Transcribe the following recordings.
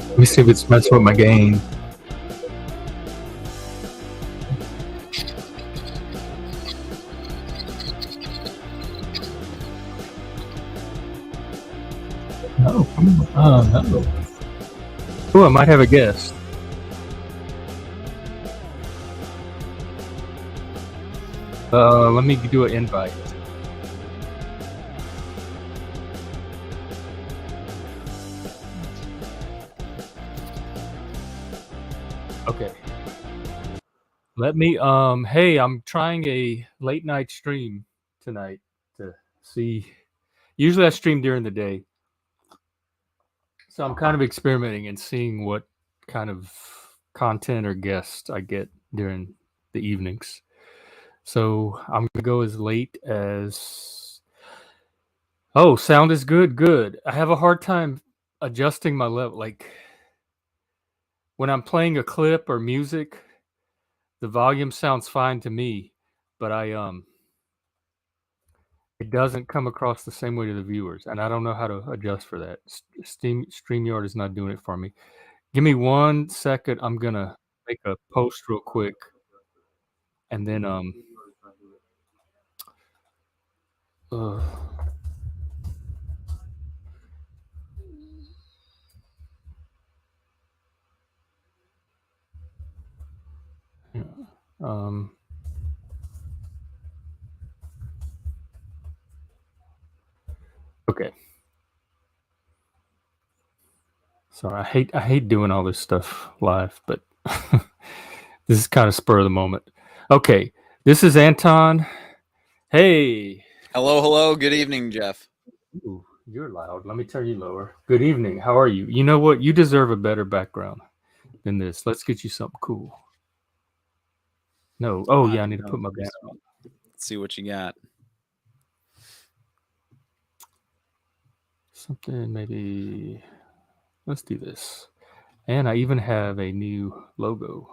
Let me see if it's messing with my gain. No. Oh, no. Oh, I might have a guest. Let me do an invite. Okay. Let me, hey, I'm trying a late night stream tonight to see. Usually I stream during the day. So I'm kind of experimenting and seeing what kind of content or guests I get during the evenings. So I'm going to go as late as. Oh, sound is good. Good. I have a hard time adjusting my level. Like when I'm playing a clip or music, the volume sounds fine to me, but it doesn't come across the same way to the viewers, and I don't know how to adjust for that. StreamYard is not doing it for me. Give me 1 second. I'm gonna make a post real quick, and then uh, yeah, um, okay. Sorry, I hate doing all this stuff live, but this is kind of spur of the moment. Okay, this is Anton. Hey. Hello. Good evening, Jeff. Ooh, you're loud. Let me turn you lower. Good evening. How are you? You know what? You deserve a better background than this. Let's get you something cool. No. Oh, yeah, I need to put my banner on. Let's see what you got. Something maybe. Let's do this. And I even have a new logo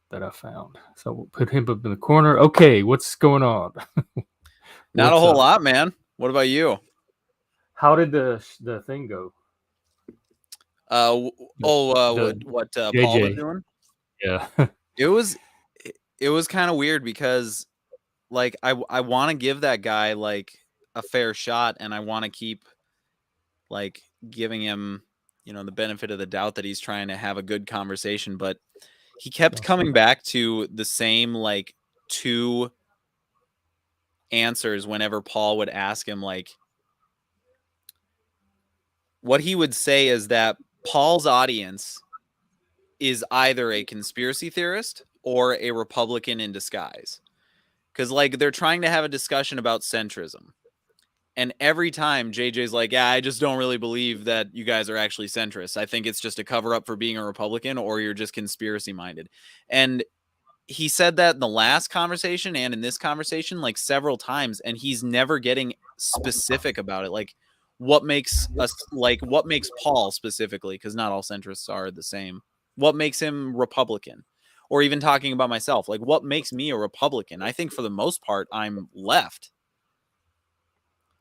that I found. So we'll put him up in the corner. Okay, what's going on? Not a whole lot, man. What about you? How did the thing go? What Paul was doing? Yeah. it was kind of weird because like I want to give that guy like a fair shot, and I want to keep like giving him, you know, the benefit of the doubt that he's trying to have a good conversation, but he kept coming back to the same like two answers whenever Paul would ask him. Like, what he would say is that Paul's audience is either a conspiracy theorist or a Republican in disguise. Because, like, they're trying to have a discussion about centrism. And every time JJ's like, yeah, I just don't really believe that you guys are actually centrists. I think it's just a cover up for being a Republican, or you're just conspiracy minded. And he said that in the last conversation and in this conversation, like several times, and he's never getting specific about it. Like, what makes Paul specifically, because not all centrists are the same, what makes him Republican? Or even talking about myself, like, what makes me a Republican? I think for the most part, I'm left.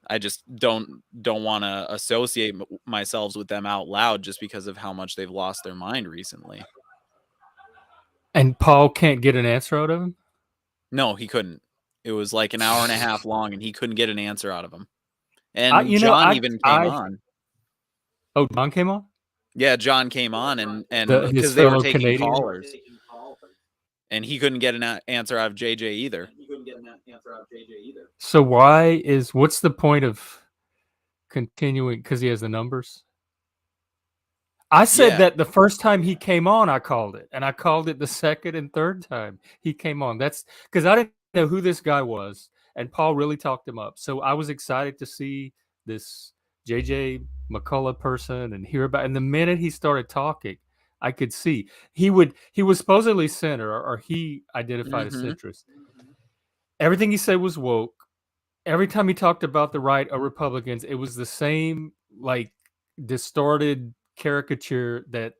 I just don't want to associate myself with them out loud just because of how much they've lost their mind recently. And Paul can't get an answer out of him? No, he couldn't. It was like an hour and a half long, and he couldn't get an answer out of him. And John even came on. Oh, John came on? Yeah, John came on, and because they were taking callers. And he couldn't get an answer out of JJ either. So what's the point of continuing? Because he has the numbers? I said that the first time he came on, I called it. And I called it the second and third time he came on. That's because I didn't know who this guy was. And Paul really talked him up. So I was excited to see this JJ McCullough person and hear about. And the minute he started talking, I could see he was supposedly center, or he identified as centrist. Everything he said was woke. Every time he talked about the right or Republicans, it was the same like distorted caricature that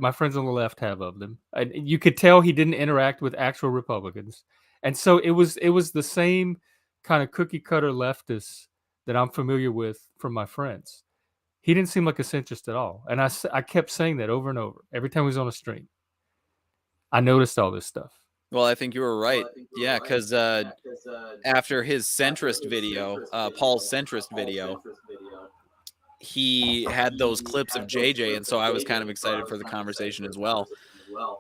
my friends on the left have of them. And you could tell he didn't interact with actual Republicans, and so it was the same kind of cookie cutter leftists that I'm familiar with from my friends. He didn't seem like a centrist at all, and I kept saying that over and over every time he was on a stream. I noticed all this stuff. Well, I think you were right. Yeah, because after his centrist video, Paul's centrist video, he had those clips of JJ, and so I was kind of excited for the conversation as well.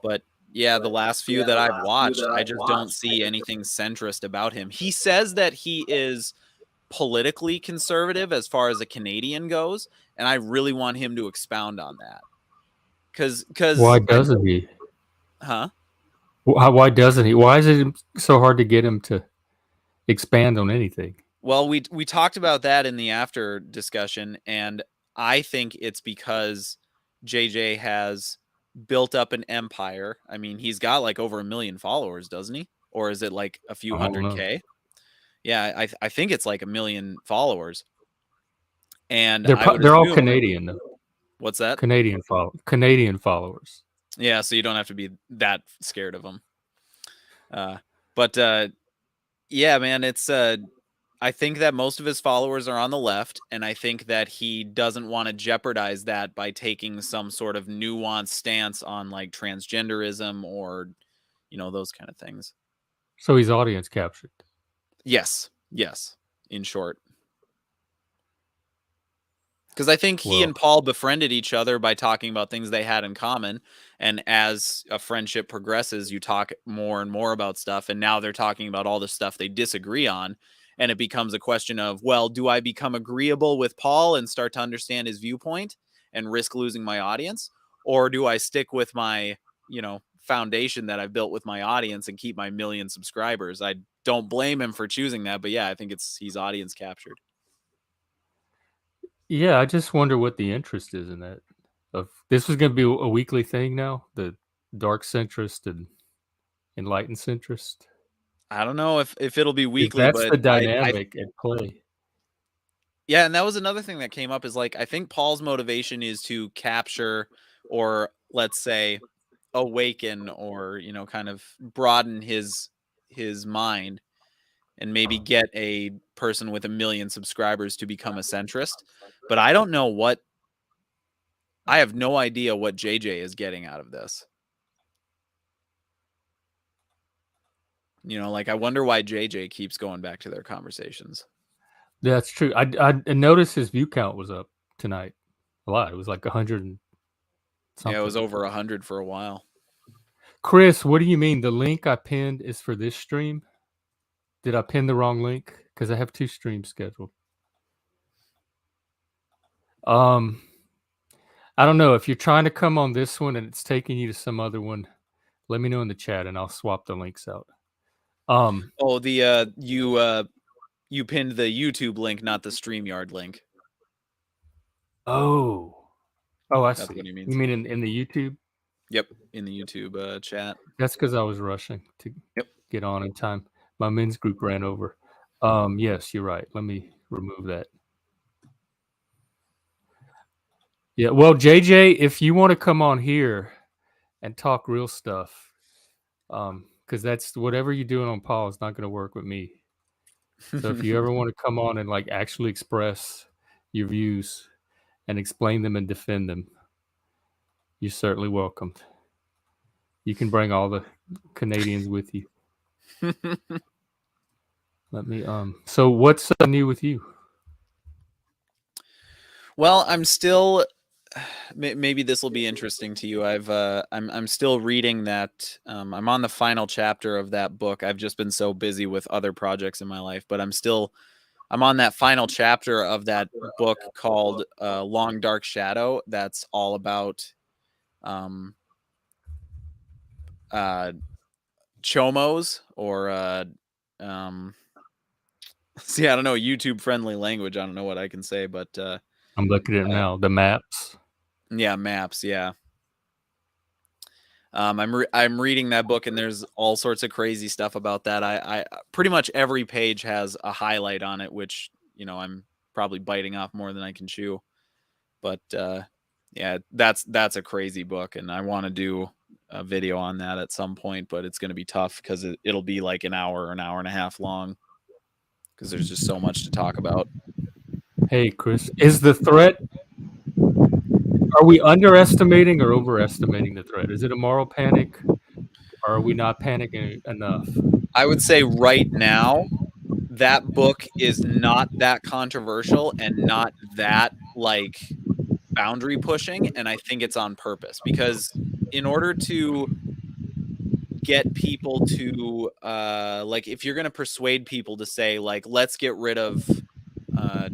But yeah, the last few that I've watched, I just don't see anything centrist about him. He says that he is politically conservative as far as a Canadian goes, and I really want him to expound on that. Because Why doesn't he? Huh? Why doesn't he? Why is it so hard to get him to expand on anything? Well, we talked about that in the after discussion, and I think it's because JJ has built up an empire. I mean, he's got like over 1 million followers, doesn't he? Or is it like a few hundred K? Yeah, I think it's like 1 million followers. And they're all Canadian, though. What's that? Canadian followers. Yeah, so you don't have to be that scared of them. But yeah, man, it's I think that most of his followers are on the left, and I think that he doesn't want to jeopardize that by taking some sort of nuanced stance on like transgenderism or, you know, those kind of things. So he's audience captured. Yes, in short. Because I think he and Paul befriended each other by talking about things they had in common. And as a friendship progresses, you talk more and more about stuff. And now they're talking about all the stuff they disagree on. And it becomes a question of, well, do I become agreeable with Paul and start to understand his viewpoint and risk losing my audience? Or do I stick with my, you know, foundation that I've built with my audience and keep my 1 million subscribers? I don't blame him for choosing that. But yeah, I think he's audience captured. Yeah, I just wonder what the interest is in that. Of this was going to be a weekly thing now, the dark centrist and enlightened centrist. I don't know if it'll be weekly, That's but the dynamic at play. Yeah, and that was another thing that came up is like I think Paul's motivation is to capture or let's say awaken or, you know, kind of broaden his mind and maybe get a person with 1 million subscribers to become a centrist. But I don't know I have no idea what JJ is getting out of this. You know, like I wonder why JJ keeps going back to their conversations. That's true. I noticed his view count was up tonight a lot. It was like 100 and something. Yeah, it was over 100 for a while. Chris, what do you mean? The link I pinned is for this stream? Did I pin the wrong link? Because I have 2 streams scheduled. I don't know. If you're trying to come on this one and it's taking you to some other one, let me know in the chat and I'll swap the links out. You pinned the YouTube link, not the StreamYard link. Oh, I That's see. what he means. You mean in the YouTube? Yep, in the YouTube chat. That's because I was rushing to get on in time. My men's group ran over. Yes, you're right. Let me remove that. Yeah, well, JJ, if you want to come on here and talk real stuff, because that's whatever you're doing on Paul is not going to work with me. So if you ever want to come on and like actually express your views and explain them and defend them, you're certainly welcomed. You can bring all the Canadians with you. Let me so what's new with you? Well, I'm still maybe this will be interesting to you. I'm still reading that I'm on the final chapter of that book. I've just been so busy with other projects in my life, but I'm on that final chapter of that book called Long Dark Shadow. That's all about chomos or see, I don't know, YouTube friendly language. I don't know what I can say, but I'm looking at it now. The maps. Yeah, maps. Yeah. I'm reading that book and there's all sorts of crazy stuff about that. I pretty much every page has a highlight on it, which, you know, I'm probably biting off more than I can chew. But Yeah, that's a crazy book, and I want to do a video on that at some point, but it's going to be tough because it'll be like an hour or an hour and a half long because there's just so much to talk about. Hey, Chris, is the threat? Are we underestimating or overestimating the threat? Is it a moral panic, or are we not panicking enough? I would say right now that book is not that controversial and not that like boundary pushing, and I think it's on purpose because in order to get people to like if you're going to persuade people to say like let's get rid of uh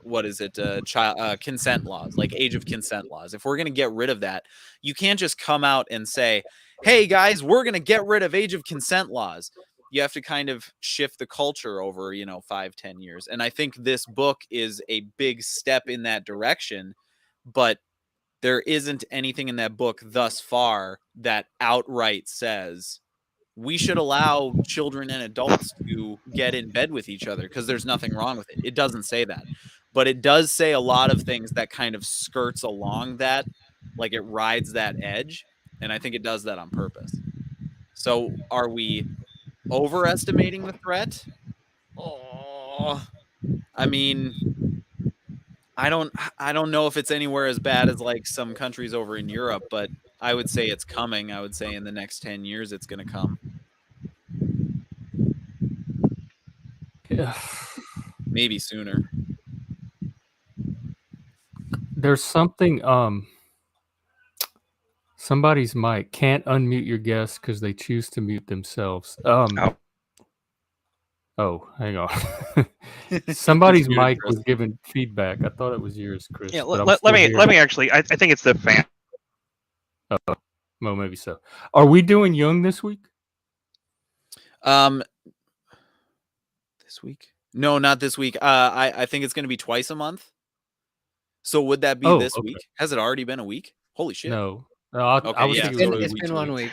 what is it child consent laws, like age of consent laws, if we're going to get rid of that, you can't just come out and say, hey guys, we're going to get rid of age of consent laws. You have to kind of shift the culture over 5-10 years, and I think this book is a big step in that direction, but there isn't anything in that book thus far that outright says we should allow children and adults to get in bed with each other because there's nothing wrong with it. It doesn't say that. But it does say a lot of things that kind of skirts along that, like it rides that edge. And I think it does that on purpose. So are we overestimating the threat? Oh, I mean, I don't know if it's anywhere as bad as like some countries over in Europe, but I would say it's coming. I would say in the next 10 years it's going to come. Yeah. Maybe sooner. There's something. Somebody's mic can't unmute your guest because they choose to mute themselves. Oh, hang on. Somebody's mic was giving feedback. I thought it was yours, Chris. Yeah, but let me actually. I think it's the fan. Oh, well, maybe so. Are we doing Jung this week? This week? No, not this week. I think it's going to be twice a month. So would that be this week? Has it already been a week? Holy shit! No. I was thinking it's been 1 week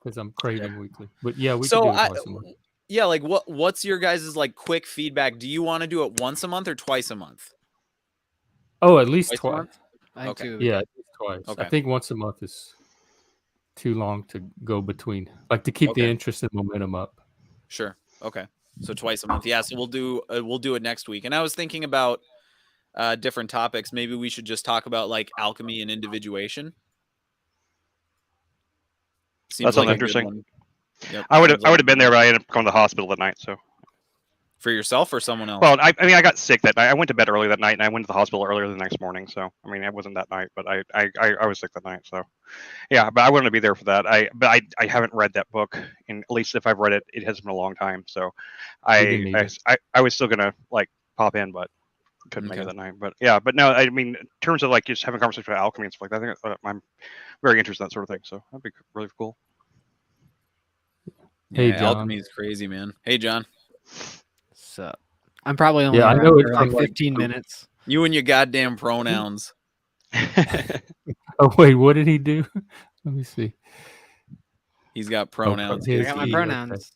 because I'm craving weekly. But yeah, we can do it twice a month. Yeah, like what's your guys' like quick feedback? Do you want to do it once a month or twice a month? Oh, at least twice. Okay. Yeah, at least twice. Okay. I think once a month is too long to go between, like to keep the interest and momentum up. Sure. Okay. So twice a month. Yeah. So we'll do it next week. And I was thinking about different topics. Maybe we should just talk about like alchemy and individuation. That sounds interesting. Yep. I would have been there, but I ended up going to the hospital that night. So, for yourself or someone else? Well, I mean, I got sick that night. I went to bed early that night, and I went to the hospital earlier the next morning. So, I mean, it wasn't that night, but I was sick that night. So, yeah, but I wanted to be there for that. I haven't read that book, and at least if I've read it, it has been a long time. So, I was still gonna like pop in, but couldn't make it that night. But yeah, but no, I mean, in terms of like just having conversation about alchemy and stuff like that, I think I'm very interested in that sort of thing. So that'd be really cool. Hey, John. Alchemy is crazy, man. Hey, John. So I'm probably only I know it's like 15 minutes. You and your goddamn pronouns. Oh wait, what did he do? Let me see. He's got pronouns. I got my pronouns.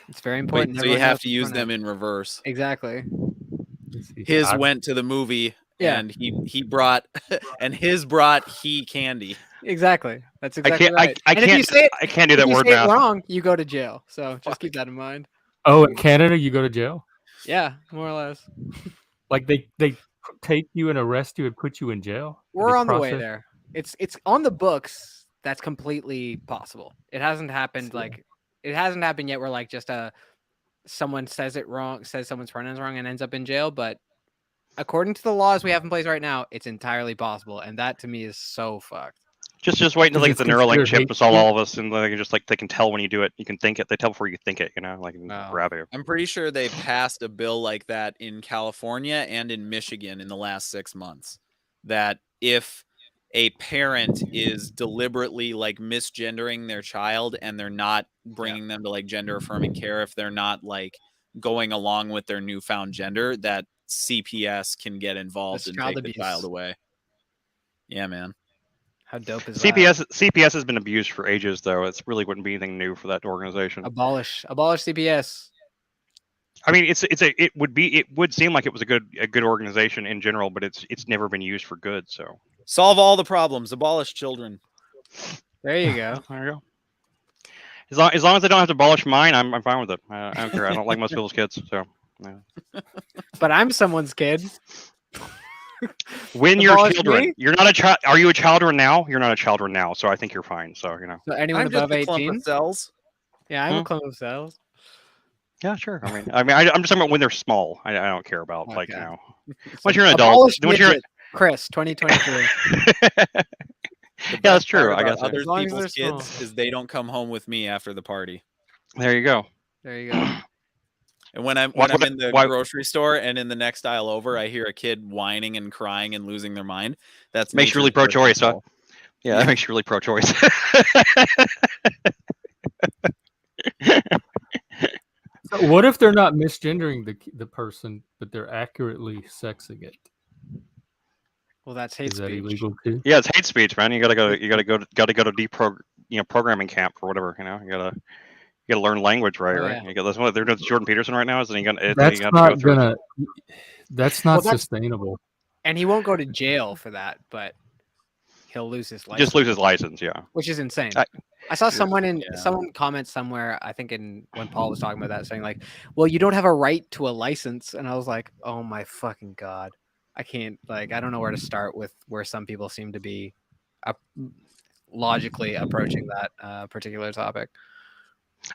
It's very important. So you have to use them in reverse. Exactly. His went to the movie. Yeah. And he brought he candy. Exactly. That's exactly right. I can't do that word now. If you say it wrong, you go to jail. So just keep that in mind. Oh, in Canada, you go to jail? Yeah, more or less. Like they take you and arrest you and put you in jail? We're on the way there. It's on the books. That's completely possible. It hasn't happened it hasn't happened yet where like just someone says it wrong, says someone's pronouns wrong and ends up in jail, but according to the laws we have in place right now, it's entirely possible, and that to me is so fucked. Just wait until they get the Neuralink chip to solve all of us, and they can tell when you do it. You can think it. They tell before you think it. Grab it. I'm pretty sure they passed a bill like that in California and in Michigan in the last 6 months. That if a parent is deliberately like misgendering their child and they're not bringing them to like gender affirming care, if they're not like going along with their newfound gender, that CPS can get involved and take the child away. Yeah, man. How dope is CPS? that? CPS has been abused for ages, though. It really wouldn't be anything new for that organization. Abolish CPS. I mean, it would seem like it was a good organization in general, but it's never been used for good. So Solve all the problems. Abolish children. There you go. there you go. As long as I don't have to abolish mine, I'm fine with it. I don't care. I don't like most people's kids. So yeah. But I'm someone's kid. When you're Abolish children, me? you're not a child. Are you a child now? You're not a child now. So I think you're fine. So So anyone I'm just above a clump 18? of cells. Yeah, I'm a clump of cells. yeah, sure. I'm just talking about when they're small. I don't care about like Okay. once you're an Abolish adult. Once you're midget. Chris, 2023. The that's best true. part I about guess other As long as people's they're kids small. is they don't come home with me after the party. there you go. There you go. And when I'm Why- in the why- grocery store and in the next aisle over, I hear a kid whining and crying and losing their mind. That's Makes you really nature's birth pro-choice, huh? control. Yeah, that makes you really pro-choice. So what if they're not misgendering the person, but they're accurately sexing it? Well, that's hate Is that speech. illegal too? Yeah, it's hate speech, man. You gotta go to programming camp or whatever. You gotta learn language, right? Oh, Right. yeah. You got that's what they're doing to Jordan Peterson right now. Isn't he gonna? That's he not go through it? gonna. That's not Well, that's- sustainable. And he won't go to jail for that, but he'll lose his license. Just lose his license. Yeah. Which is insane. I- I saw someone Yeah. someone comment somewhere, I think when Paul was talking about that, saying like, well, you don't have a right to a license. And I was like, oh my fucking God. I can't, I don't know where to start with where some people seem to be logically approaching that particular topic.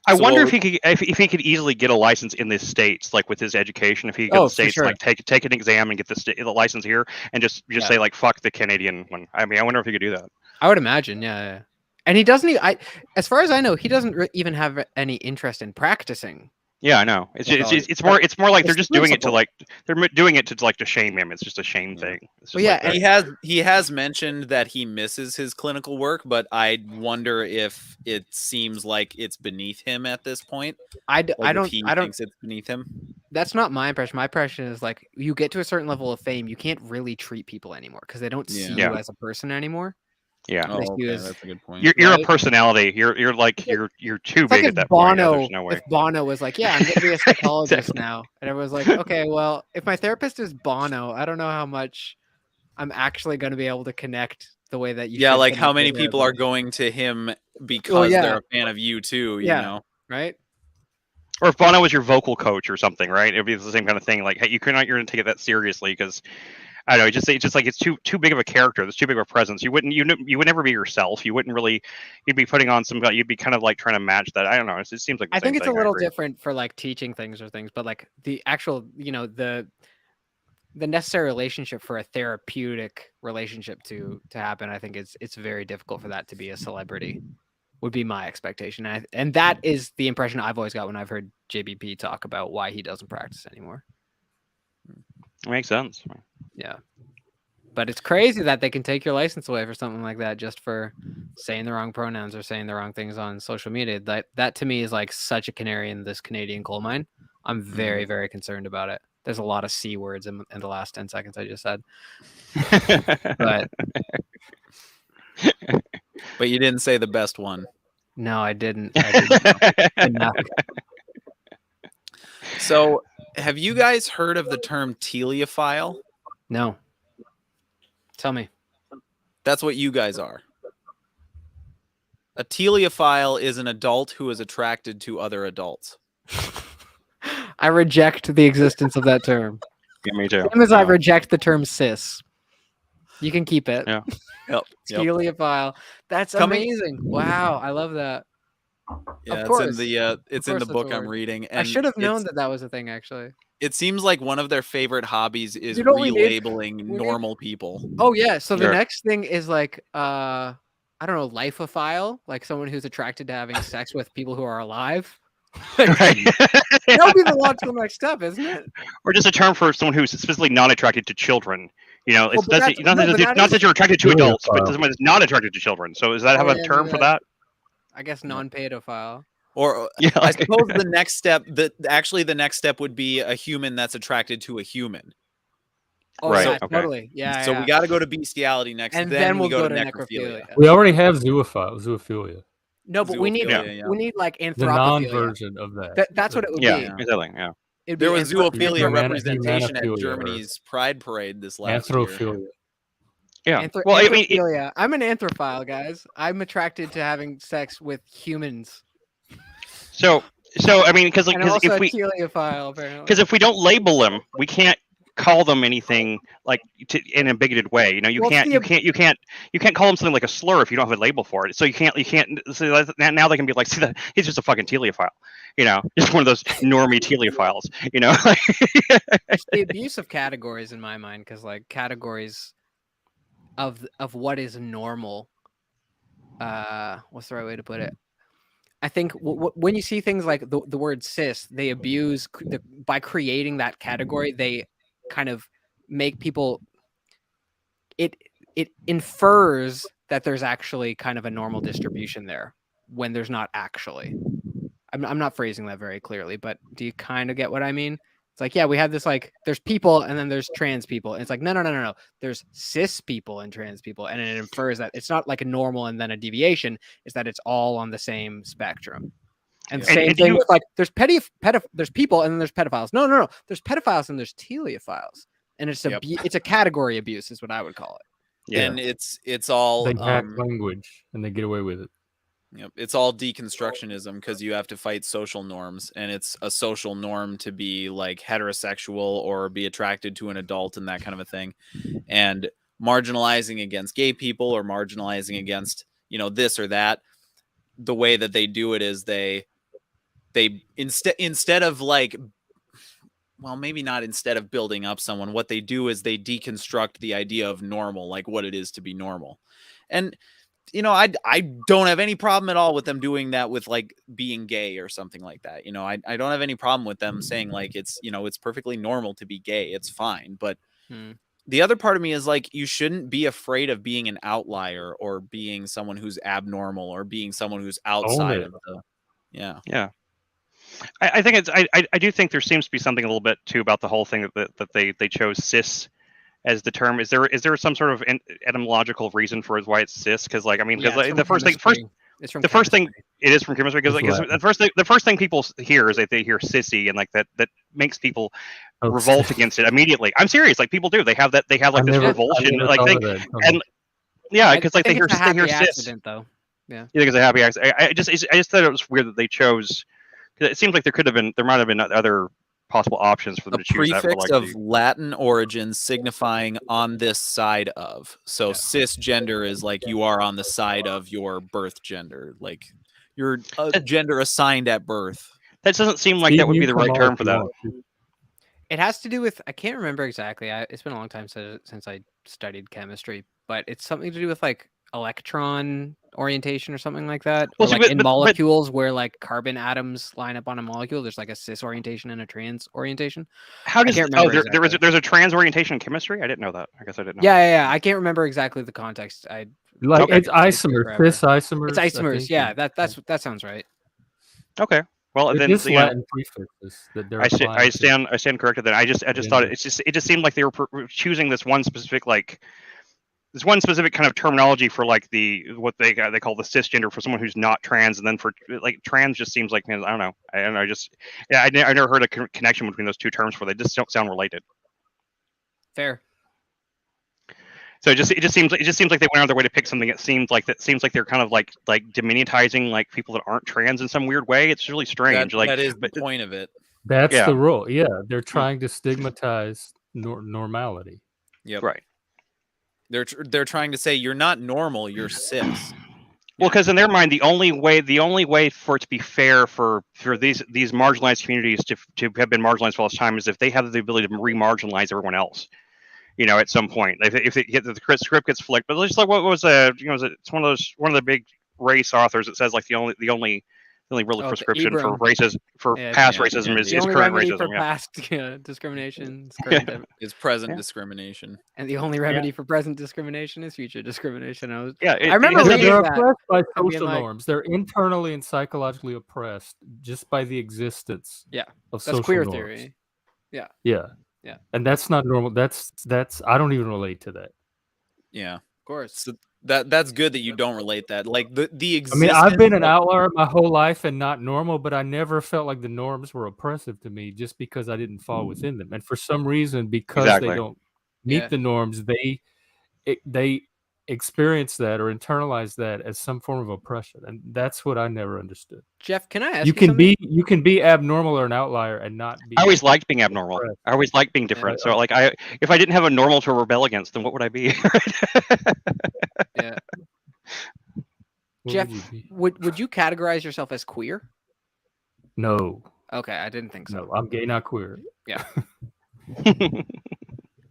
I So wonder what if he could easily get a license in the states, like with his education. If he could go Oh, to the for states, sure. like take an exam and get the license here, and just Yeah. say like fuck the Canadian one. I mean, I wonder if he could do that. I would imagine, yeah. And he doesn't even, as far as I know, he doesn't even have any interest in practicing. Yeah, I know. It's That's all it's more like it's they're the just doing it to principle. doing it to shame him. It's just a shame Yeah. thing. It's Well, just yeah, like that. he has mentioned that he misses his clinical work, but I wonder if it seems like it's beneath him at this point. I Like if don't he I don't thinks it's beneath him. that's not my impression. My impression is like you get to a certain level of fame, you can't really treat people anymore because they don't see Yeah. you as a person anymore. Yeah. Oh, They see okay, you as- that's a good point. You're a right? personality. You're like you're too It's like big if at that point. Yeah, Bono, there's no way. if Bono was like, "Yeah, I'm gonna be a psychologist Exactly. now," and everyone's like, "Okay, well, if my therapist is Bono, I don't know how much I'm actually gonna be able to connect the way that you." Yeah, should like how connect many with people are therapist." going to him because yeah. they're a fan of you too, you Yeah. know? right? Or if Bono was your vocal coach or something, right? It'd be the same kind of thing. Like, hey, you're not going to take it that seriously because I don't know. It's just like it's too big of a character. There's too big of a presence. You would never be yourself. You wouldn't really. You'd be putting on some. You'd be kind of like trying to match that. I don't know. It seems like the I same think it's a thing. I little agree. different for like teaching things or things, but like the actual, the necessary relationship for a therapeutic relationship to happen, I think it's very difficult for that to be a celebrity. Would be my expectation, and that is the impression I've always got when I've heard JBP talk about why he doesn't practice anymore. Makes sense. Yeah, but it's crazy that they can take your license away for something like that just for saying the wrong pronouns or saying the wrong things on social media. That to me is like such a canary in this Canadian coal mine. I'm very, very concerned about it. There's a lot of C words in the last 10 seconds I just said. But But you didn't say the best one. no, I didn't. Enough. So, have you guys heard of the term teleophile? No. Tell me. That's what you guys are. A teleophile is an adult who is attracted to other adults. I reject the existence of that term. Yeah, me too. Same as I Yeah. reject the term cis. You can keep it. Yeah. Yep. Teleophile. That's Coming- amazing. Wow, I love that. Yeah, course. it's in the course the that's book a I'm word. reading. I And should have known it's- that was a thing, actually. It seems like one of their favorite hobbies is You know what we need? relabeling need- normal people. Oh yeah. So the Sure. next thing is like I don't know, lifeophile, like someone who's attracted to having sex with people who are alive. Right. That would be the logical next step, isn't it? Or just a term for someone who's specifically not attracted to children. You know, it's but that's- not, no, that, but it's that not is- that you're attracted to Really adults, but file. someone that's not attracted to children. So does that have Oh, a yeah, term yeah. for that? I guess non-pedophile. Or Yeah. I suppose the next step the next step would be a human that's attracted to a human. Oh Right, yeah, okay. totally. Yeah. So yeah. we got to go to bestiality next, and then we'll we go to to necrophilia. necrophilia. We already have zoophilia, No, but we need Zoophilia, yeah. we need like the anthropophilia. non version of that. That's what it would Yeah, be. Yeah. exactly. Yeah. There was zoophilia Humana- representation at humanophilia or- Germany's Pride Parade this last year. Anthrophilia. Yeah. Well, I mean, Anthrophilia. I'm an anthrophile, guys. I'm attracted to having sex with humans. so I mean, because And I'm also if a we teleophile, apparently. because if we don't label them, we can't call them anything like in a bigoted way. You know, you Well, can't call them something like a slur if you don't have a label for it. So you can't. So now they can be like, see that he's just a fucking teleophile. You know, just one of those normie teleophiles. You know, It's the abuse of categories in my mind, because like categories of what is normal. What's the right way to put it? I think when you see things like the word cis, they abuse by creating that category. They kind of make people. It infers that there's actually kind of a normal distribution there when there's not actually. I'm not phrasing that very clearly, but do you kind of get what I mean? It's like, yeah, we have this like, there's people and then there's trans people. And it's like, no. There's cis people and trans people. And it infers that it's not like a normal and then a deviation. It's that it's all on the same spectrum. And same thing with like, there's there's people and then there's pedophiles. No. There's pedophiles and there's teleophiles. And it's it's a category abuse is what I would call it. Yeah. And it's all they hack language and they get away with it. Yep. It's all deconstructionism because you have to fight social norms, and it's a social norm to be like heterosexual or be attracted to an adult and that kind of a thing. And marginalizing against gay people or marginalizing against, you know, this or that. The way that they do it is they instead of like, well, maybe not instead of building up someone, what they do is they deconstruct the idea of normal, like what it is to be normal. And you know, I don't have any problem at all with them doing that with like being gay or something like that. You know, I don't have any problem with them saying like it's, you know, it's perfectly normal to be gay. It's fine. But the other part of me is like, you shouldn't be afraid of being an outlier or being someone who's abnormal or being someone who's outside of the. Yeah. Yeah. I think it's I do think there seems to be something a little bit too about the whole thing that they chose cis as the term. Is there some sort of etymological reason for why it's cis? Because like, I mean, because the first thing it is from chemistry, because the first thing people hear is that they hear sissy, and like that makes people revolt against it immediately. I'm serious, like people do. They have like this revulsion, like thing, and yeah, because like they hear cis. Though. Yeah, you think it's a happy accident? I just thought it was weird that they chose. It seems like there might have been other possible options for them to choose. A prefix of Latin origin signifying on this side of. So cisgender is like you are on the side of your birth gender, like your gender assigned at birth. That doesn't seem like that would be the right term for that. It has to do with, I can't remember exactly. It's been a long time since I studied chemistry, but it's something to do with like electron orientation or something like that. Well, or like in molecules where like carbon atoms line up on a molecule, there's like a cis orientation and a trans orientation. How does there's a trans orientation in chemistry? I didn't know that. I guess I didn't know. Yeah. I can't remember exactly the context. It's isomers, cis isomers. It's isomers. Yeah, that sounds right. Okay. Well, then Latin prefixes that they're I stand corrected. Then I just thought it just seemed like they were choosing this one specific kind of terminology for like what they call the cisgender for someone who's not trans, and then for like trans just seems like, I don't know. I never heard a connection between those two terms where they just don't sound related. Fair. So it just seems like they went out of their way to pick something that seems like they're kind of like diminutizing like people that aren't trans in some weird way. It's really strange. That is the point of it. That's the rule. Yeah, they're trying to stigmatize normality. Yep. Right. They're trying to say you're not normal, you're cis. Well, because in their mind, the only way for it to be fair for these marginalized communities to have been marginalized for all this time is if they have the ability to re-marginalize everyone else. You know, at some point, if the script gets flicked, but just like what was it's one of the big race authors that says like the only real prescription for past racism is current racism. For past discrimination is present discrimination, and the only remedy for present discrimination is future discrimination. I remember they're oppressed by social norms. They're internally and psychologically oppressed just by the existence. Of social queer norms. Theory. Yeah, and that's not normal. That's I don't even relate to that. Yeah, of course. That's good that you don't relate that. Like the I existence. mean, I've been an of- outlier my whole life and not normal, but I never felt like the norms were oppressive to me just because I didn't fall within them. And for some reason, because they Exactly. don't meet Yeah. the norms, they experience that or internalize that as some form of oppression, and that's what I never understood. Jeff, can I ask You you something? you can be abnormal or an outlier and not be. I always liked being abnormal. oppressed. I always liked being different. Yeah. So like if I didn't have a normal to rebel against, then what would I be? Yeah. What Jeff, would you be? would you categorize yourself as queer? No, Okay, I didn't think so. no, I'm gay, not queer.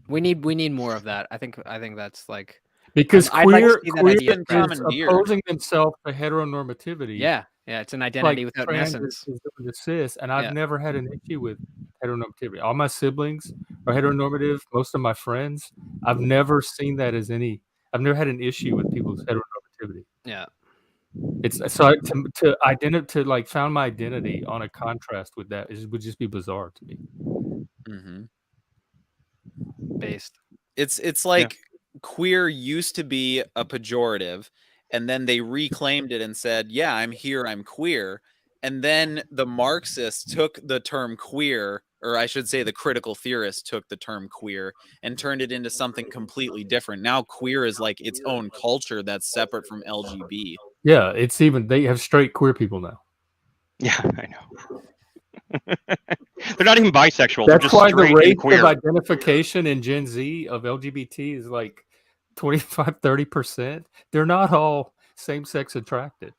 We need more of that. I think that's like Because I'd like to queer, see that queer idea is spread. commandeered. opposing themselves to heteronormativity. yeah, it's an identity like without an trans essence. is doing the cis, and I've Yeah. never had an issue with heteronormativity. All my siblings are heteronormative. Most of my friends, I've never seen that as any. I've never had an issue with people's heteronormativity. Yeah. It's so to like found my identity on a contrast with that would just be bizarre to me. Mhm. Based. It's like queer used to be a pejorative, and then they reclaimed it and said, "Yeah, I'm here, I'm queer." And then the Marxists took the term queer, or I should say the critical theorists took the term queer and turned it into something completely different. Now queer is like its own culture that's separate from LGB. Yeah, it's even they have straight queer people now. Yeah, I know. They're not even bisexual. They're That's just why the straight rate and queer. of identification in Gen Z of LGBT is like 25-30%. They're not all same-sex attracted.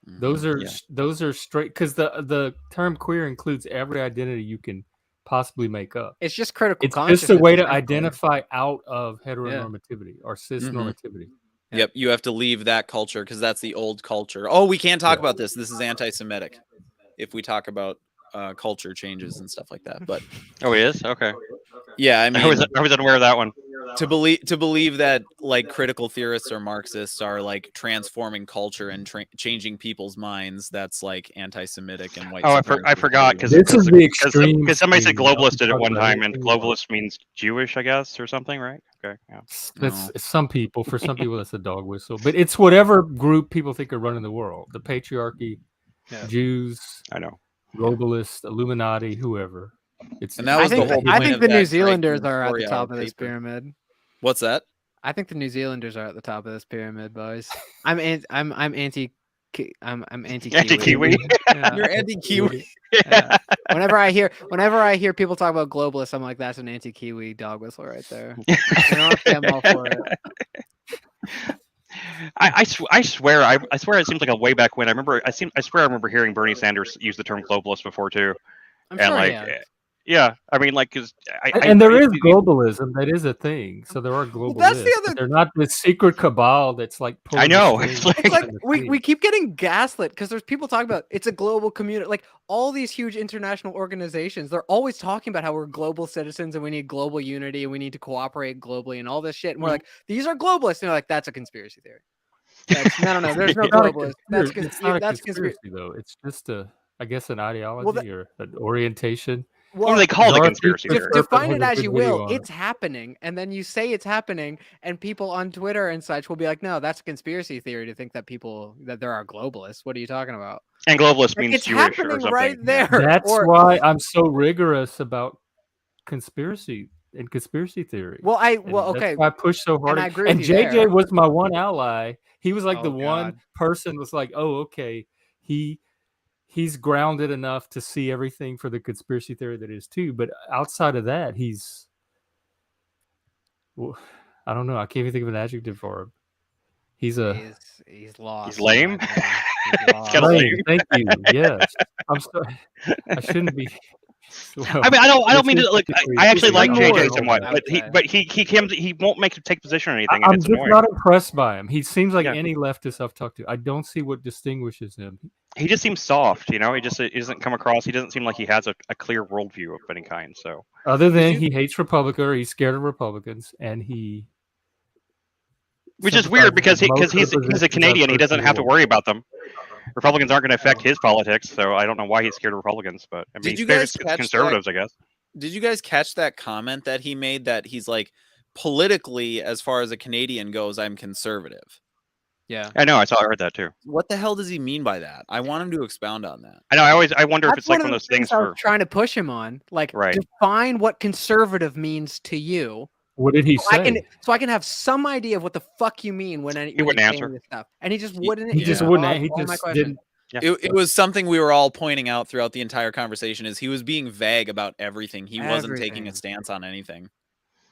Those are Yeah. those are straight because the term queer includes every identity you can possibly make up. It's just critical It's consciousness. just a way to essentially. identify out of heteronormativity or cis normativity. Yeah. Yep, you have to leave that culture because that's the old culture. Oh, we can't talk about this. This is anti-Semitic. If we talk about culture changes and stuff like that, but Oh, he is? Okay. yeah, I mean, I was unaware of that one. to believe that like critical theorists or Marxists are like transforming culture and changing people's minds, that's like anti-Semitic and white. Oh, I supremacist. forgot because This is the extreme. because somebody said extreme. globalist did it Talk one about time, and anything you want. globalist means Jewish, I guess, or something, right? Okay, yeah. That's No. some people. For some people, that's a dog whistle. But it's whatever group people think are running the world: the patriarchy, Yeah. Jews, I know. globalists, Illuminati, whoever. It's And that was the whole I point think of the that New Crichton Zealanders are at the 40-hour top of this paper. pyramid. What's that? I think the New Zealanders are at the top of this pyramid, boys. I'm anti. I'm anti. I'm anti-Kiwi. Anti-Kiwi? Yeah. You're anti-Kiwi. Yeah. Whenever I hear people talk about globalists, I'm like, that's an anti-Kiwi dog whistle right there. And honestly, I'm all for it. I swear it seems like a way back when. I swear I remember hearing Bernie Sanders use the term globalist before too. I'm And sure like he has. yeah, I mean like because and there is globalism. That is a thing. So there are globalists. that's the but other- they're not this secret cabal that's like. I pulling the know, strings it's like- It's like behind the we scenes. keep getting gaslit because there's people talking about it's a global community. Like all these huge international organizations, they're always talking about how we're global citizens and we need global unity and we need to cooperate globally and all this shit. And we're like, these are globalists. And they're like, that's a conspiracy theory. No. There's no It's not a globalist. That's conspiracy- it's not a that's conspiracy though. It's just I guess an ideology or an orientation. What do they call the Dorothy conspiracy Cliff theory? Burton define has it a as good you video will. on it. It's happening, and then you say it's happening, and people on Twitter and such will be like, "No, that's a conspiracy theory to think that there are globalists." What are you talking about? And globalist Like, means it's Jewish or happening something. right there. That's Or- why I'm so rigorous about conspiracy and conspiracy theory. Well, And okay. That's why I push so hard. I agree with you JJ there. was my one ally. He was like Oh, the one God. person was like, oh, okay. He's grounded enough to see everything for the conspiracy theory that is too. But outside of that, I don't know. I can't even think of an adjective for him. He's lost. He's lame? in my opinion. He's It's lost. kinda lame. lame. Thank you. Yes. I shouldn't be. I mean, I don't mean to like. I actually like one more, JJ somewhat, I would but say. he won't take position or anything. And I'm it's just annoying. not impressed by him. He seems like Yeah. any leftist I've talked to. I don't see what distinguishes him. He just seems soft, you know. He doesn't come across. He doesn't seem like he has a clear worldview of any kind. So Other than he hates Republicans, or he's scared of Republicans, and which is weird because sympathizes with he's most of the a positions Canadian. He I've doesn't heard have to from worry about them. Republicans aren't going to affect his politics, so I don't know why he's scared of Republicans. But I mean, Did you he's guys catch conservatives, I guess. Did you guys catch that comment that he made that he's like politically, as far as a Canadian goes, I'm conservative? Yeah. I know. I heard that too. What the hell does he mean by that? I want him to expound on that. I know. I wonder if That's it's like one one of of the those things things I was for trying to push him on. Like, Right. define what conservative means to you. What did he So I say? can have some idea of what the fuck you mean when He you're wouldn't saying answer. this stuff. And he just He- wouldn't. He just Yeah. wouldn't. dodged He all my just questions. didn't. It was something we were all pointing out throughout the entire conversation. Is he was being vague about everything. He wasn't taking a Everything. stance on anything.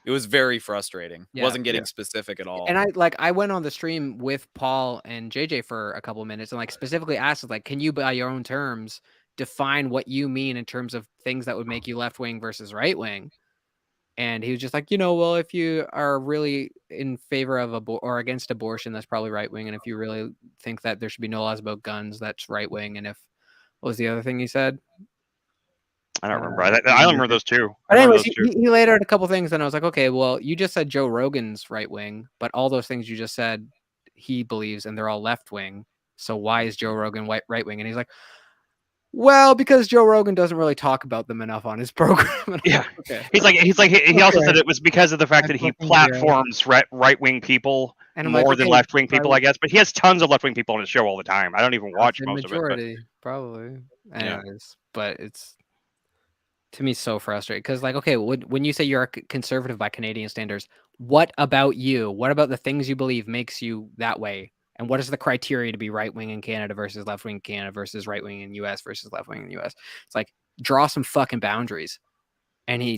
It was very frustrating. Yeah. Wasn't getting specific at all. And I went on the stream with Paul and JJ for a couple of minutes and like specifically asked, like, can you by your own terms define what you mean in terms of things that would make you left wing versus right wing? And he was just like, well, if you are really in favor of or against abortion, that's probably right wing. And if you really think that there should be no laws about guns, that's right wing. And what was the other thing he said? I don't remember. I remember those two. But anyways, he laid out a couple things, and I was like, okay, well, you just said Joe Rogan's right wing, but all those things you just said he believes, and they're all left wing. So why is Joe Rogan right wing? And he's like, well, because Joe Rogan doesn't really talk about them enough on his program. Yeah. Okay. He also said it was because of the fact that he platforms right wing people And I'm more like, than okay, left wing people, I guess. But he has tons of left wing people on his show all the time. I don't even watch most majority, of it. probably. Anyways, but it's to me so frustrating because, like, okay, when you say you're a conservative by Canadian standards, what about you? What about the things you believe makes you that way? And what is the criteria to be right wing in Canada versus left wing in Canada versus right wing in US versus left wing in US? It's like, draw some fucking boundaries. And he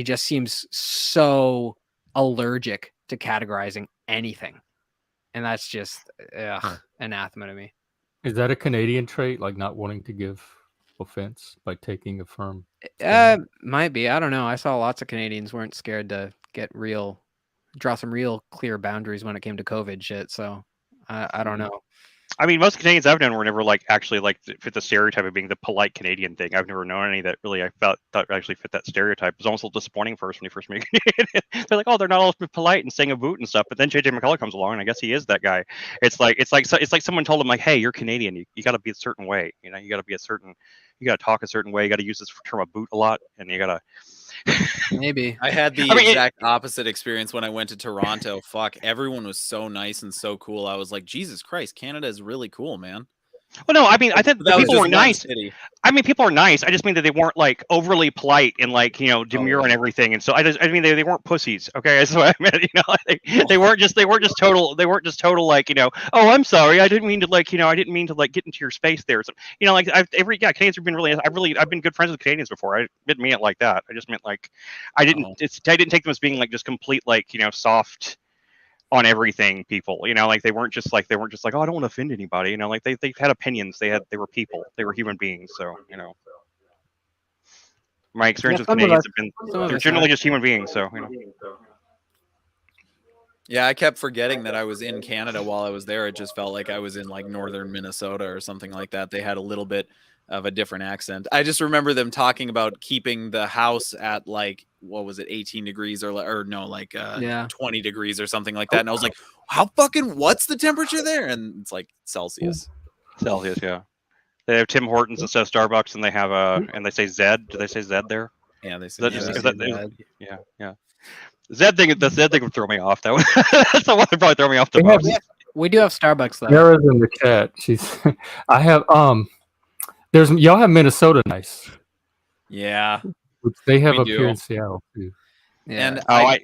just seems so allergic to categorizing anything. And that's just anathema to me. Is that a Canadian trait, like not wanting to give offense by taking a firm? Might be. I don't know. I saw lots of Canadians weren't scared to draw some real clear boundaries when it came to COVID shit. So I don't know. I mean, most Canadians I've known were never like actually like fit the stereotype of being the polite Canadian thing. I've never known any that really I thought actually fit that stereotype. It was almost a little disappointing first when you first meet Canadian. They're like, oh, they're not all polite and saying a boot and stuff. But then JJ McCullough comes along, and I guess he is that guy. It's like someone told him like, hey, you're Canadian. You got to be a certain way. You got to be you got to talk a certain way. You got to use this term a boot a lot, and you got to. Maybe. I had the exact opposite experience when I went to Toronto. Fuck, everyone was so nice and so cool. I was like, Jesus Christ, Canada is really cool, man. Well, no, I mean, I think the people were nice. City. I mean, people are nice. I just mean that they weren't like overly polite and like demure and everything. And so I mean they weren't pussies. Okay, that's what I meant. They weren't just total like oh, I'm sorry, I didn't mean to get into your space there. So Canadians have been I've been good friends with Canadians before. I didn't mean it like that. I just meant like I didn't take them as being like just complete soft on everything people, they weren't just like, oh, I don't want to offend anybody, they had opinions, they were people, they were human beings. So, my experience with Canadians have been, they're generally just human beings. So, Yeah, I kept forgetting that I was in Canada while I was there. It just felt like I was in like northern Minnesota or something like that. They had a little bit of a different accent. I just remember them talking about keeping the house at like, what was it, 18 degrees or no, like 20 degrees or something like that. And I was like, what's the temperature there? And it's like Celsius. Yeah. They have Tim Hortons instead of Starbucks, and they have and they say Zed. Do they say Zed there? Yeah, they say Zed. Yeah. Zed thing would throw me off. That's the one that probably throw me off the most. We do have Starbucks though. Sarah's in the chat. I have y'all have Minnesota nice. Yeah. Which they have up here in Seattle too. Yeah. And I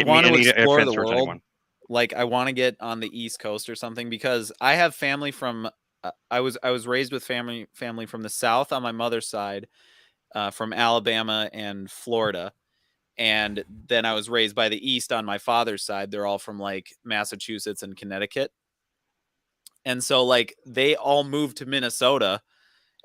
want to explore the world. Like I want to get on the East Coast or something because I have family from I was raised with family from the South on my mother's side, from Alabama and Florida. And then I was raised by the East on my father's side. They're all from like Massachusetts and Connecticut. And so like they all moved to Minnesota.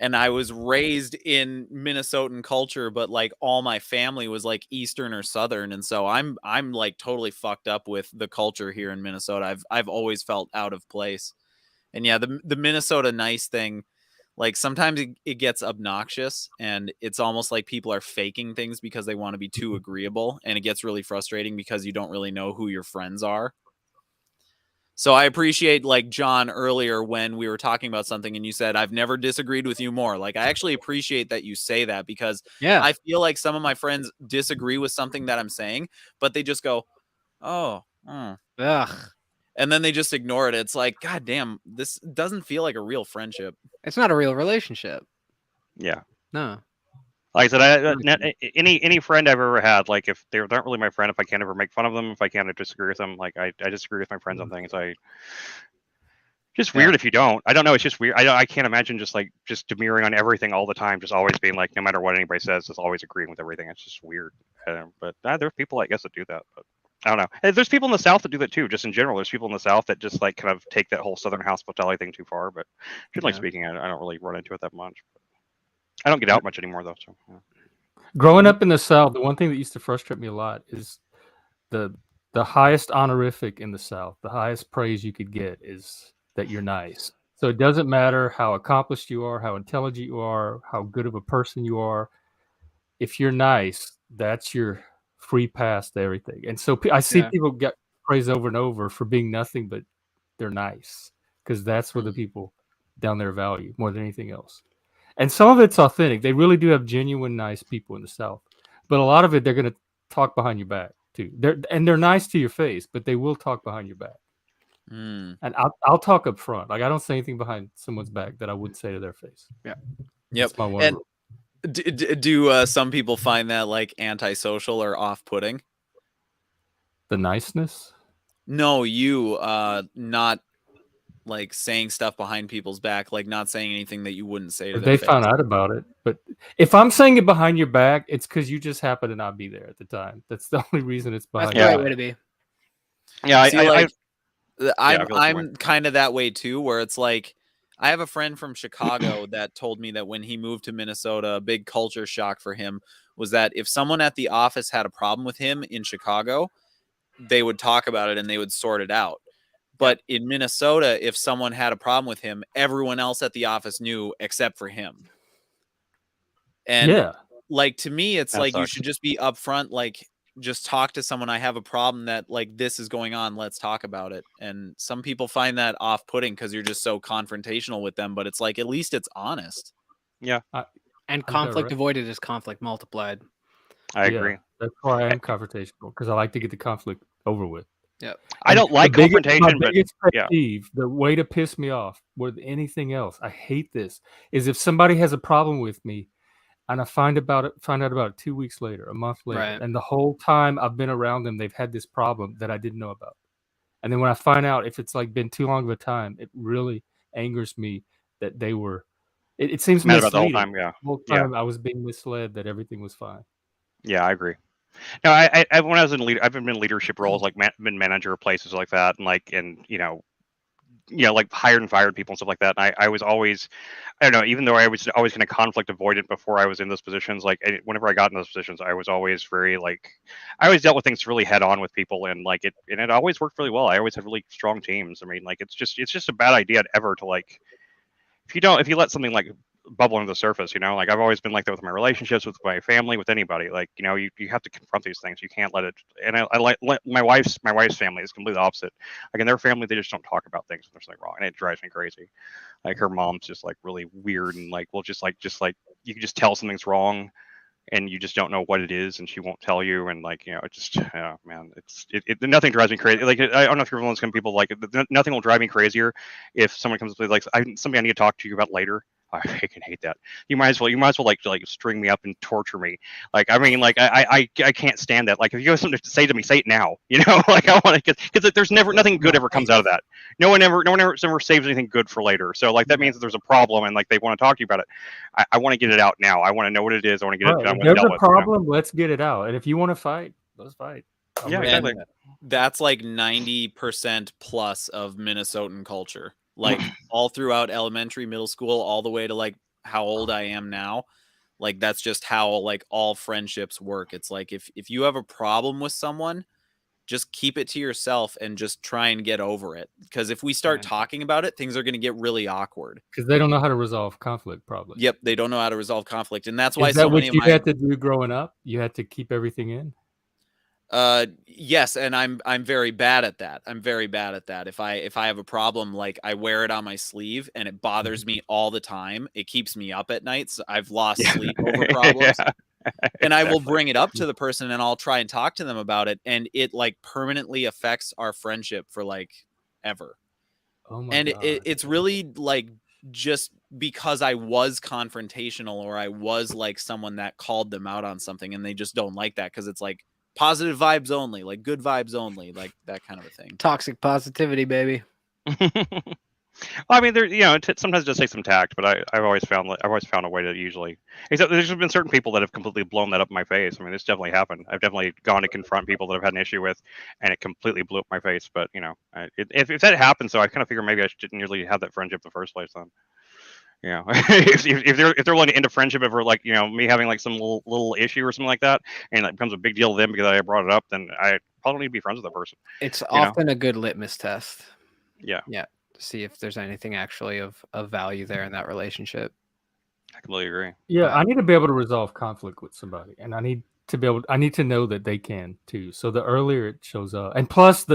And I was raised in Minnesotan culture, but like all my family was like Eastern or Southern. And so I'm like totally fucked up with the culture here in Minnesota. I've always felt out of place. And yeah, the Minnesota nice thing, like sometimes it gets obnoxious and it's almost like people are faking things because they want to be too agreeable. And it gets really frustrating because you don't really know who your friends are. So I appreciate like John earlier when we were talking about something and you said, I've never disagreed with you more. Like, I actually appreciate that you say that because I feel like some of my friends disagree with something that I'm saying, but they just go, ugh. and then they just ignore it. It's like, God damn, this doesn't feel like a real friendship. It's not a real relationship. Yeah. No. Like I said, Right. any friend I've ever had, like if they're not really my friend, if I can't ever make fun of them, if I can't disagree with them, like I disagree with my friends on things. Just Yeah. weird if you don't. I don't know. It's just weird. I can't imagine just demurring on everything all the time, just always being like, no matter what anybody says, just always agreeing with everything. It's just weird. But there's people, I guess, that do that. But I don't know. And there's people in the South that do that too. Just in general, there's people in the South that just like kind of take that whole Southern hospitality thing too far. But generally Yeah. speaking, I don't really run into it that much. I don't get out much anymore though. So yeah. Growing up in the South, the one thing that used to frustrate me a lot is the highest honorific in the South, the highest praise you could get is that you're nice. So it doesn't matter how accomplished you are, how intelligent you are, how good of a person you are. If you're nice, that's your free pass to everything. And so I see Yeah. people get praised over and over for being nothing but they're nice, because that's what the people down there value more than anything else. And some of it's authentic. They really do have genuine nice people in the South, but a lot of it they're going to talk behind your back too. They're nice to your face, but they will talk behind your back. Mm. And I'll talk up front. Like I don't say anything behind someone's back that I wouldn't say to their face. Yeah. Yep. That's my one And rule. do some people find that like antisocial or off-putting? The niceness. No, you not like saying stuff behind people's back, like not saying anything that you wouldn't say to If their they face. found out about it, but if I'm saying it behind your back, it's because you just happen to not be there at the time. That's the only reason it's That's behind the your right back. way to be. Yeah, See, like, I feel the same way. I'm kind of that way too, where it's like I have a friend from Chicago that told me that when he moved to Minnesota, a big culture shock for him was that if someone at the office had a problem with him in Chicago, they would talk about it and they would sort it out. But in Minnesota, if someone had a problem with him, everyone else at the office knew except for him. And Yeah. like to me, it's That like you sucks. should just be upfront, like just talk to someone. I have a problem that like this is going on. Let's talk about it. And some people find that off-putting because you're just so confrontational with them. But it's like at least it's honest. Yeah, And that conflict right? avoided is conflict multiplied. I Yeah, agree. that's why I am confrontational, because I like to get the conflict over with. Yep. I don't like my confrontation, but biggest pet yeah. peeve, the way to piss me off more than anything else, I hate this, is if somebody has a problem with me and I find out about it 2 weeks later, a month later, Right. and the whole time I've been around them, they've had this problem that I didn't know about. And then when I find out, if it's like been too long of a time, it really angers me that they were. It seems Mad about the whole misleading. time. Yeah, The whole yeah, time I was being misled that everything was fine. yeah. I agree. No, I when I was in I've been in leadership roles, like been manager of places like that, and like hired and fired people and stuff like that. And I was always, I don't know, even though I was always kind of conflict avoidant before I was in those positions, like whenever I got in those positions, I was always very like, I always dealt with things really head on with people, and it always worked really well. I always had really strong teams. I mean, like it's just a bad idea ever to like, if you let something like bubble under the surface, like I've always been like that with my relationships, with my family, with anybody. Like, you have to confront these things. You can't let it. And I like my wife's family is completely opposite. Like in their family, they just don't talk about things when there's something wrong, and it drives me crazy. Like her mom's just like really weird, and like, well, just like you can just tell something's wrong, and you just don't know what it is, and she won't tell you, and like, it just, man, nothing drives me crazy. Like, I don't know if you're one of those kind of people, like nothing will drive me crazier if someone comes to me like, something I need to talk to you about later. I freaking hate that. You might as well like string me up and torture me. Like, I mean, like I can't stand that. Like, if you have something to say to me, say it now. Like I want to, because there's never nothing good ever comes out of that. No one ever saves anything good for later. So like that means that there's a problem, and like they want to talk to you about it. I want to get it out now. I want to know what it is. I want to get it done If with. there's Dealt a with, problem, let's get it out. And if you want to fight, let's fight. I'm Yeah, ready for exactly. that. That's like 90% plus of Minnesotan culture. Like all throughout elementary, middle school, all the way to like how old I am now. Like that's just how like all friendships work. It's like if you have a problem with someone, just keep it to yourself and just try and get over it. Because if we start talking about it, things are going to get really awkward. Because they don't know how to resolve conflict, probably. Yep, they don't know how to resolve conflict, and that's why Is that so what many of you my had to do growing up? You had to keep everything in? yes, and I'm very bad at that. I'm very bad at that. If I have a problem, like I wear it on my sleeve and it bothers me all the time. It keeps me up at nights. I've lost sleep over problems. Yeah. And I will Exactly. bring it up to the person and I'll try and talk to them about it, and it like permanently affects our friendship for like ever. Oh my And god. it's really like just because I was confrontational or I was like someone that called them out on something and they just don't like that because it's like positive vibes only, like good vibes only, like that kind of a thing. Toxic positivity, baby. Well, I mean, there, you know, sometimes it does take some tact, but I've always found a way to usually. Except there's just been certain people that have completely blown that up in my face. I mean, this definitely happened. I've definitely gone to confront people that I've had an issue with, and it completely blew up my face. But you know, if that happens, so I kind of figure maybe I shouldn't usually have that friendship in the first place. Then, you know, if they're willing to end a friendship over like you know me having like some little issue or something like that, and it becomes a big deal to them because I brought it up, then I probably need to be friends with that person. It's You know? often a good litmus test. Yeah. Yeah. To see if there's anything actually of value there in that relationship. I completely agree. Yeah, But- I need to be able to resolve conflict with somebody, and I need to know that they can too. So the earlier it shows up, and plus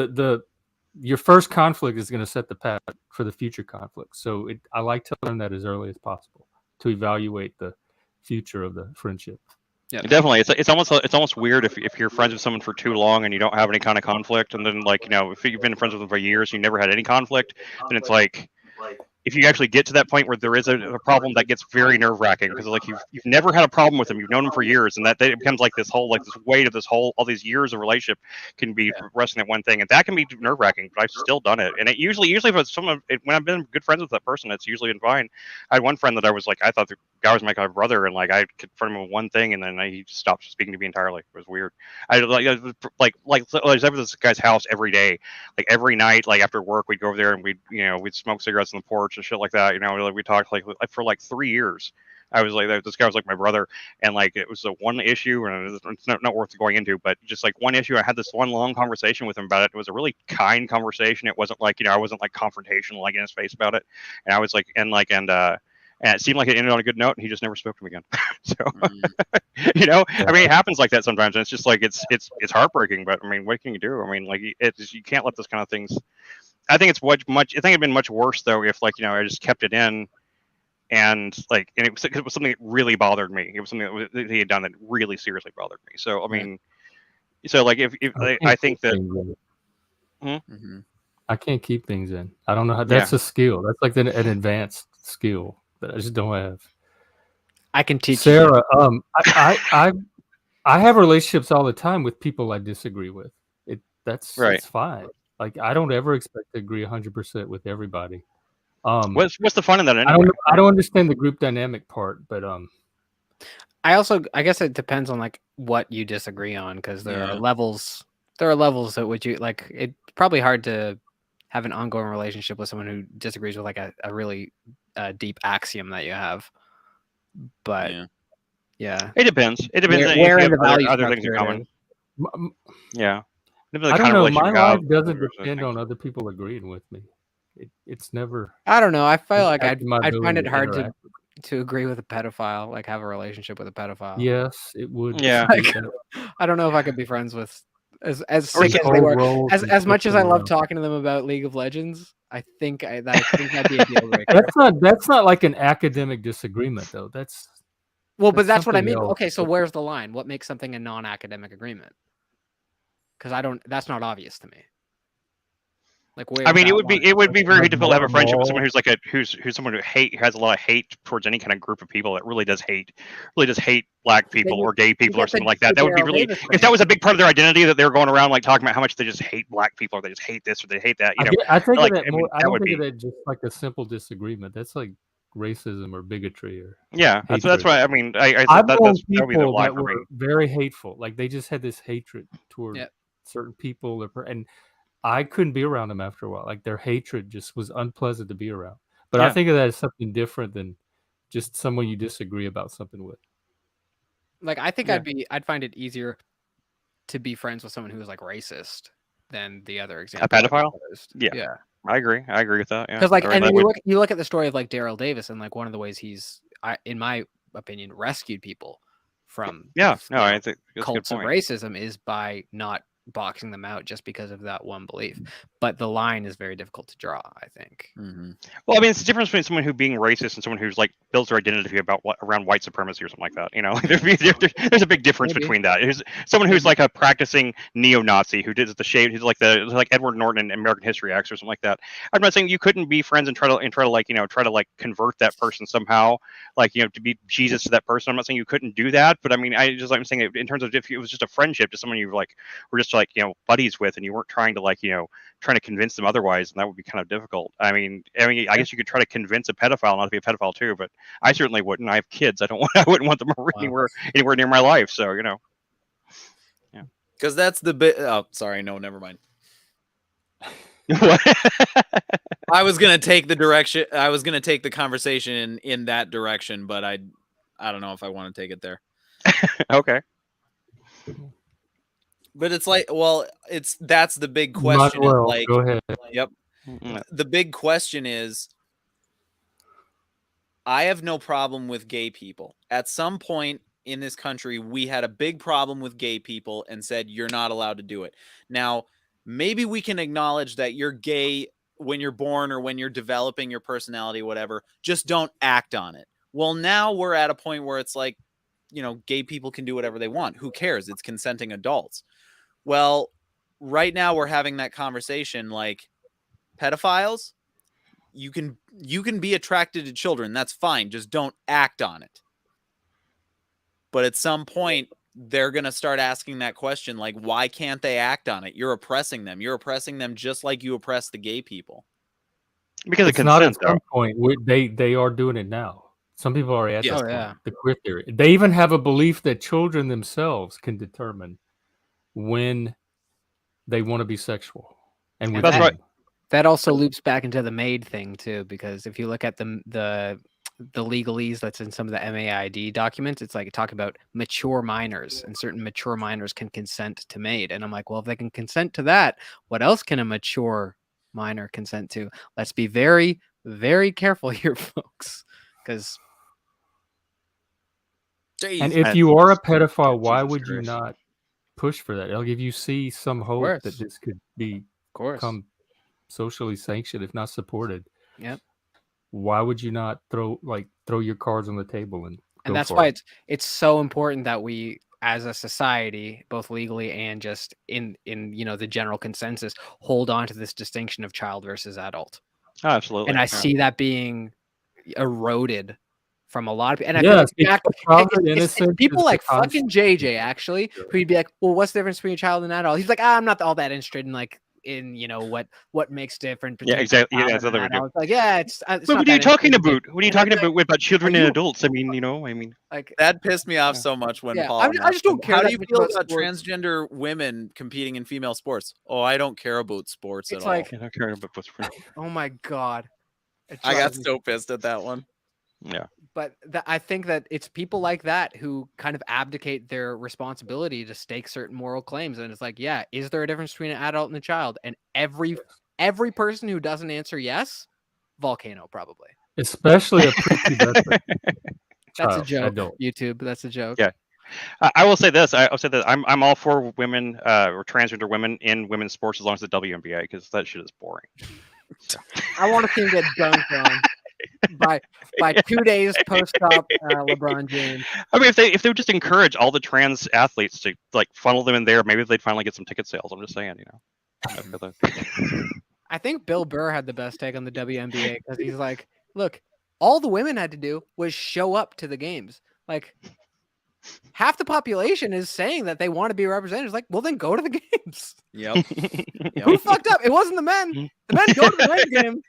your first conflict is going to set the path for the future conflict. So I like to learn that as early as possible to evaluate the future of the friendship. Yeah, Definitely. It's almost weird if you're friends with someone for too long and you don't have any kind of conflict, and then like you know if you've been friends with them for years, and you never had any conflict, then it's like if you actually get to that point where there is a problem, that gets very nerve wracking because like you've never had a problem with them, you've known them for years, and that it becomes like this weight of all these years of relationship can be resting at one thing, and that can be nerve wracking. But I've still done it, and it usually if it's when I've been good friends with that person, it's usually been fine. I had one friend that I was like I thought the guy was my kind of brother, and like I confronted him with one thing, and then he just stopped speaking to me entirely. It was weird. I was over this guy's house every day, like every night, like after work, we'd go over there and we'd smoke cigarettes on the porch and shit like that. You know, like we talked like for like 3 years. I was like, this guy was like my brother, and like it was the one issue, and it's not worth going into, but just like one issue, I had this one long conversation with him about it. It was a really kind conversation. It wasn't like I wasn't like confrontational, like in his face about it, and I was like, and it seemed like it ended on a good note, and he just never spoke to me again. So, I mean, it happens like that sometimes, and it's just like it's heartbreaking. But I mean, what can you do? I mean, like you can't let this kind of things. I think it's I think it'd been much worse though if like I just kept it in, and it was something that really bothered me. It was something that he had done that really seriously bothered me. So I mean, so like if I think that. I can't keep things in. I don't know how. That's a skill. That's like an advanced skill that I just don't have. I can teach Sarah. I have relationships all the time with people I disagree with. That's fine. Like I don't ever expect to agree 100% with everybody. What's the fun in that anyway? I don't understand the group dynamic part, but I guess it depends on like what you disagree on, because there are levels. There are levels at which you like. It's probably hard to have an ongoing relationship with someone who disagrees with like a really deep axiom that you have. But yeah, it depends. It depends. Where in the value other things in common. Yeah. I don't know. My life doesn't depend on other people agreeing with me. It's never. I don't know. I feel like I'd find it hard to agree with a pedophile, like have a relationship with a pedophile. Yes, it would. Yeah. I don't know if I could be friends with as sick as they were. As much as I love talking to them about League of Legends, I think that'd be a deal breaker. That's not like an academic disagreement though. But that's what I mean. Else. Okay, so where's the line? What makes something a non-academic agreement? Because that's not obvious to me. Like where? I mean, it would be very difficult to have a friendship with someone who's someone who has a lot of hate towards any kind of group of people that really does hate black people or gay people or something like that. That would be really, if that was a big part of their identity, that they're going around like talking about how much they just hate black people or they just hate this or they hate that. I think of that more. I don't think of that just like a simple disagreement. That's like racism or bigotry or that's why I mean I've known people that were very hateful. Like they just had this hatred toward certain people and I couldn't be around them after a while. Like their hatred just was unpleasant to be around. But I think of that as something different than just someone you disagree about something with. Like I think I'd find it easier to be friends with someone who is like racist than the other example. A pedophile? Yeah. I agree with that. Because you look at the story of like Daryl Davis, and like one of the ways he's, in my opinion, rescued people from I think cults of racism is by not boxing them out just because of that one belief. But the line is very difficult to draw, I think. Mhm. Well, I mean, it's the difference between someone who being racist and someone who's like builds their identity about around white supremacy or something like that. You know, there's a big difference Maybe. between that. There's someone who's Maybe. like a practicing neo-Nazi who did the shade, who's like Edward Norton in American History X or something like that. I'm not saying you couldn't be friends and try to like convert that person somehow, like to be Jesus to that person. I'm not saying you couldn't do that, but I mean, I'm saying it in terms of if it was just a friendship to someone you like were just like buddies with, and you weren't trying to like trying to convince them otherwise, and that would be kind of difficult. I mean, I guess you could try to convince a pedophile not to be a pedophile too, but I certainly wouldn't. I have kids. I wouldn't want them anywhere near my life. So yeah. Because that's the bit. Oh, sorry, no, never mind. What? I was gonna take the direction. I was gonna take the conversation in that direction, but I don't know if I want to take it there. Okay. But it's like, well, that's the big Might as question. Is well. like, Go ahead. yep. The big question is, I have no problem with gay people. At some point in this country, we had a big problem with gay people and said, you're not allowed to do it. Now, maybe we can acknowledge that you're gay when you're born or when you're developing your personality, whatever. Just don't act on it. Well, now we're at a point where it's like, gay people can do whatever they want. Who cares? It's consenting adults. Well, right now we're having that conversation like pedophiles. You can be attracted to children. That's fine. Just don't act on it. But at some point, they're going to start asking that question, like, why can't they act on it? You're oppressing them. You're oppressing them just like you oppress the gay people. Because It's of not consent, at some point. They are doing it now. Some people are at Yes. this Oh, point. yeah. The queer theory. They even have a belief that children themselves can determine when they want to be sexual. And with That's whom. right. That also loops back into the MAID thing too, because if you look at the legalese that's in some of the MAID documents, it's like talk about mature minors, and certain mature minors can consent to MAID. And I'm like, well, if they can consent to that, what else can a mature minor consent to? Let's be very, very careful here, folks, because. And if you are a pedophile, why would you not push for that? Like, if you see some hope that course. this could be Of course. become socially sanctioned, if not supported, Yep. why would you not throw your cards on the table and go that's for why it? it's so important that we, as a society, both legally and just in the general consensus, hold on to this distinction of child versus adult. Oh, absolutely. And I see that being eroded from a lot of people. And Yes, it's people like fucking JJ, actually, who'd be like, well, what's the difference between a child and an adult? He's like, I'm not all that interested in what makes different. Yeah, exactly. Yeah, that's other it's like, yeah, it's but what are you talking about? What are you talking about children and adults? I mean, like that pissed me off so much when Paul. I just don't care. How do you feel about transgender women competing in female sports? Oh, I don't care about sports at all. I don't care about sports. Oh my god, I got so pissed at that one. Yeah. But I think that it's people like that who kind of abdicate their responsibility to stake certain moral claims. And it's like, yeah, is there a difference between an adult and a child? And every person who doesn't answer yes, volcano probably. Especially a prepubescent. That's a joke. YouTube. That's a joke. Yeah. I will say this. I'll say that I'm all for women or transgender women in women's sports as long as the WNBA, because that shit is boring. So. I want to see him get dunked on. By 2 days post-op LeBron James. I mean, if they would just encourage all the trans athletes to like funnel them in there, maybe they'd finally get some ticket sales. I'm just saying, I think Bill Burr had the best take on the WNBA, because he's like, look, all the women had to do was show up to the games. Like, half the population is saying that they want to be represented. Like, well, then go to the games. Yep. Who fucked up? It wasn't the men. The men go to the men's game.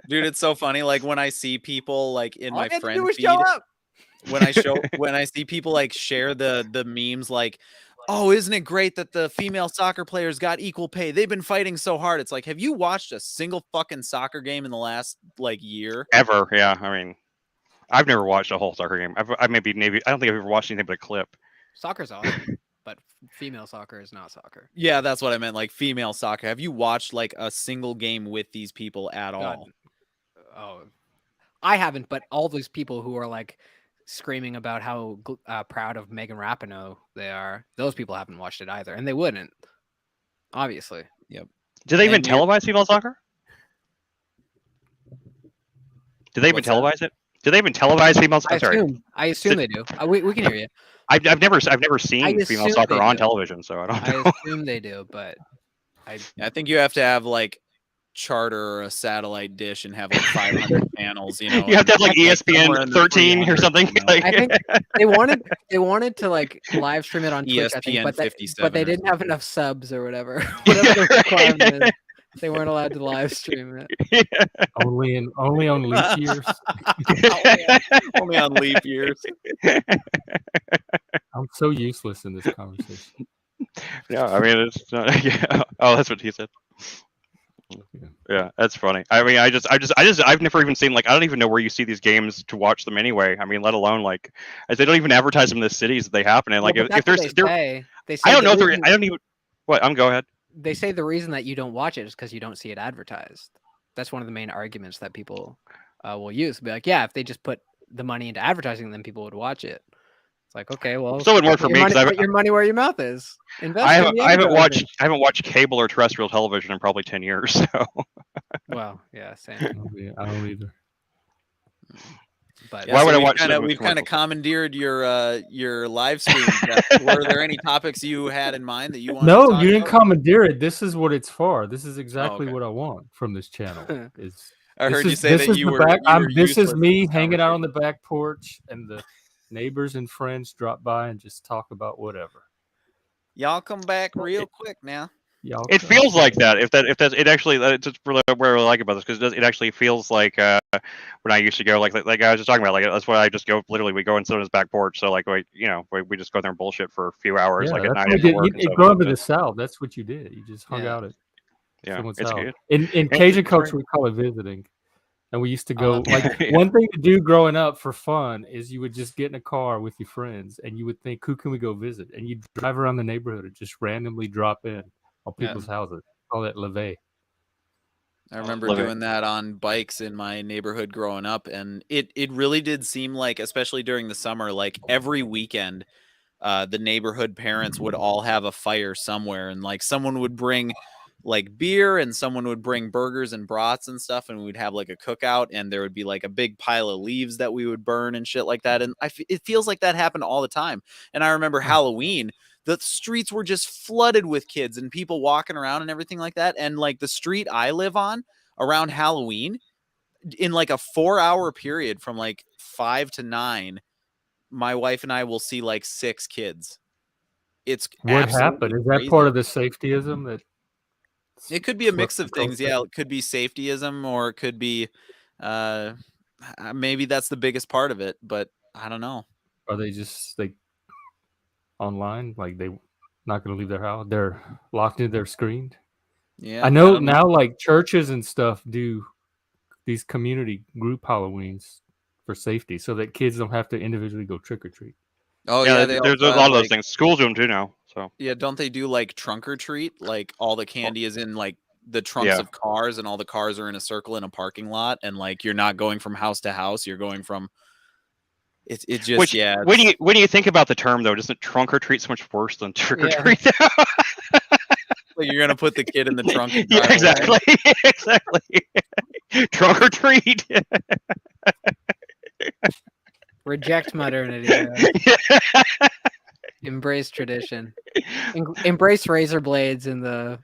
Dude, it's so funny. Like when I see people like in my friend feed, show up. when I see people like share the memes, like, oh, isn't it great that the female soccer players got equal pay? They've been fighting so hard. It's like, have you watched a single fucking soccer game in the last like year? Ever? Yeah. I mean, I've never watched a whole soccer game. I maybe I don't think I've ever watched anything but a clip. Soccer's awesome, but female soccer is not soccer. Yeah, that's what I meant. Like female soccer. Have you watched like a single game with these people at all? Oh, I haven't. But all those people who are like screaming about how proud of Megan Rapinoe they are, those people haven't watched it either, and they wouldn't. obviously. Do they even And you're- televise female soccer? Do they even What's that? televise it? Do they even televise female? I I'm sorry. assume they do. We can hear you. I've never seen female assume soccer they on do. television, so I don't I know. assume they do, but I think you have to have like charter or a satellite dish and have like 500 panels. You know, You have to have like and, somewhere ESPN in the 13 or 300s, something. you know? Like, I think they wanted to like live stream it on Twitch, I think, ESPN but 57 they or didn't have something. enough subs or whatever. Whatever the requirement is. They weren't allowed to live stream it. Only on leap years. Only on leap years. I'm so useless in this conversation. Yeah, I mean, it's not, yeah. Oh, that's what he said. Yeah, that's funny. I mean, I've never even seen, like, I don't even know where you see these games to watch them anyway. I mean, let alone like, as they don't even advertise them in the cities that they happen in. Like, Well, if there's, they say I don't the know if they're, reason- I don't even. What? Go ahead. They say the reason that you don't watch it is because you don't see it advertised. That's one of the main arguments that people will use. Be like, yeah, if they just put the money into advertising, then people would watch it. It's like, okay, well, So it worked for me because put your money where your mouth is. Invest I in the haven't advertising. watched cable or terrestrial television in probably 10 years. So Well, yeah, same. I don't either. But Why would I watch We've kind of commandeered your live stream. Jeff. Were there any topics you had in mind that you wanted to No, talk you didn't about? commandeer it. This is what it's for. This is exactly okay. what I want from this channel. Is I this heard you is- say this that is you the were. back. you were This is useless in me this hanging out on conversation. the back porch, and the neighbors and friends drop by and just talk about whatever. Y'all come back real quick now. Y'all it come. feels like that. If that's it actually, it's just really what I really like about this because it actually feels like when I used to go like I was just talking about, like that's why I just go literally we go and sit on his back porch. So like we just go there and bullshit for a few hours Yeah, like at that's night what after you work. did. And You stuff. grow up in the South. That's what you did. You just hung Yeah. out at Yeah, someone's it's house. good. In it's Cajun great. culture, we call it visiting. And we used to go like Yeah. one thing to do growing up for fun is you would just get in a car with your friends and you would think, who can we go visit? And you drive around the neighborhood and just randomly drop in on people's houses. Call it levee. I remember Love it. doing that on bikes in my neighborhood growing up, and it really did seem like, especially during the summer, like every weekend, the neighborhood parents would all have a fire somewhere, and like someone would bring like beer and someone would bring burgers and brats and stuff, and we'd have like a cookout, and there would be like a big pile of leaves that we would burn and shit like that. And it feels like that happened all the time. And I remember Halloween, the streets were just flooded with kids and people walking around and everything like that. And like the street I live on around Halloween, in like a 4-hour period from like 5 to 9, my wife and I will see like 6 kids. It's What absolutely happened? Is that crazy. part of the safetyism that It could be a mix swept of the things. culture? Yeah, it could be safetyism, or it could be maybe that's the biggest part of it, but I don't know. Are they just like online? Like they not gonna leave their house? They're locked in, they're screened. Yeah, I know don't now like churches and stuff do these community group Halloweens for safety so that kids don't have to individually go trick or treat. Oh Yeah, yeah, they there's a also lot have, of those like, things. Schools do them too now. So yeah, don't they do like trunk or treat? Like all the candy is in like the trunks Yeah. of cars, and all the cars are in a circle in a parking lot, and like you're not going from house to house, you're going from. It just which yeah. when do you think about the term though? Doesn't trunk or treat so much worse than trick or treat? Like you're gonna put the kid in the trunk. And Yeah, drive away. exactly. Exactly. Trunk or treat. Reject modernity. Embrace tradition. Embrace razor blades in the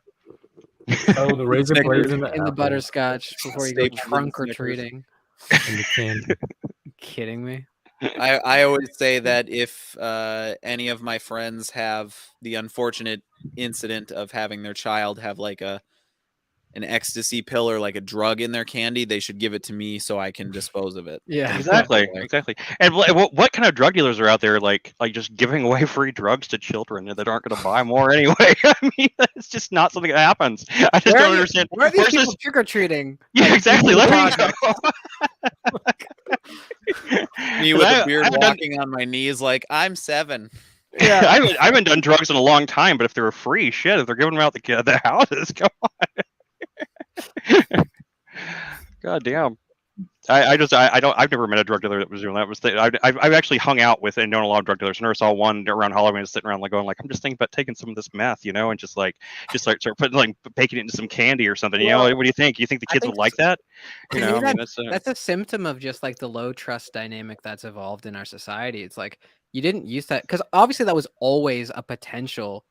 Oh, the razor blades in the apple butterscotch before you go Staples in trunk or Snickers. treating. and the candy. Kidding me? I always say that if any of my friends have the unfortunate incident of having their child have like an ecstasy pill or like a drug in their candy, they should give it to me so I can dispose of it. Yeah. Exactly. Exactly. And what kind of drug dealers are out there like just giving away free drugs to children that aren't going to buy more anyway? I mean, it's just not something that happens. I just don't understand. Where are these Where's people this- trick or treating? Yeah, exactly. Let me Project. Me with a beard walking on my knees like I'm 7. Yeah, I haven't done drugs in a long time, but if they were free, shit, if they're giving them out the houses, come on. God damn. I've never met a drug dealer that was doing that. I've actually hung out with and known a lot of drug dealers. I never saw one around Halloween just sitting around like going like, I'm just thinking about taking some of this meth, and just start putting like baking it into some candy or something. What do you think? You think the kids would like that? To me, that's a symptom of just like the low trust dynamic that's evolved in our society. It's like you didn't use that because obviously that was always a potential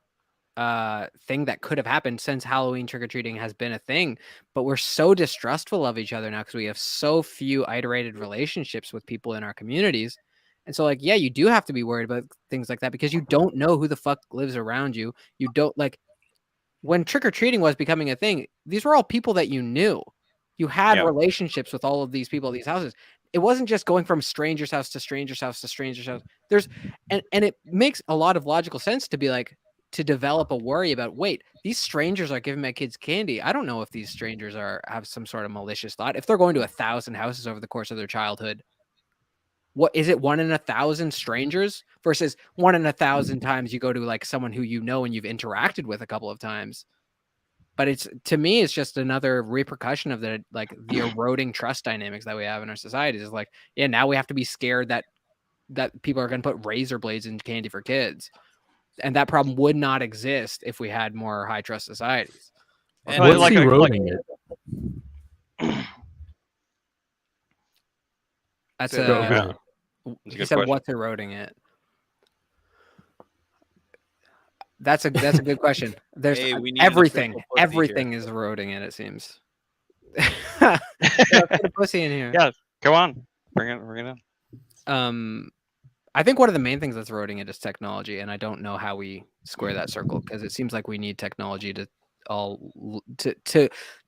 thing that could have happened since Halloween trick-or-treating has been a thing, but we're so distrustful of each other now because we have so few iterated relationships with people in our communities. And so like, yeah, you do have to be worried about things like that because you don't know who the fuck lives around you. You don't like when trick-or-treating was becoming a thing, these were all people that you knew. You had relationships with all of these people at these houses. It wasn't just going from stranger's house to stranger's house to stranger's house. And it makes a lot of logical sense to be like, to develop a worry about, wait, these strangers are giving my kids candy. I don't know if these strangers have some sort of malicious thought. If they're going to 1,000 houses over the course of their childhood, what is it, 1 in 1,000 strangers versus 1 in 1,000 times you go to like someone who you know and you've interacted with a couple of times? But to me, it's just another repercussion of the eroding trust dynamics that we have in our societies. Is like, yeah, now we have to be scared that people are going to put razor blades in candy for kids. And that problem would not exist if we had more high trust societies. And what's eroding it? That's a good question. What's eroding it? That's a good question. There's everything is eroding it seems. Put a pussy in here. Yeah, go on. Bring it in. I think one of the main things that's eroding it is technology, and I don't know how we square that circle because it seems like we need technology to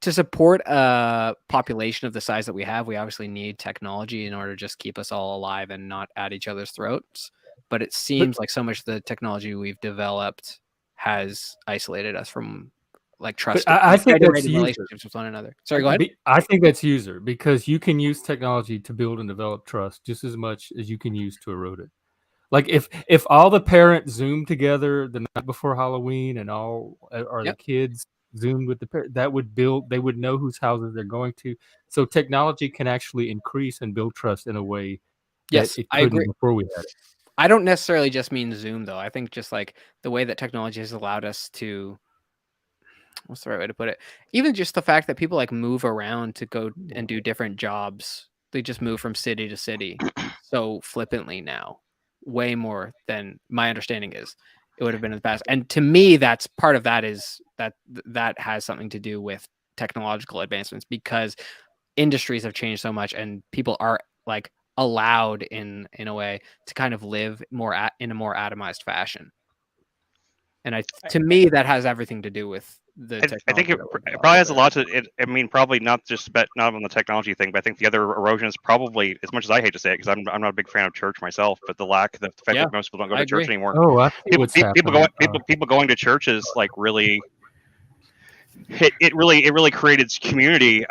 support a population of the size that we have. We obviously need technology in order to just keep us all alive and not at each other's throats. But it seems like so much of the technology we've developed has isolated us from like trust. I think that's relationships with one another. Sorry, go ahead. I think that's user because you can use technology to build and develop trust just as much as you can use to erode it. Like if all the parents Zoom together the night before Halloween and the kids Zoomed with the parents, that would build. They would know whose houses they're going to. So technology can actually increase and build trust in a way that it couldn't before we had it. I don't necessarily just mean Zoom though. I think just like the way that technology has allowed us to. What's the right way to put it? Even just the fact that people like move around to go and do different jobs. They just move from city to city so flippantly now, way more than my understanding is. It would have been in the past. And to me, that's part of that is that has something to do with technological advancements because industries have changed so much and people are like allowed in a way to kind of live in a more atomized fashion. And to me, that has everything to do with the technology. I think it probably has a lot to it. I mean, probably not on the technology thing, but I think the other erosion is probably, as much as I hate to say it, because I'm not a big fan of church myself, but the fact that most people don't go to church anymore. Oh, people going to churches like really, it really created community.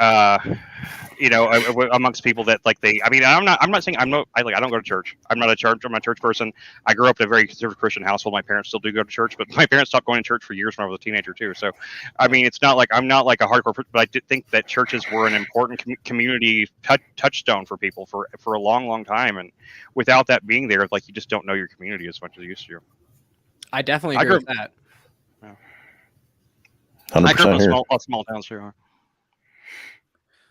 Amongst people that like they. I mean, I'm not saying I don't go to church. I'm not a church person. I grew up in a very conservative Christian household. My parents still do go to church, but my parents stopped going to church for years when I was a teenager too. So, I mean, it's not like I'm not like a hardcore person, but I did think that churches were an important community touchstone for people for a long, long time. And without that being there, like you just don't know your community as much as you used to. I definitely agree with that. Yeah. 100% I grew up in a small town too.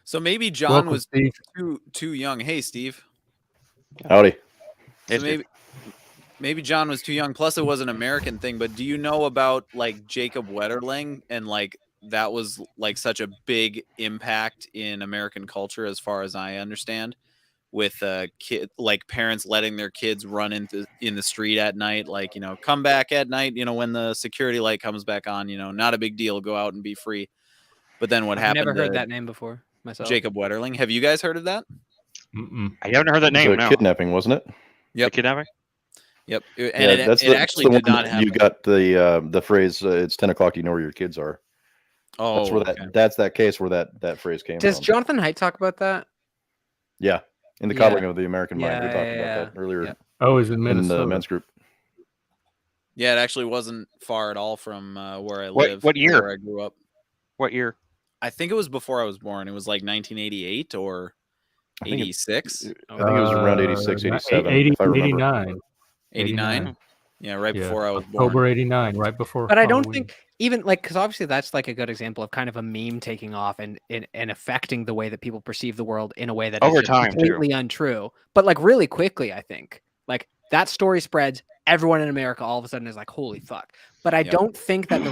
So maybe John was too young. Hey, Steve. Howdy. So maybe John was too young. Plus, it was an American thing. But do you know about like Jacob Wetterling and like that was like such a big impact in American culture, as far as I understand, with like parents letting their kids run in the street at night, like come back at night, when the security light comes back on, not a big deal, go out and be free. But then what happened? Never heard that name before. Myself. Jacob Wetterling. Have you guys heard of that? I haven't heard that name. No. Kidnapping, wasn't it? Yep. Kidnapping. Yep. And it actually did not happen. You got the phrase. It's 10 o'clock. You know where your kids are. Oh, that's where that's that case where that phrase came from. Does Jonathan Haidt talk about that? Yeah, in the Coddling of the American Mind, we talked about that earlier. Yeah. Oh, is it in the men's group? Yeah, it actually wasn't far at all from where I live. What year? Where I grew up. What year? I think it was before I was born. It was like 1988 or I think 86, I think it was around 86, 87, 80, if I remember. 89. 89. Yeah, right Yeah, before I was October born. 89, right before But I don't Halloween. think even like, because obviously that's like a good example of kind of a meme taking off and affecting the way that people perceive the world in a way that is Over just time, too. completely untrue. But like really quickly, I think like that story spreads. Everyone in America all of a sudden is like, holy fuck. But I Yep. don't think that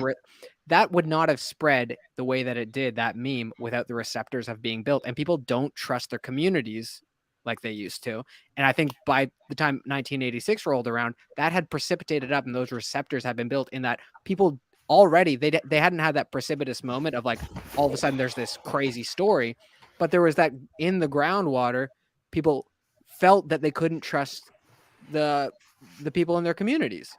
that would not have spread the way that it did, that meme, without the receptors of being built. And people don't trust their communities like they used to. And I think by the time 1986 rolled around, that had precipitated up and those receptors had been built in that people already, they hadn't had that precipitous moment of like, all of a sudden there's this crazy story, but there was that in the groundwater, people felt that they couldn't trust the people in their communities.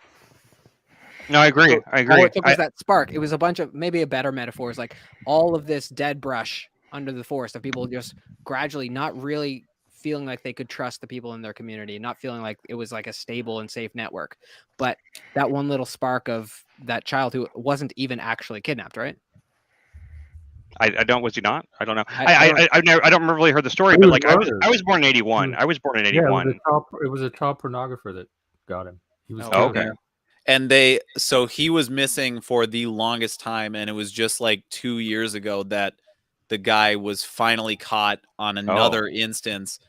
No, I agree. So I all agree. it took was that spark. It was a bunch of, maybe a better metaphor is like all of this dead brush under the forest of people just gradually not really feeling like they could trust the people in their community, not feeling like it was like a stable and safe network. But that one little spark of that child who wasn't even actually kidnapped, right? I don't. Was he not? I don't know. I I don't really heard the story, He but was like murdered. I was born in 81. I was born in Yeah, 81. it was a child pornographer that got him. He was Oh, killed. okay. And so he was missing for the longest time, and it was just like 2 years ago that the guy was finally caught on another instance,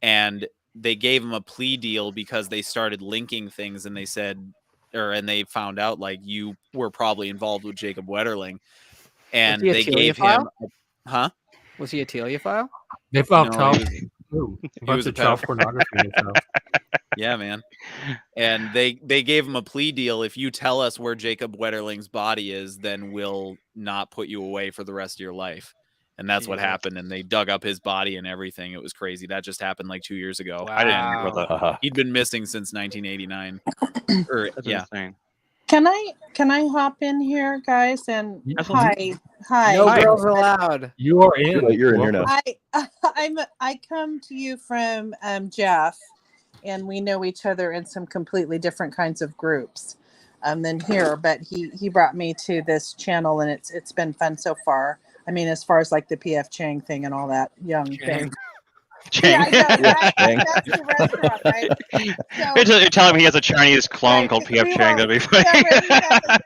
and they gave him a plea deal because they started linking things, and they said, and they found out like you were probably involved with Jacob Wetterling, and he a they Telia gave file? him, huh? Was he a Telia file? They found No, child, he a bunch was a of child pedophile. pornography in his house. Yeah, man. And they gave him a plea deal. If you tell us where Jacob Wetterling's body is, then we'll not put you away for the rest of your life. And that's what Jesus. happened. And they dug up his body and everything. It was crazy. That just happened like 2 years ago. I didn't hear about that. Haha. He'd been missing since 1989. That's Yeah. insane. Can I hop in here, guys? And Absolutely. hi. No Hi. girls allowed. You are in. You're in here now. I come to you from Jeff, and we know each other in some completely different kinds of groups than here. But he brought me to this channel, and it's been fun so far. I mean, as far as like the PF Chang thing and all that young thing. Yeah, I know. That's the restaurant, right? So, You're telling me he has a Chinese clone called P.F. Chang. That'd be funny. Yeah, right, exactly.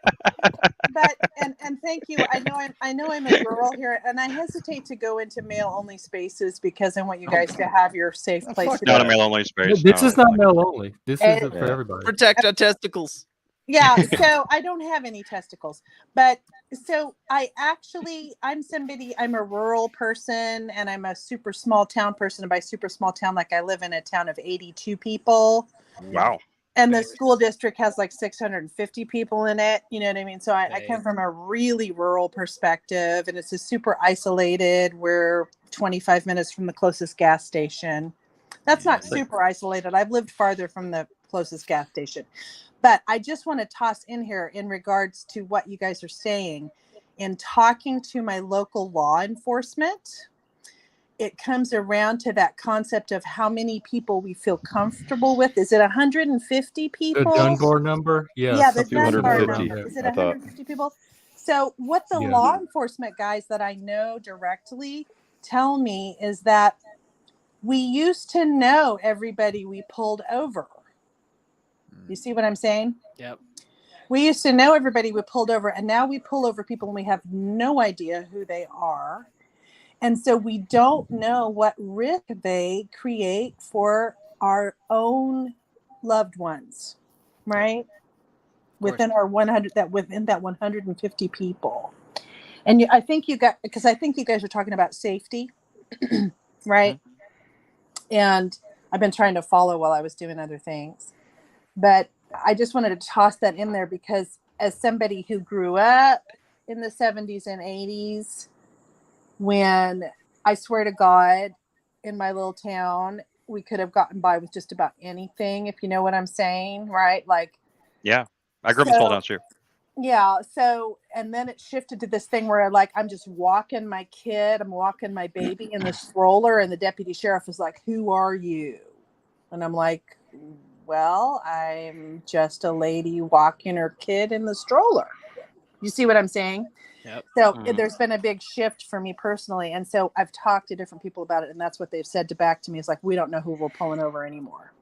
But and thank you. I know I'm a girl here, and I hesitate to go into male only spaces because I want you guys to have your safe place. fuck To Not a go. male only space. This no. is not male only. This is Yeah. for everybody. Protect our testicles. Yeah, so I don't have any testicles, but so I'm a rural person, and I'm a super small town person. And by super small town, like I live in a town of 82 people. Wow. And the school district has like 650 people in it. You know what I mean? So I come from a really rural perspective, and it's a super isolated. We're 25 minutes from the closest gas station. That's not super isolated. I've lived farther from the closest gas station. But I just want to toss in here in regards to what you guys are saying. In talking to my local law enforcement, it comes around to that concept of how many people we feel comfortable with. Is it 150 people? The Dunbar number? Yeah, the something like Dunbar that. 250, number. Is it I thought. 150 people? So what the Yeah. law enforcement guys that I know directly tell me is that we used to know everybody we pulled over. You see what I'm saying? Yep. We used to know everybody we pulled over, and now we pull over people and we have no idea who they are. And so we don't know what risk they create for our own loved ones, right? Within our 150 people. And I think you guys are talking about safety, right? Mm-hmm. And I've been trying to follow while I was doing other things. But I just wanted to toss that in there because as somebody who grew up in the 70s and 80s, when I swear to God, in my little town, we could have gotten by with just about anything, if you know what I'm saying, right? Like, yeah, I grew up in small towns too. Yeah. So, and then it shifted to this thing where like, I'm just walking my kid, I'm walking my baby in the stroller, and the deputy sheriff is like, "Who are you?" And I'm like, "Well, I'm just a lady walking her kid in the stroller." You see what I'm saying? Yep. So Mhm. there's been a big shift for me personally. And so I've talked to different people about it. And that's what they've said back to me is like, we don't know who we're pulling over anymore.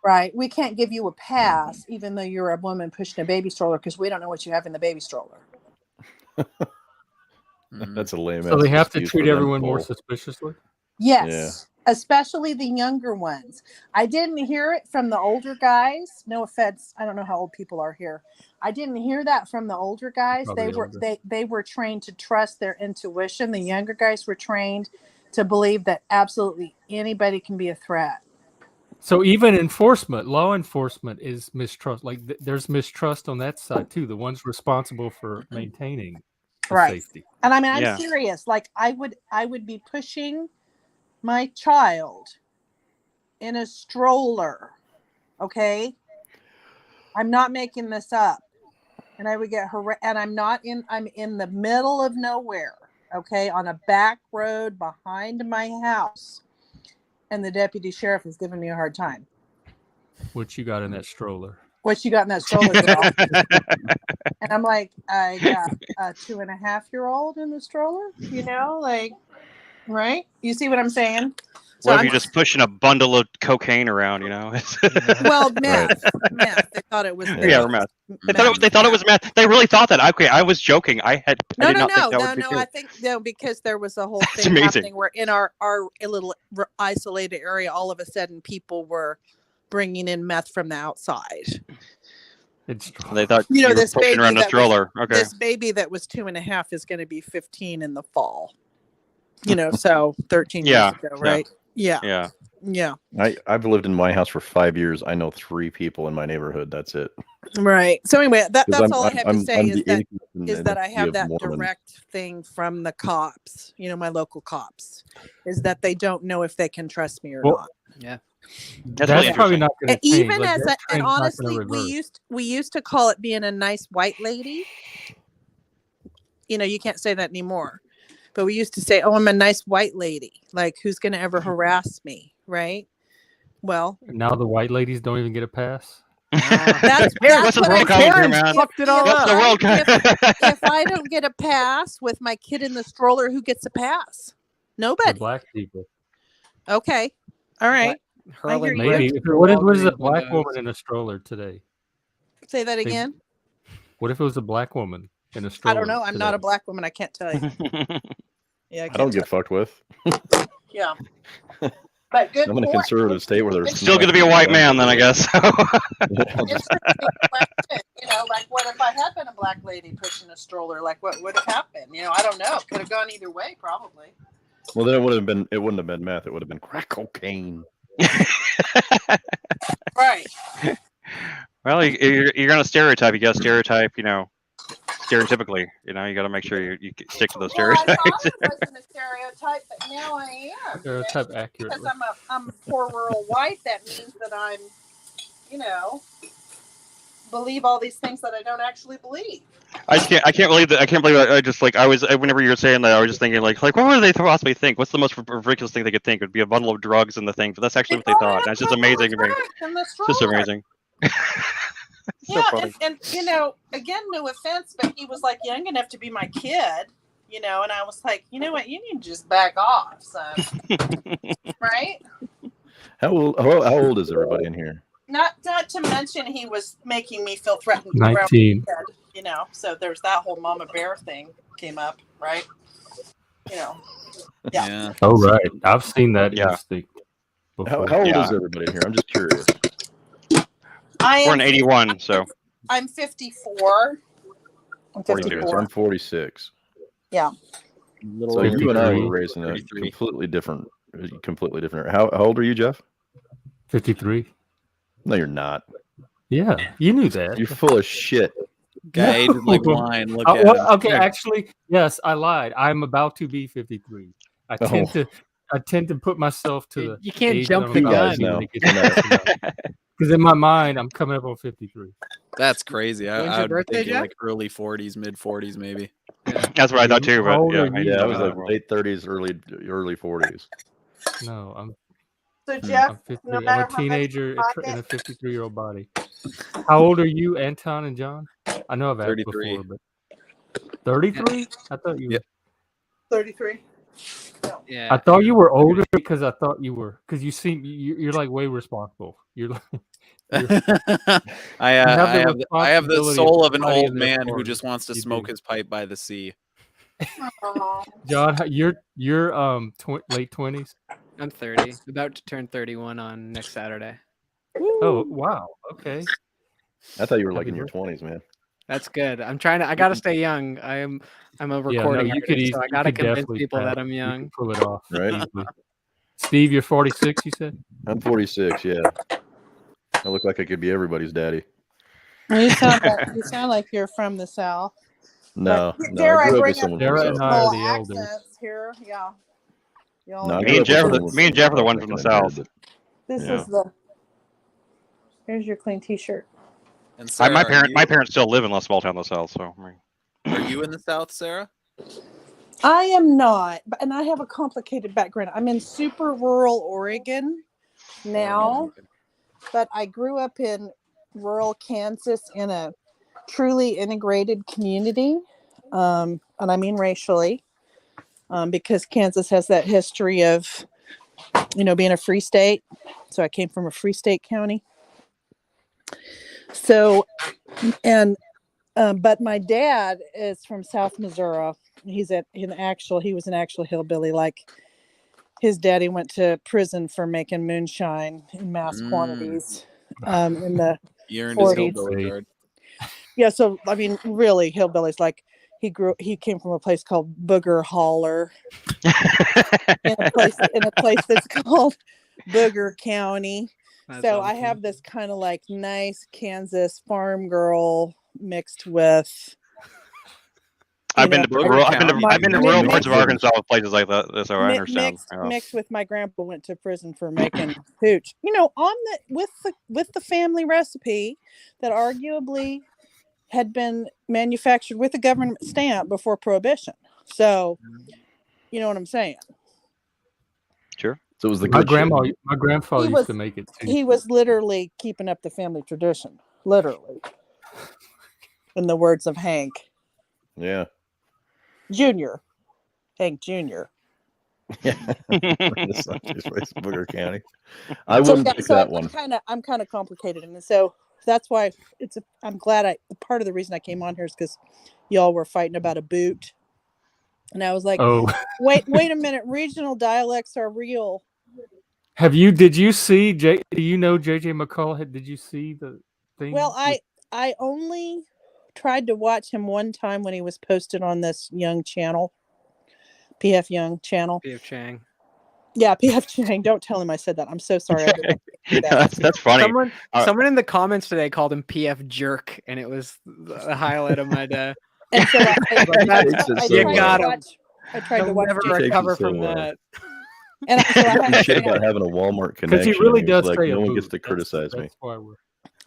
Right. We can't give you a pass, even though you're a woman pushing a baby stroller, because we don't know what you have in the baby stroller. That's a lame. So they have to excuse treat for them to everyone more pull. suspiciously? Yes. Especially the younger ones. I didn't hear it from the older guys. No offense. I don't know how old people are here. I didn't hear that from the older guys. Probably They were trained to trust their intuition. The younger guys were trained to believe that absolutely anybody can be a threat. So even enforcement, law enforcement is mistrust. Like there's mistrust on that side too. The ones responsible for maintaining the safety. And I mean, I'm Yeah. serious. Like I would be pushing my child in a stroller. Okay. I'm not making this up. And I would get and I'm in the middle of nowhere. Okay. On a back road behind my house. And the deputy sheriff is giving me a hard time. What you got in that stroller? What you got in that stroller, girl? And I'm like, I got a 2.5-year-old in the stroller, like, right? You see what I'm saying? So What if you're just pushing a bundle of cocaine around, Well, meth. They thought it was. Yeah, or meth. They thought it was meth. They really thought that. Okay, I was joking. I did not think that would be true. I think because there was a whole That's thing amazing. happening where in our little isolated area, all of a sudden people were bringing in meth from the outside. They thought you were this pushing baby around a stroller. Okay. This baby that was 2.5 is going to be 15 in the fall. So 13 years ago, right? Yeah. I've lived in my house for 5 years. I know 3 people in my neighborhood. That's it. Right. So anyway, that's all I have to say is that I have that Mormon. direct thing from the cops, my local cops, is that they don't know if they can trust me or not. Yeah. That's really probably not going to change. Even and honestly, we used to call it being a nice white lady. You can't say that anymore. But we used to say, "Oh, I'm a nice white lady. Like, who's going to ever harass me?" Right? Well, now the white ladies don't even get a pass. That's what's the world going through, man? Fucked it all up. The world if I don't get a pass with my kid in the stroller, who gets a pass? Nobody. The black people. Okay. All right. Hurling Maybe. bricks What through is a Walgreens black windows. woman in a stroller today? Say that again. What if it was a black woman in a I stroller? don't know. I'm not a black woman. I can't tell you. Yeah, I don't get fucked with. Yeah. But good. I'm in a conservative state where there's Still going to be a white man, then I guess. Interesting question. Like what if I had been a black lady pushing a stroller? Like what would have happened? I don't know. Could have gone either way, probably. Well, then it wouldn't have been meth. It would have been crack cocaine. Right. Well, you're going to stereotype. You got to stereotype, stereotypically. You got to make sure you stick to those stereotypes. I thought it wasn't a stereotype, but now I am. Stereotype accurately. Because I'm a poor rural white, that means that I'm, believe all these things that I don't actually believe. I can't believe that. I can't believe that. I just whenever you were saying that, I was just thinking like what would they possibly think? What's the most ridiculous thing they could think? It would be a bundle of drugs in the thing, but that's actually what they thought. That's just amazing to me. Just amazing. Yeah, and again, no offense, but he was like young enough to be my kid, and I was like, you know what, you need to just back off, son. Right? How old is everybody in here? Not to mention he was making me feel threatened. 19. So there's that whole mama bear thing came up, right? Yeah. Oh right, I've seen that instinct before. How old is everybody in here? I'm just curious. We're in 81, so I'm 54. I'm 42. So I'm 46. Yeah. So you and I were raised in a completely different. How old are you, Jeff? 53. No, you're not. Yeah, you knew that. You're full of shit. Guy like wine. Look at him. Okay, actually, yes, I lied. I'm about to be 53. I tend to put myself to the. You can't age jump I'm the about gun. Because in my mind, I'm coming up on 53. That's crazy. When's I your would birthday, think Jeff? like early 40s, mid 40s, maybe. That's what I thought too. How But old yeah, are you? Yeah, I was like late 30s, early 40s. No, I'm So Jeff, 53. no I'm matter a teenager how much in a 53-year-old body. How old are you, Anton and John? I know I've asked 33. before, but 33? I thought you were. Yeah. 33. Yeah. I thought you were older because I thought you were because you seem you're like way responsible. You're like I have the have the responsibility soul of of an somebody in old their man who 40s. just wants to You smoke do. his pipe by the sea. John, you're late 20s. I'm 30, about to turn 31 on next Saturday. Oh wow, okay. I thought you were like Happy in your birthday. 20s, man. That's good. I gotta stay young. I'm a recording you could artist, so I gotta convince definitely people pass. that I'm You young. could pull it off Right. easily. Steve, you're 46. You said. I'm 46. Yeah. I look like I could be everybody's daddy. You sound like you're from the South. No, But no. dare I I grew up bring with someone up from Sarah the and South. I are regional the elders. accents here? Yeah. Y'all No, I are grew up with someone Me and Jeff are the ones from the South. This Yeah. is the. Here's your clean T-shirt. And Sarah, My parents still live in a small town in the South, so I mean. Are you in the South, Sarah? I am not, and I have a complicated background. I'm in super rural Oregon now, but I grew up in rural Kansas in a truly integrated community, and I mean racially, because Kansas has that history of, being a free state. So I came from a free state county. So, and but my dad is from South Missouri. He was an actual hillbilly. Like his daddy went to prison for making moonshine in mass quantities in the He earned his 40s. hillbilly card. Yeah, so I mean, really, hillbillies. Like he came from a place called Booger Holler, in a place that's called Booger County. That's So awesome. I have this kind of like nice Kansas farm girl mixed with. I've been to rural parts of Arkansas with places like that, so I understand. Mixed with my grandpa went to prison for making hooch. With the family recipe that arguably had been manufactured with a government stamp before Prohibition. So, you know what I'm saying? Sure. So it was the My good my grandfather used to make it too. He was literally keeping up the family tradition, literally. In the words of Hank. Yeah. Junior. Hank Jr. Yeah. Booger County. I wouldn't pick that one. I'm kind of complicated, and so that's why I'm glad part of the reason I came on here is because y'all were fighting about a boot, and I was like, oh, wait a minute, regional dialects are real. Did you see do you know JJ McCall? Did you see the thing? Well, I only tried to watch him one time when he was posted on this Young channel, PF Young channel. PF Chang. Yeah, PF Chang. Don't tell him I said that. I'm so sorry. I didn't do that. That's funny. Someone in the comments today called him PF Jerk, and it was the highlight of my day. And so I tried to watch. Never recover from that. And I shit about having a Walmart connection. Because he really does like, say no one gets to criticize me.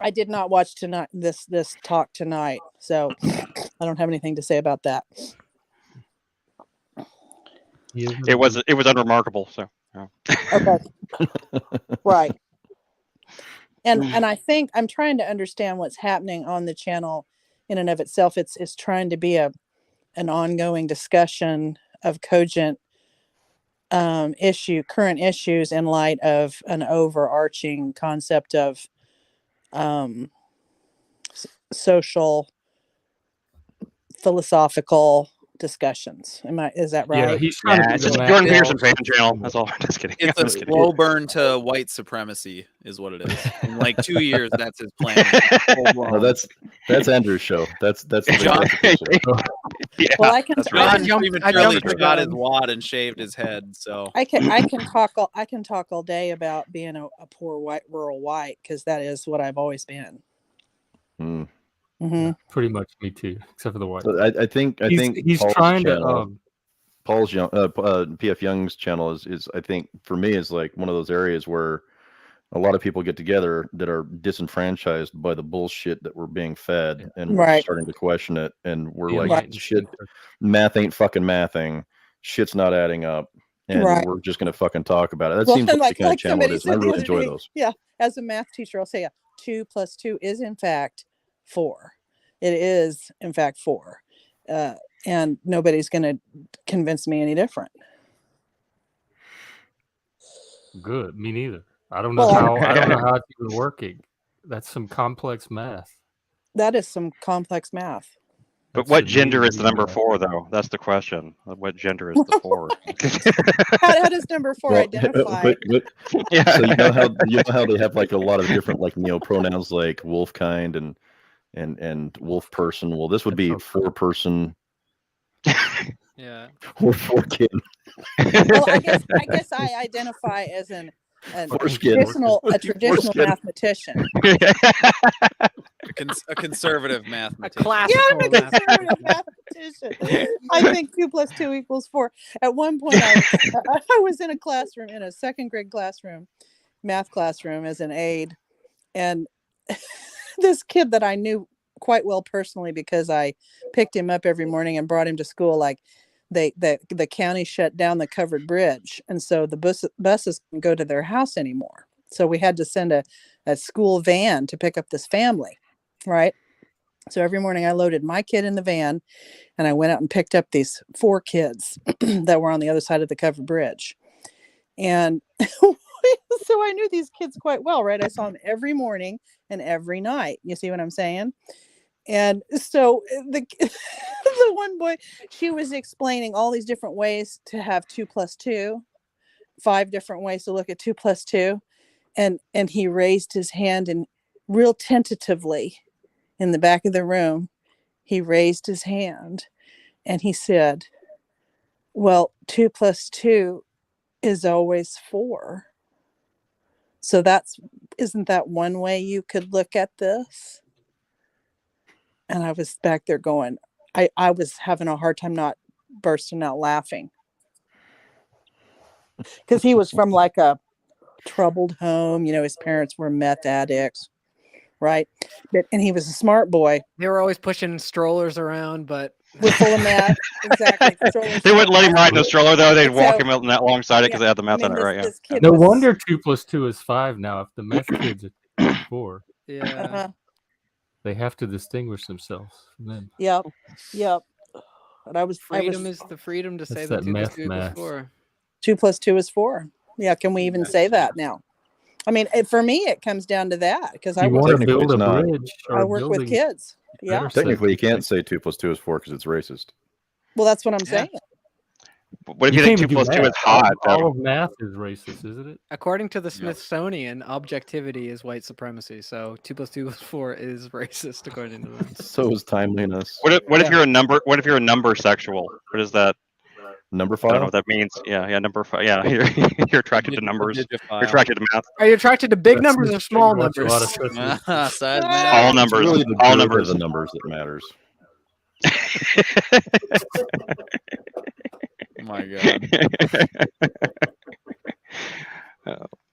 I did not watch tonight. This talk tonight, so I don't have anything to say about that. It was unremarkable. So. Yeah. Okay. Right. And I think I'm trying to understand what's happening on the channel in and of itself. It's trying to be an ongoing discussion of cogent current issues in light of an overarching concept of social philosophical discussions. Is that right? Yeah, he's trying to it's a Jordan Peterson fan channel. That's all. I'm just kidding. It's a slow burn to white supremacy, is what it is. In like 2 years, that's his plan. No, that's Andrew's show. That's John. Yeah, Well, I can. I really forgot his wad and shaved his head. So I can talk all day about being a poor white rural white, because that is what I've always been. Mm-hmm. Pretty much me too, except for the white. So I think he's Paul's trying channel, to. Paul's PF Young's channel is I think for me is like one of those areas where a lot of people get together that are disenfranchised by the bullshit that we're being fed, and we're starting to question it, and we're like, shit, math ain't fucking mathing, shit's not adding up, and we're just gonna fucking talk about it. That seems like the kind of channel it is, and I really enjoy those. Yeah, as a math teacher, I'll say 2 + 2 is in fact 4. It is in fact 4. and nobody's going to convince me any different. Good. Me neither. I don't know Well, how. I don't know how it's even working. That's some complex math. that is some complex math. But That's what the gender is the nitty-gritty number math. 4, though? That's the question. What gender is the 4? How does number 4 identify? Yeah. So you know how they have like a lot of different like pronouns like wolf kind and wolf person. Well, this would be That's 4-person Yeah. or 4-kid. Well, I guess I identify as a Foreskin. traditional Foreskin. mathematician. A conservative A mathematician. classical Yeah, I'm a conservative mathematician. I think 2 + 2 = 4. At one point, I was in a classroom, in a 2nd grade classroom, math classroom, as an aide, and this kid that I knew quite well personally because I picked him up every morning and brought him to school. Like the county shut down the covered bridge, and so the buses couldn't go to their house anymore. So we had to send a school van to pick up this family, right? So every morning I loaded my kid in the van and I went out and picked up these 4 kids that were on the other side of the covered bridge. And so I knew these kids quite well, right? I saw them every morning and every night. You see what I'm saying? And so the one boy, she was explaining all these different ways to have 2 + 2, 5 different ways to look at 2 + 2. And he raised his hand, and real tentatively in the back of the room, he raised his hand and he said, well, 2 + 2 is always 4. So isn't that one way you could look at this? And I was back there going, I was having a hard time not bursting out laughing. Because he was from like a troubled home. His parents were meth addicts, right? And he was a smart boy. They were always pushing strollers around, but We're full of meth. Exactly. They wouldn't let him ride in the stroller, though. They'd And walk so- him alongside it because they had the meth in it, right? Yeah. This kid No was- wonder 2 + 2 is 5 now. If the meth kids are 4, yeah. Uh-huh. they have to distinguish themselves from them. Yep. And I was Freedom is the freedom to say That's that that 2 + 2 math. 4. 2 + 2 is 4. Yeah, can we even say that now? I mean, for me, it comes down to that because I You work, want to Technically, build a it's not. bridge I or work with building, kids. Yeah. better say Technically, you two can't + say 2 + 2 is 4 because it's racist. Well, that's what I'm Yeah. saying. But what if You you think can't 2 even + do 2 is math. hot? All of math is racist, isn't it? According to the Smithsonian, objectivity is white supremacy. So 2 + 2 = 4 is racist, according to them. So is timeliness. What if Yeah. you're a number? What if you're a number sexual? What is that? Number I don't know file? what that means. Yeah, number 5. Yeah, you're attracted to numbers. You're attracted to math. Are you attracted to big That's numbers or interesting. small You watch a lot of numbers? Sesame Size Ah. math. All It's numbers. really the All girth numbers. of the numbers that matters. Oh my god.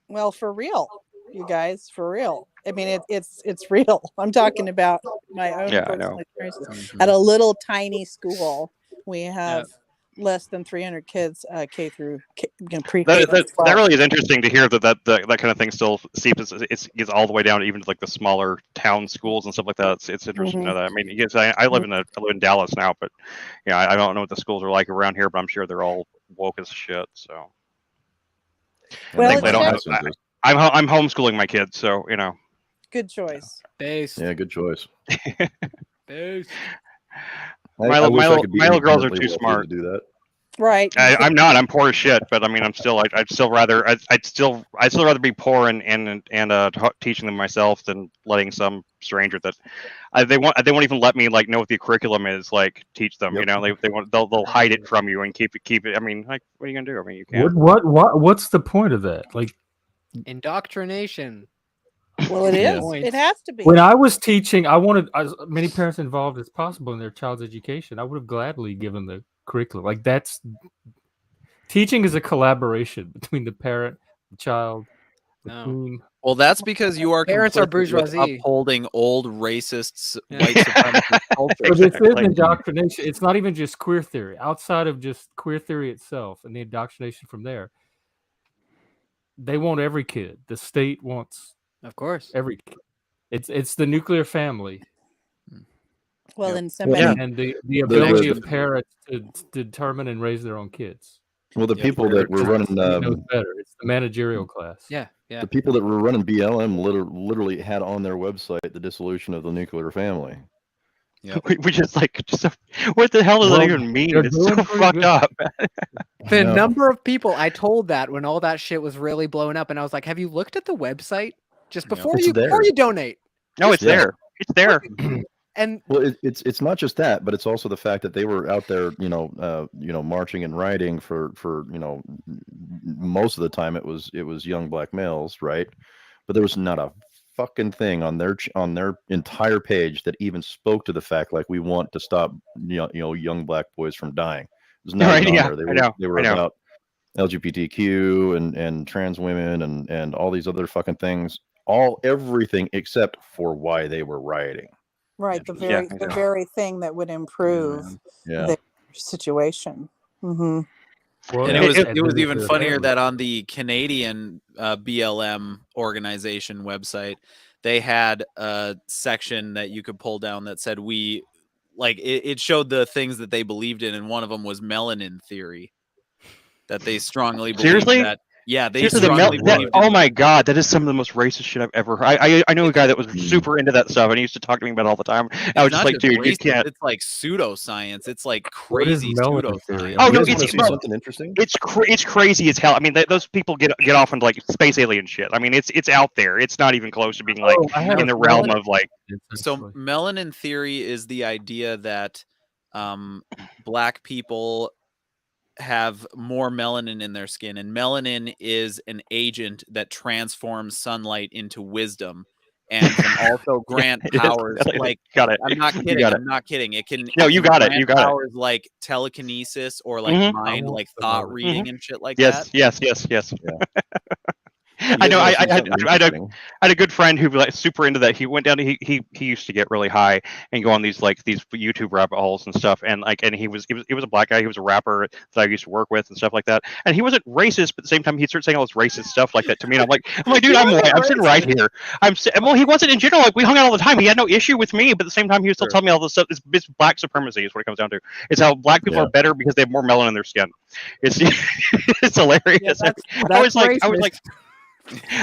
Well, for real, you guys, for real. I mean, it's real. I'm talking about my own Yeah, I personal know. experiences. At a little tiny school, we have less than 300 kids, K through pre-K. That really is interesting to hear that kind of thing still seeps it's all the way down even to like the smaller town schools and stuff like that. It's interesting to know that. I mean, yes, I live in Dallas now, but yeah, I don't know what the schools are like around here, but I'm sure they're all woke as shit. So Well, thankfully, I it's don't have, I'm homeschooling my kids, so you know. good choice. Based. Yeah, good choice. Based. My little girls are too smart to do that. Right. I'm not. I'm poor as shit, but I mean, I'd still rather be poor and teaching them myself than letting some stranger that they won't even let me like know what the curriculum is, like teach them. Yep. You know, they'll hide it from you and keep it. I mean, like, what are you gonna do? I mean, you can't. What's the point of that? Like, Indoctrination. Well, it Yeah. is. It has to be. when I was teaching, I wanted as many parents involved as possible in their child's education. I would have gladly given the curriculum. Like, that's teaching is a collaboration between the parent, the child, the No. team. Well, that's because you are Parents are complicit with bourgeoisie. upholding old racist Yeah. white supremacist culture. So this is Exactly. indoctrination. It's not even just queer theory. Outside of just queer theory itself and the indoctrination from there, they want every kid. The state wants Of course. every kid. It's the nuclear family. Well, Yep. and so Well, many. and the ability of parents to determine and raise their own kids. Well, the Yeah, people that were running He knows better. It's the managerial class. Yeah. the people that were running BLM literally had on their website the dissolution of the nuclear family. We just like, what the hell does that even mean? they're It's so doing pretty fucked good. up. The No. number of people I told that when all that shit was really blowing up, and I was like, "Have you looked at the website just Yep. before It's you there. donate?" No, it's Yeah. there. It's there. And Well, it's not just that, but it's also the fact that they were out there, marching and rioting for most of the time it was young black males, right? But there was not a fucking thing on their entire page that even spoke to the fact like we want to stop young black boys from dying. It was not Right, even on yeah, there. They were I know. about LGBTQ and trans women and all these other fucking things, everything except for why they were rioting. Right, the very thing that would improve Yeah. their situation. Mm-hmm. Well, And it was even the funnier family. that on the Canadian BLM organization website, they had a section that you could pull down that said it showed the things that they believed in, and one of them was melanin theory. That they strongly believed Seriously? that. Yeah, they Seriously, strongly believed in oh my god, that is some of the most racist shit I've ever heard. I know a guy that was super into that stuff and he used to talk to me about it all the time. I was just like, dude, you can't. It's like pseudoscience. It's like What is crazy melanin theory? pseudoscience. Oh You no, guys wanna it's see something interesting? it's crazy as hell. I mean, those people get off into like space alien shit. I mean, it's out there. It's not even close to being like in the realm of like. So melanin theory is the idea that black people have more melanin in their skin, and melanin is an agent that transforms sunlight into wisdom and can also grant powers like got it. I'm not kidding. I'm not kidding. It can you got it. grant You got powers like telekinesis or like mind, like thought reading and shit like that. Yes. I know. I had a good friend who was like super into that. He went down. He used to get really high and go on these YouTube rabbit holes and stuff. And he was a black guy. He was a rapper that I used to work with and stuff like that. And he wasn't racist, but at the same time, he'd start saying all this racist stuff like that to me. And I'm like, dude, I'm white. I'm sitting right here. Well, he wasn't in general. Like we hung out all the time. He had no issue with me, but at the same time, he was still telling me all this stuff. It's black supremacy is what it comes down to. It's how black people are better because they have more melanin in their skin. It's it's hilarious. Yeah, I was like.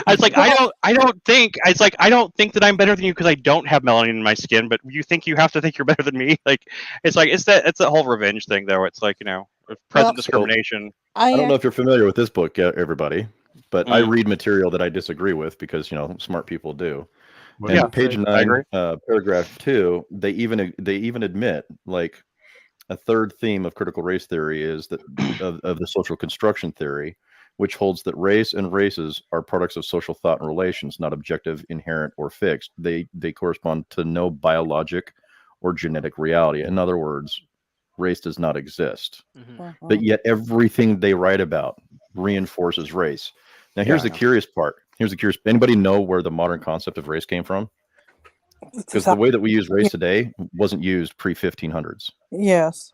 I don't think that I'm better than you because I don't have melanin in my skin, but you think you have to think you're better than me. Like it's that whole revenge thing though. It's like, present discrimination. I don't know if you're familiar with this book, everybody, but I read material that I disagree with because smart people do. And page 9, paragraph 2, they even admit like a third theme of critical race theory is that of the social construction theory, which holds that race and races are products of social thought and relations, not objective, inherent, or fixed. They correspond to no biologic or genetic reality. In other words, race does not exist. Mm-hmm. But yet everything they write about reinforces race. Now, here's the curious part. Anybody know where the modern concept of race came from? Because the way that we use race today wasn't used pre-1500s. Yes.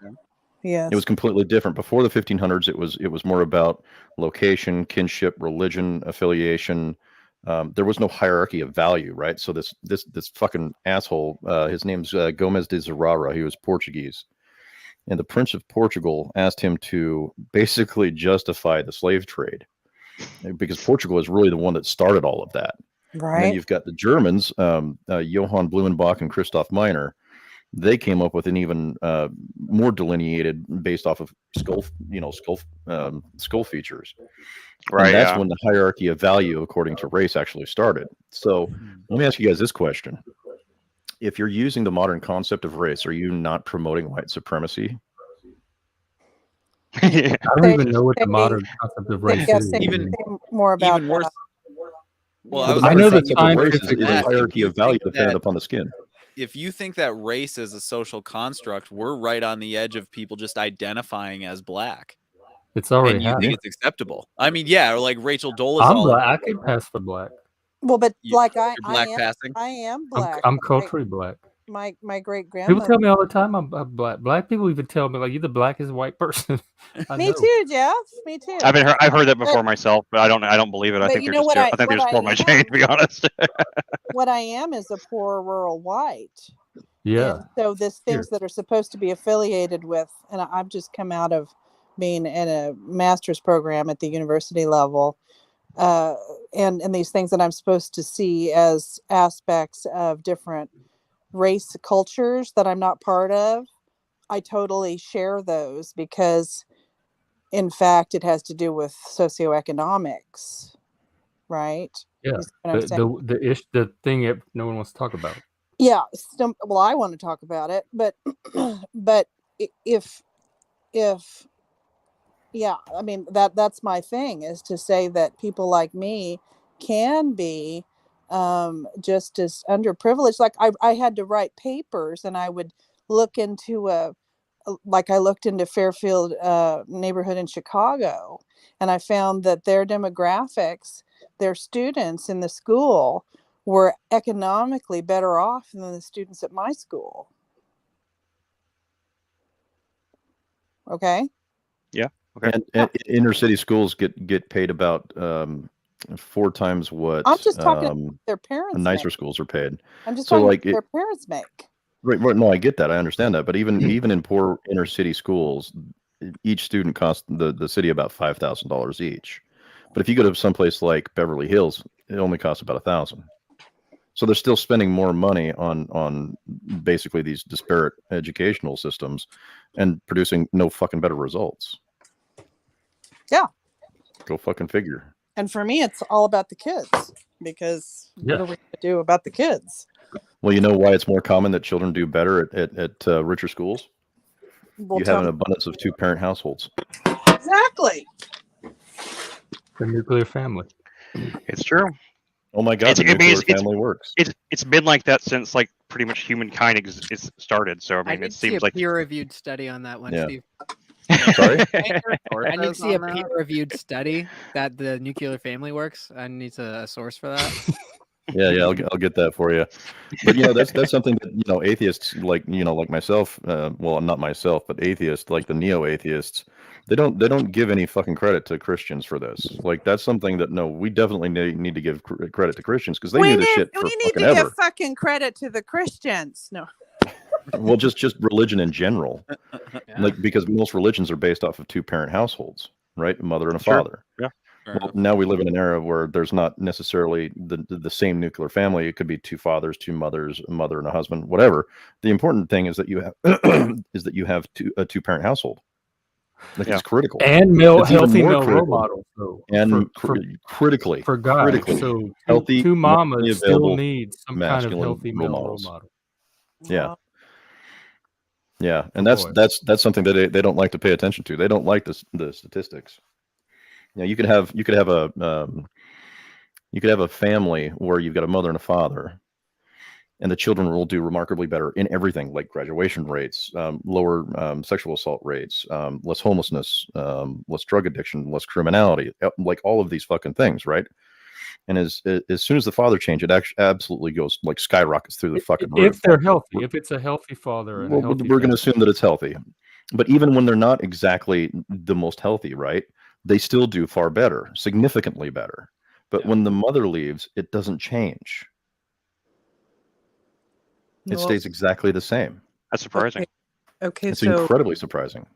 Yes. It was completely different. Before the 1500s, it was more about location, kinship, religion, affiliation. There was no hierarchy of value, right? So this fucking asshole, his name's Gomez de Zerara. He was Portuguese, and the Prince of Portugal asked him to basically justify the slave trade, because Portugal is really the one that started all of that. Right. And then you've got the Germans, Johann Blumenbach and Christoph Meiner. They came up with an even more delineated, based off of skull features. Right. And that's when the hierarchy of value, according to race, actually started. So let me ask you guys this question: if you're using the modern concept of race, are you not promoting white supremacy? I don't even know what the modern concept of race is. Even more about even worse. Well, I know the scientific is a hierarchy of value dependent upon the skin. If you think that race is a social construct, we're right on the edge of people just identifying as black. It's already and you happening. think it's acceptable. I mean, yeah, or like Rachel Dolezal. I'm black. I can pass for black. Well, but like I am black. I'm culturally black. My great grandmother. People tell me all the time I'm black. Black people even tell me like you're the blackest white person. Me too, Jeff. Me too. I've heard that before myself, but I don't believe it. I think they're just pulling my chain, to be honest. What I am is a poor rural white. Yeah. And so this things that are supposed to be affiliated with, and I've just come out of being in a master's program at the university level, and these things that I'm supposed to see as aspects of different race cultures that I'm not part of, I totally share those because, in fact, it has to do with socioeconomics, right? Yeah. You see what I'm saying? The thing that no one wants to talk about. Yeah. Well, I want to talk about it, but but if yeah, I mean that's my thing, is to say that people like me can be just as underprivileged. Like I had to write papers, and I would look into like I looked into Fairfield neighborhood in Chicago, and I found that their demographics, their students in the school, were economically better off than the students at my school. Okay. Yeah. Okay. And inner city schools get paid about 4 times what I'm just talking about their parents nicer make. schools are paid. I'm just So talking like about what their parents make. right, no, I get that, I understand that, but even in poor inner city schools, each student costs the city about $5,000 each. But if you go to someplace like Beverly Hills, it only costs about $1,000. So they're still spending more money on basically these disparate educational systems and producing no fucking better results. Yeah. Go fucking figure. And for me, it's all about the kids, because what are we going to do about the kids? Well, you know why it's more common that children do better at richer schools? Well, You have an abundance of 2-parent households. exactly. The nuclear family. It's true. Oh my God, the nuclear family works. It's been like that since like pretty much humankind is started. So I mean, it seems like peer-reviewed study on that one, Yeah. Steve. Sorry? I need to see a peer-reviewed study that the nuclear family works. I need a source for that. Yeah, I'll get that for you. But that's something that atheists like myself. Well, not myself, but atheists like the neo-atheists. They don't give any fucking credit to Christians for this. Like that's something that we definitely need to give credit to Christians, because they knew this shit for we need fucking to ever. give fucking credit to the Christians. No. Well, just religion in general, like because most religions are based off of 2-parent households, right? A mother and a father. Yeah. Well, now we live in an era where there's not necessarily the same nuclear family. It could be 2 fathers, 2 mothers, a mother and a husband, whatever. The important thing is that you have a 2-parent household. Like it's critical. And healthy male role models. So and critically for guys. Critically, so healthy, two mamas still available need some kind of healthy male role model. Yeah. Yeah, and that's something that they don't like to pay attention to. They don't like the statistics. You could have a family where you've got a mother and a father, and the children will do remarkably better in everything, like graduation rates, lower sexual assault rates, less homelessness, less drug addiction, less criminality, like all of these fucking things, right? And as soon as the father change, it actually absolutely goes like skyrockets through the fucking roof. If they're healthy, if it's a healthy father, and we're going to assume that it's healthy. But even when they're not exactly the most healthy, right? They still do far better, significantly better. But when the mother leaves, it doesn't change. It stays exactly the same. That's surprising. Okay, it's incredibly surprising.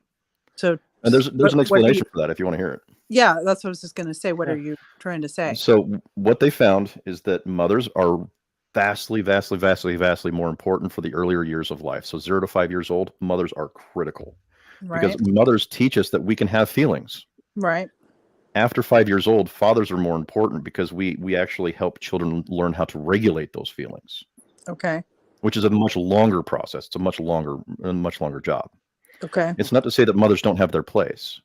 So, and there's an explanation for that if you want to hear it. Yeah, that's what I was just going to say. What are you trying to say? So what they found is that mothers are vastly more important for the earlier years of life. So 0 to 5 years old, mothers are critical. Right. Because mothers teach us that we can have feelings. Right. After 5 years old, fathers are more important because we actually help children learn how to regulate those feelings. Okay. Which is a much longer process. It's a much longer job. Okay. It's not to say that mothers don't have their place.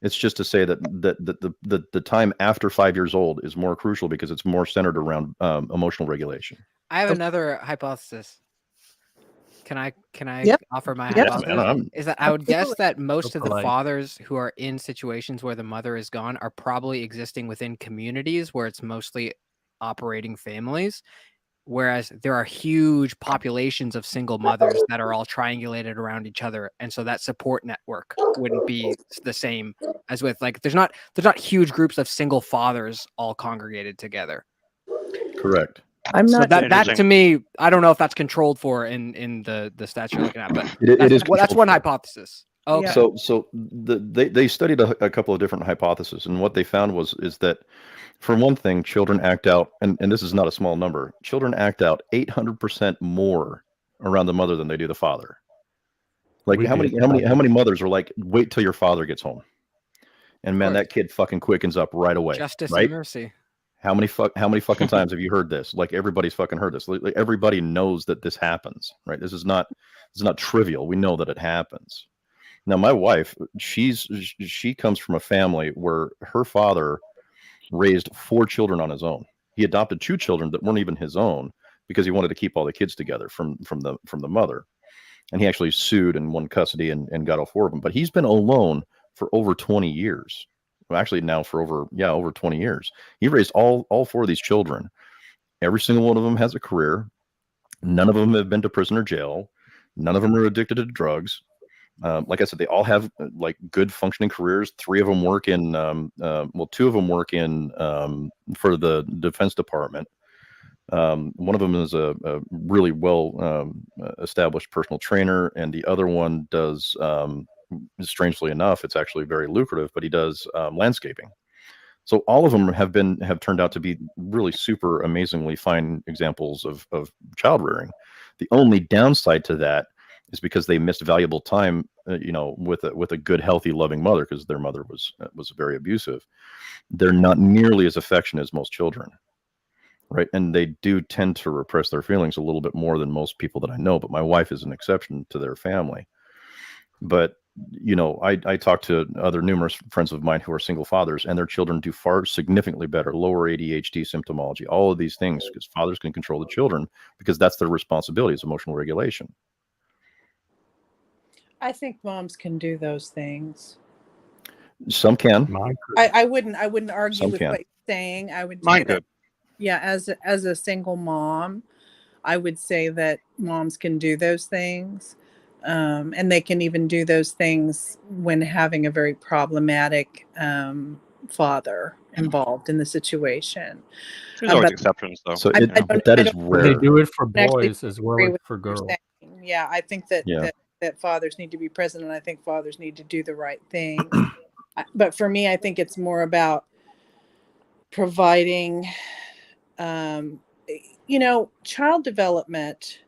It's just to say that the time after 5 years old is more crucial because it's more centered around emotional regulation. I have another hypothesis. Can I offer my Yes, hypothesis? man, Is that I would guess that most of the fathers who are in situations where the mother is gone are probably existing within communities where it's mostly operating families. Whereas there are huge populations of single mothers that are all triangulated around each other. And so that support network wouldn't be the same as with there's not huge groups of single fathers all congregated together. Correct. I'm So not. that Interesting. to me, I don't know if that's controlled for in the stats you're looking at, but It is. that's one controlled for. hypothesis. Okay. Yeah. So they studied a couple of different hypotheses, and what they found is that, for one thing, children act out, and this is not a small number. Children act out 800% more around the mother than they do the father. Like We how did. many mothers are like, wait till your father gets home, and man, course. that kid fucking quickens up right away. Justice right? and mercy. How many fucking times have you heard this? Like everybody's fucking heard this. Like, everybody knows that this happens, right? This is not trivial. We know that it happens. Now, my wife, she comes from a family where her father raised 4 children on his own. He adopted 2 children that weren't even his own because he wanted to keep all the kids together from the mother. And he actually sued and won custody and got all 4 of them. But he's been alone for over 20 years. Well, actually now for over 20 years. He raised all 4 of these children. Every single one of them has a career. None of them have been to prison or jail. None of them are addicted to drugs. Like I said, they all have like good functioning careers. 3 of them work in, 2 of them work in for the Defense Department. One of them is a really well established personal trainer, and the other one does, strangely enough, it's actually very lucrative, but he does landscaping. So all of them have turned out to be really super amazingly fine examples of child rearing. The only downside to that is because they missed valuable time, with a good, healthy, loving mother, because their mother was very abusive. They're not nearly as affectionate as most children, right? And they do tend to repress their feelings a little bit more than most people that I know. But my wife is an exception to their family. But I talk to other numerous friends of mine who are single fathers, and their children do far significantly better, lower ADHD symptomology, all of these things, because fathers can control the children because that's their responsibility, is emotional regulation. I think moms can do those things. Some can. Mine could. I wouldn't argue Some with can. what you're saying. I would. Mine could. Yeah, as a single mom, I would say that moms can do those things. And they can even do those things when having a very problematic father involved in the situation. There's always but exceptions, though. So I but that is don't But they rare. do it for actually boys as well agree as with for what you're girls. saying. Yeah, I think that, Yeah. that fathers need to be present, and I think fathers need to do the right thing. But for me, I think it's more about providing, child development.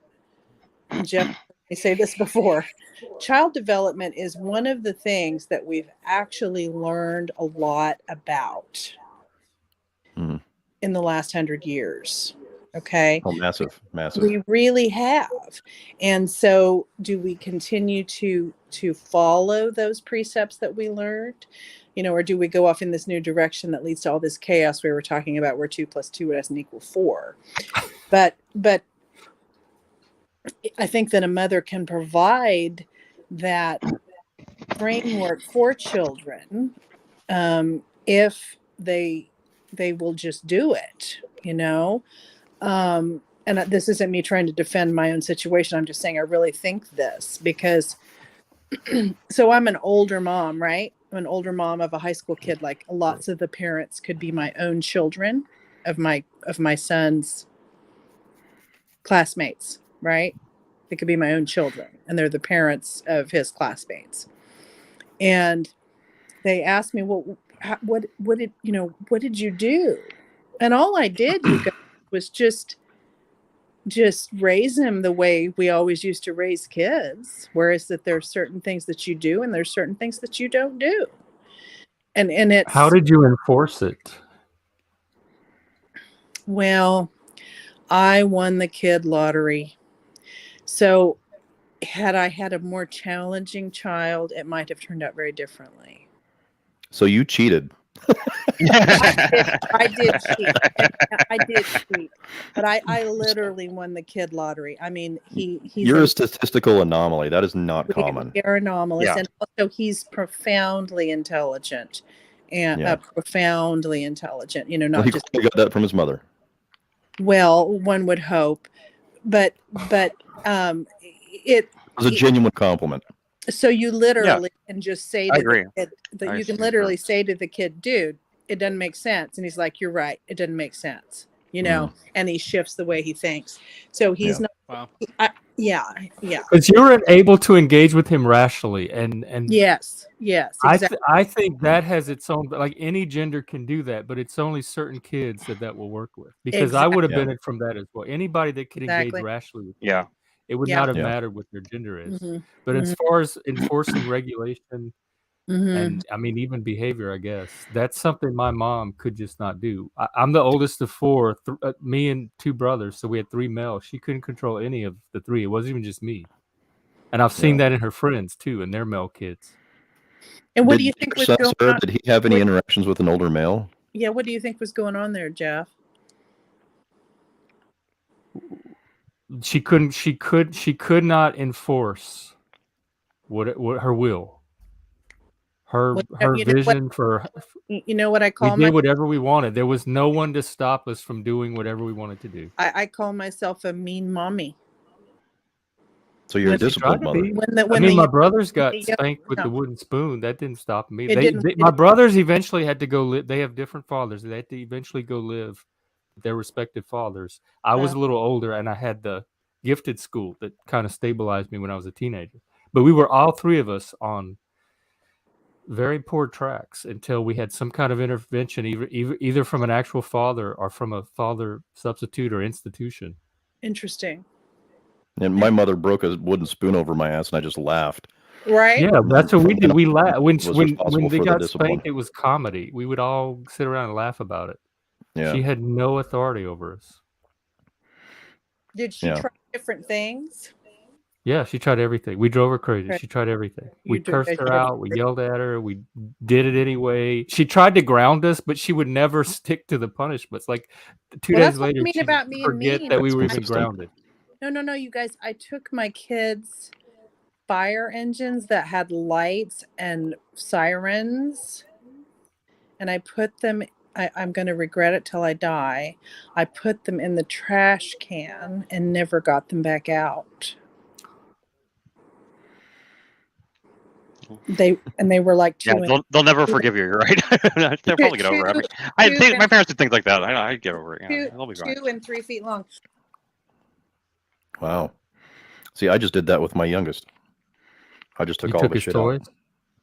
Jeff, I say this before. Child development is one of the things that we've actually learned a lot about Mhm. in the last 100 years. Okay. Oh, massive. We really have. And so do we continue to follow those precepts that we learned? Or do we go off in this new direction that leads to all this chaos we were talking about, where 2 + 2 doesn't equal 4? But I think that a mother can provide that framework for children, if they will just do it, and this isn't me trying to defend my own situation. I'm just saying I really think this because so I'm an older mom, right? I'm an older mom of a high school kid. Like lots of the parents could be my own children of my son's classmates, right? They could be my own children, and they're the parents of his classmates. And they asked me, well, what did you do? And all I did, you guys, was just raise him the way we always used to raise kids. Whereas that there's certain things that you do, and there's certain things that you don't do. And it's, How did you enforce it? well, I won the kid lottery. So had I had a more challenging child, it might have turned out very differently. So you cheated. I did cheat. I did cheat. But I literally won the kid lottery. I mean, You're a statistical anomaly. That is not common. We are anomalous. Yeah. And also he's profoundly intelligent. And Yeah. profoundly intelligent. Well, not he just clearly got that from his mother. well, one would hope. But It was a genuine compliment. so you literally can just say I to agree. the kid that I you can agree. literally say to the kid, dude, it doesn't make sense. And he's like, you're right. It doesn't make sense. you know, and he shifts the way he thinks. So he's not. Wow. Yeah. Because you're able to engage with him rationally, and Yes, exactly. I think that has its own, like any gender can do that, but it's only certain kids that will work with. Because I would have Exactly. benefited from that as well. Anybody that could engage Exactly. rationally with Yeah. me, it would Yeah. not have Yeah. mattered what their gender is. Mhm. But as far as enforcing regulation Mhm. and I mean even behavior, I guess that's something my mom could just not do. I'm the oldest of four, me and two brothers, so we had three males. She couldn't control any of the three. It wasn't even just me. And I've seen that in her friends too, and their male kids. And what Did do you your think was son, going Sarah, on? did he have any interactions with an older male? Yeah, what do you think was going on there, Jeff? She could not enforce what her will. Her Well, her you know what- vision for You know what I we call did whatever we wanted. There was no one to stop us from doing whatever we wanted to do. I call myself a mean mommy. So you're a She tried disciplined to mother. be. When the I when mean, my the brothers got yeah, spanked with no. the wooden spoon. That didn't stop me. It didn't- My brothers eventually had to go live. They have different fathers. They had to eventually go live with their respective fathers. I was a little older, and I had the gifted school that kind of stabilized me when I was a teenager. But we were all three of us on very poor tracks until we had some kind of intervention, either from an actual father or from a father substitute or institution. Interesting. And my mother broke a wooden spoon over my ass, and I just laughed. Right? Yeah, that's what we did. We laughed when Was responsible they for the got discipline. spanked. It was comedy. We would all sit around and laugh about it. Yeah. She had no authority over us. Did she Yeah. try different things? Yeah, she tried everything. We drove her crazy. Right. She tried everything. You We drove cursed her her out. We yelled at her. We did it anyway. She tried to ground us, but she would never stick to the punishments. Like 2 Well, days that's what I later, mean she'd about being forget mean. that we That's were even consistent. grounded. No, you guys. I took my kids' fire engines that had lights and sirens, and I put them. I'm going to regret it till I die. I put them in the trash can and never got them back out. They were like two. Yeah, they'll never forgive you. You're right. They'll probably get over it. I mean, my parents did things like that. I'd get over it. Yeah, they'll be fine. 2 and 3 feet long. Wow. See, I just did that with my youngest. I just took You all took the his shit toys? out.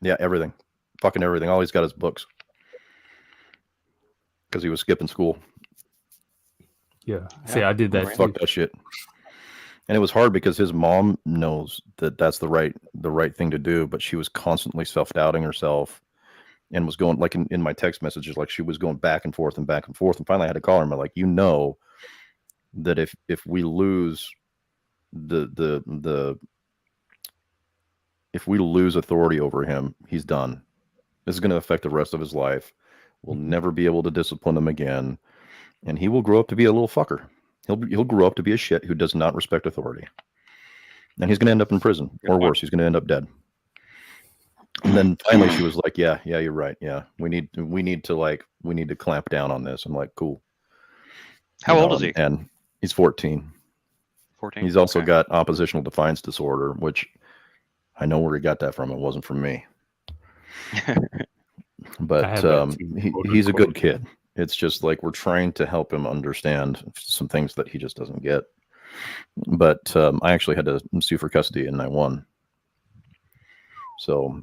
Yeah, everything. Fucking everything. All he's got is books. Because he was skipping school. Yeah. See, I did that too. Fuck that shit. And it was hard because his mom knows that that's the right thing to do, but she was constantly self-doubting herself and was going, like in my text messages, like she was going back and forth and back and forth. And finally I had to call her and I'm like, you know that if we lose if we lose authority over him, he's done. This is going to affect the rest of his life. We'll never be able to discipline him again. And he will grow up to be a little fucker. He'll grow up to be a shit who does not respect authority. And he's going to end up in prison, or worse, he's going to end up dead. And then finally she was like, yeah, you're right. Yeah. We need to clamp down on this. I'm like, cool. How old is he? And he's 14. 14. He's also got oppositional defiance disorder, which I know where he got that from. It wasn't from me. But he's a good kid. It's just like we're trying to help him understand some things that he just doesn't get. But I actually had to sue for custody and I won. So,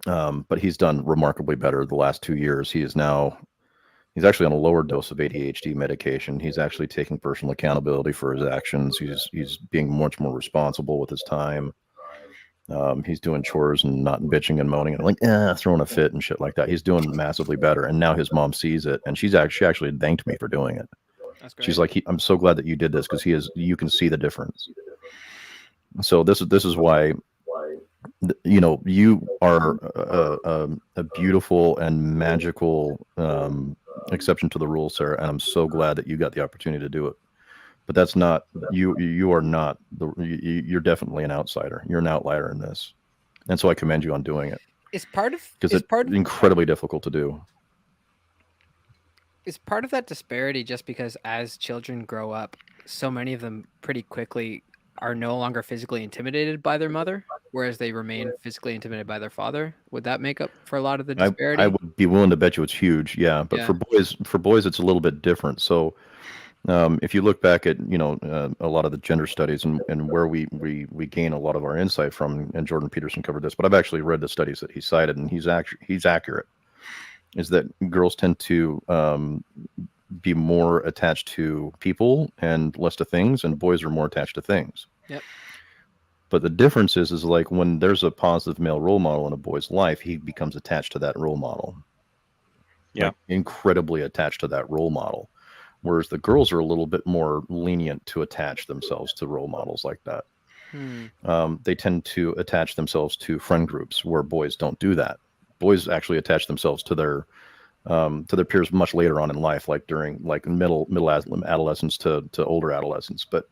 but he's done remarkably better the last 2 years. He's actually on a lower dose of ADHD medication. He's actually taking personal accountability for his actions. He's being much more responsible with his time. He's doing chores and not bitching and moaning and like throwing a fit and shit like that. He's doing massively better. And now his mom sees it and she actually thanked me for doing it. That's great. She's like, I'm so glad that you did this because you can see the difference. So this is why, you are a beautiful and magical exception to the rule, Sarah. And I'm so glad that you got the opportunity to do it. But that's not you are not you're definitely an outsider. You're an outlier in this. And so I commend you on doing it. Is part of Because it's incredibly difficult to do. Is part of that disparity just because as children grow up, so many of them pretty quickly are no longer physically intimidated by their mother, whereas they remain physically intimidated by their father? Would that make up for a lot of the disparity? I would be willing to bet you it's huge, yeah. But for boys it's a little bit different. So if you look back at a lot of the gender studies and where we gain a lot of our insight from, and Jordan Peterson covered this, but I've actually read the studies that he cited, and he's accurate, is that girls tend to be more attached to people and less to things, and boys are more attached to things. Yep. But the difference is like when there's a positive male role model in a boy's life, he becomes attached to that role model. Yeah. Like, incredibly attached to that role model. Whereas the girls are a little bit more lenient to attach themselves to role models like that. They tend to attach themselves to friend groups, where boys don't do that. Boys actually attach themselves to their peers much later on in life, like during middle adolescence to older adolescence. But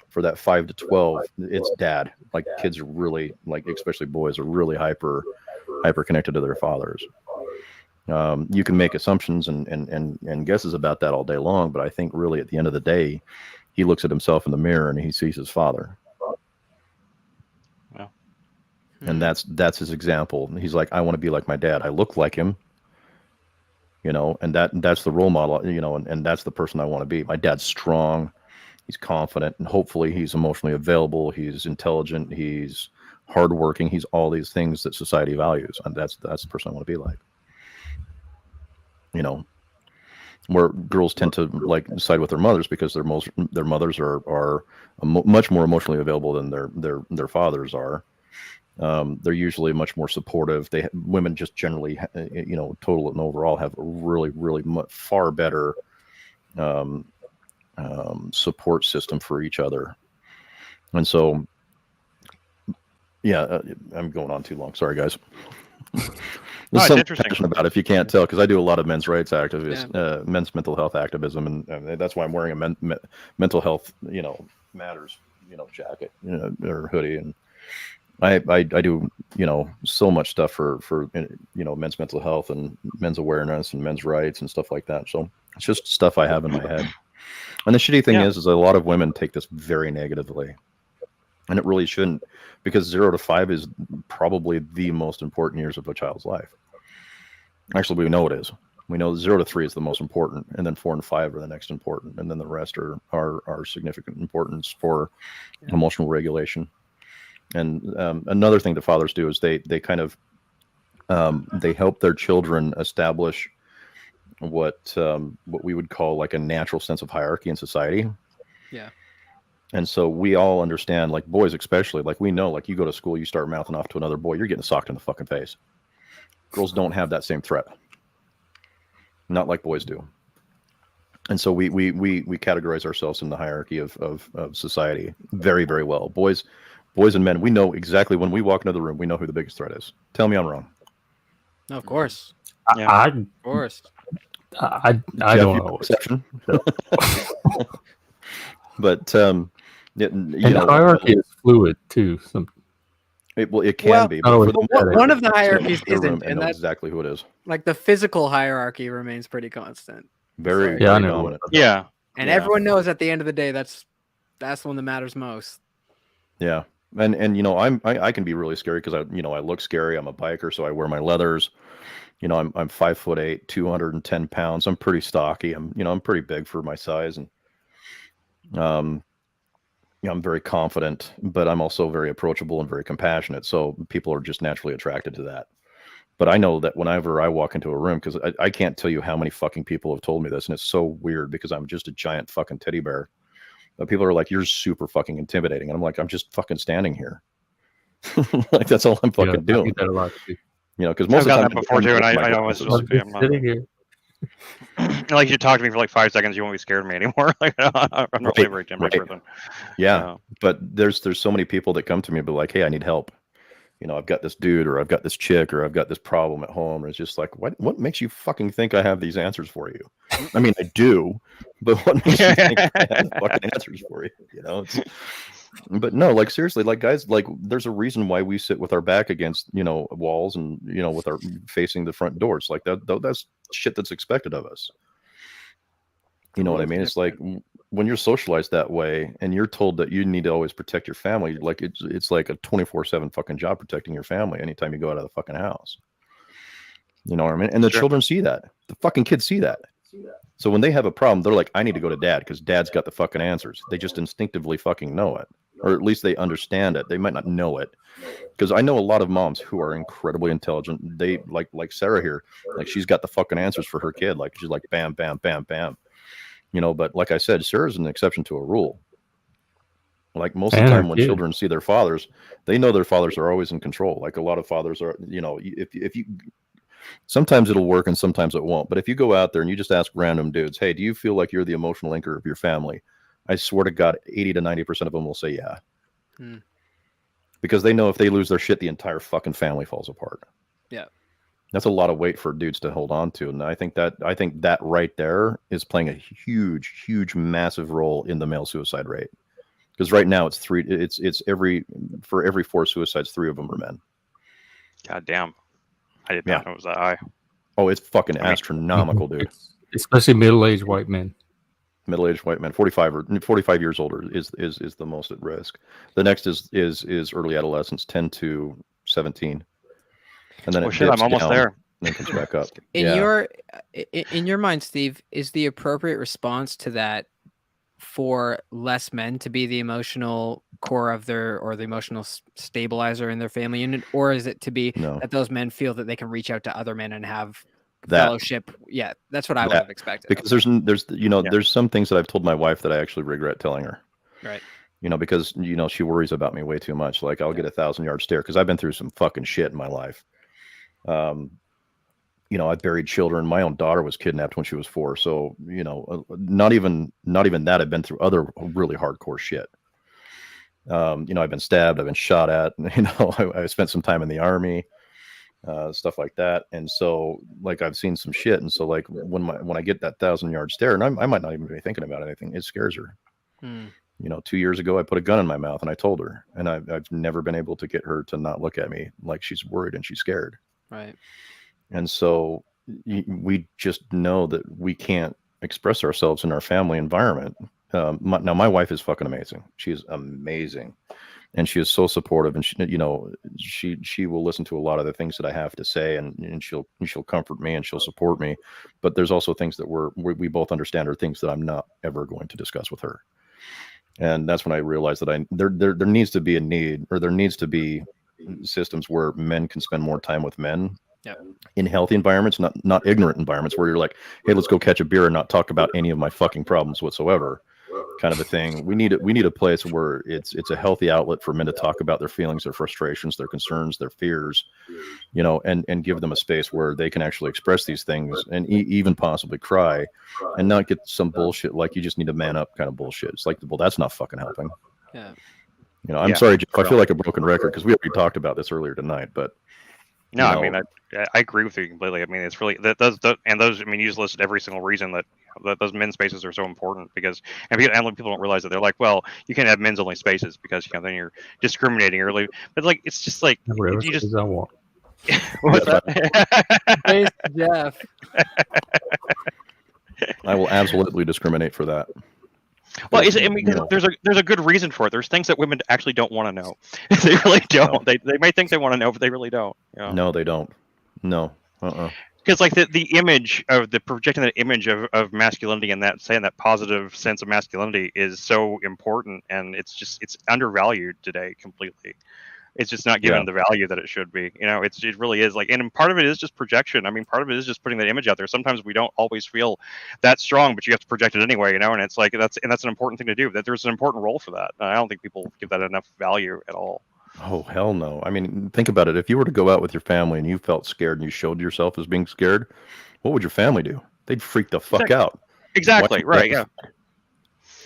for that 5 to 12, it's dad. Like, kids are really, like, especially boys, are really hyper connected to their fathers. You can make assumptions and guesses about that all day long, but I think really at the end of the day, he looks at himself in the mirror and he sees his father. Wow. And that's his example. He's like, I want to be like my dad. I look like him, and that's the role model, and that's the person I want to be. My dad's strong, he's confident, and hopefully he's emotionally available, he's intelligent, he's hardworking, he's all these things that society values, and that's the person I want to be like. Where girls tend to like side with their mothers because their mothers are much more emotionally available than their fathers are. They're usually much more supportive. Women just generally, total and overall, have a really, really far better support system for each other. And so, yeah, I'm going on too long. Sorry, guys. There's something passionate about it, if you can't tell, because I do a lot of men's rights activism, men's mental health activism, and that's why I'm wearing a mental health, matters, jacket, or hoodie, and I do, so much stuff for men's mental health and men's awareness and men's rights and stuff like that. So it's just stuff I have in my head. And the shitty thing is a lot of women take this very negatively. And it really shouldn't, because 0 to 5 is probably the most important years of a child's life. Actually, we know it is. We know 0 to 3 is the most important, and then 4 and 5 are the next important, and then the rest are significant importance for emotional regulation. And another thing that fathers do is they kind of they help their children establish what we would call like a natural sense of hierarchy in society. Yeah. And so we all understand, like boys especially, like we know, like you go to school, you start mouthing off to another boy, you're getting socked in the fucking face. Girls don't have that same threat. Not like boys do. And so we categorize ourselves in the hierarchy of society very, very well. Boys and men, we know exactly when we walk into the room, we know who the biggest threat is. Tell me I'm wrong. No, of course. Of course. I don't know. Exception. But hierarchy is fluid too. It can be. But one of the hierarchies isn't, and that's exactly who it is. Like the physical hierarchy remains pretty constant. Very I know. dominant. Yeah. And everyone knows at the end of the day that's the one that matters most. Yeah. And I can be really scary because I look scary. I'm a biker, so I wear my leathers. I'm 5'8", 210 pounds. I'm pretty stocky. I'm pretty big for my size, and I'm very confident, but I'm also very approachable and very compassionate. So people are just naturally attracted to that. But I know that whenever I walk into a room, because I can't tell you how many fucking people have told me this, and it's so weird because I'm just a giant fucking teddy bear. But people are like, "You're super fucking intimidating," and I'm like, "I'm just fucking standing here." Like that's all I'm fucking doing. I get that a lot too. Because most of the time before too, and I always I'm not sitting here. Like you talk to me for like 5 seconds, you won't be scared of me anymore. Like I'm not a very timid person. Yeah, but there's so many people that come to me, but like, "Hey, I need help. I've got this dude, or I've got this chick, or I've got this problem at home." And it's just like, what makes you fucking think I have these answers for you? I mean, I do, but what makes you think I have fucking answers for you? But no, like seriously, like guys, like there's a reason why we sit with our back against walls and with our facing the front doors. Like that's shit that's expected of us. You know what I mean? It's like when you're socialized that way and you're told that you need to always protect your family, like it's like a 24/7 fucking job protecting your family anytime you go out of the fucking house. You know what I mean? And the children see that. The fucking kids see that. So when they have a problem, they're like, I need to go to dad because dad's got the fucking answers. They just instinctively fucking know it, or at least they understand it. They might not know it, because I know a lot of moms who are incredibly intelligent. They like Sarah here, like she's got the fucking answers for her kid. Like she's like bam, bam, bam, bam. You know, but like I said, Sarah's an exception to a rule. Like most of the time when children see their fathers, they know their fathers are always in control. Like a lot of fathers are, you know, if you, sometimes it'll work and sometimes it won't. But if you go out there and you just ask random dudes, hey, do you feel like you're the emotional anchor of your family? I swear to God, 80 to 90% of them will say yeah. Because they know if they lose their shit, the entire fucking family falls apart. Yeah. That's a lot of weight for dudes to hold on to. And I think that right there is playing a huge, massive role in the male suicide rate. Because right now it's for every 4 suicides, 3 of them are men. God damn. I did not know it was that high. Oh, it's fucking astronomical, dude. Especially middle-aged white men. Middle-aged white men, 45 years older is the most at risk. The next is early adolescence, 10 to 17. And then I'm almost there. And then comes back up. In your mind, Steve, is the appropriate response to that for less men to be the emotional core of the emotional stabilizer in their family unit, or is it to be that those men feel that they can reach out to other men and have fellowship? Yeah, that's what I would have expected. Because there's some things that I've told my wife that I actually regret telling her. Right. You know, because she worries about me way too much. Like I'll get a 1,000-yard stare because I've been through some fucking shit in my life. I buried children. My own daughter was kidnapped when she was 4. So, not even that. I've been through other really hardcore shit. I've been stabbed. I've been shot at. I spent some time in the army, stuff like that. And so, like, I've seen some shit. And so, like, when I get that 1,000-yard stare, and I might not even be thinking about anything, it scares her. 2 years ago, I put a gun in my mouth and I told her, and I've never been able to get her to not look at me like she's worried and she's scared. Right. And so we just know that we can't express ourselves in our family environment. Now my wife is fucking amazing. She is amazing. And she is so supportive, and she will listen to a lot of the things that I have to say, and she'll comfort me and she'll support me. But there's also things that we both understand are things that I'm not ever going to discuss with her. And that's when I realized that there needs to be a need, or there needs to be systems where men can spend more time with men. Yeah. In healthy environments, not ignorant environments where you're like, hey, let's go catch a beer and not talk about any of my fucking problems whatsoever, kind of a thing. We need a place where it's a healthy outlet for men to talk about their feelings, their frustrations, their concerns, their fears, and give them a space where they can actually express these things and even possibly cry, and not get some bullshit like you just need to man up kind of bullshit. It's like, well, that's not fucking helping. Yeah. I'm sorry, Jeff, I feel like a broken record because we already talked about this earlier tonight, but. No, I mean, I agree with you completely. I mean, it's really those. I mean, you just listed every single reason that those men's spaces are so important, because and people don't realize that. They're like, well, you can't have men's only spaces because then you're discriminating early. But like, it's just like you just. I want. What's that? Thanks, Jeff. I will absolutely discriminate for that. Well, there's a good reason for it. There's things that women actually don't want to know. They really don't. No. They may think they want to know, but they really don't. No, they don't. No. Because like the image of projecting that image of masculinity and that positive sense of masculinity is so important, and it's undervalued today completely. It's just not given the value that it should be. It really is like, and part of it is just projection. I mean, part of it is just putting that image out there. Sometimes we don't always feel that strong, but you have to project it anyway, and it's like, that's an important thing to do. That there's an important role for that. I don't think people give that enough value at all. Oh, hell no. I mean, think about it. If you were to go out with your family and you felt scared and you showed yourself as being scared, what would your family do? They'd freak the fuck out. Exactly. Right. Yeah.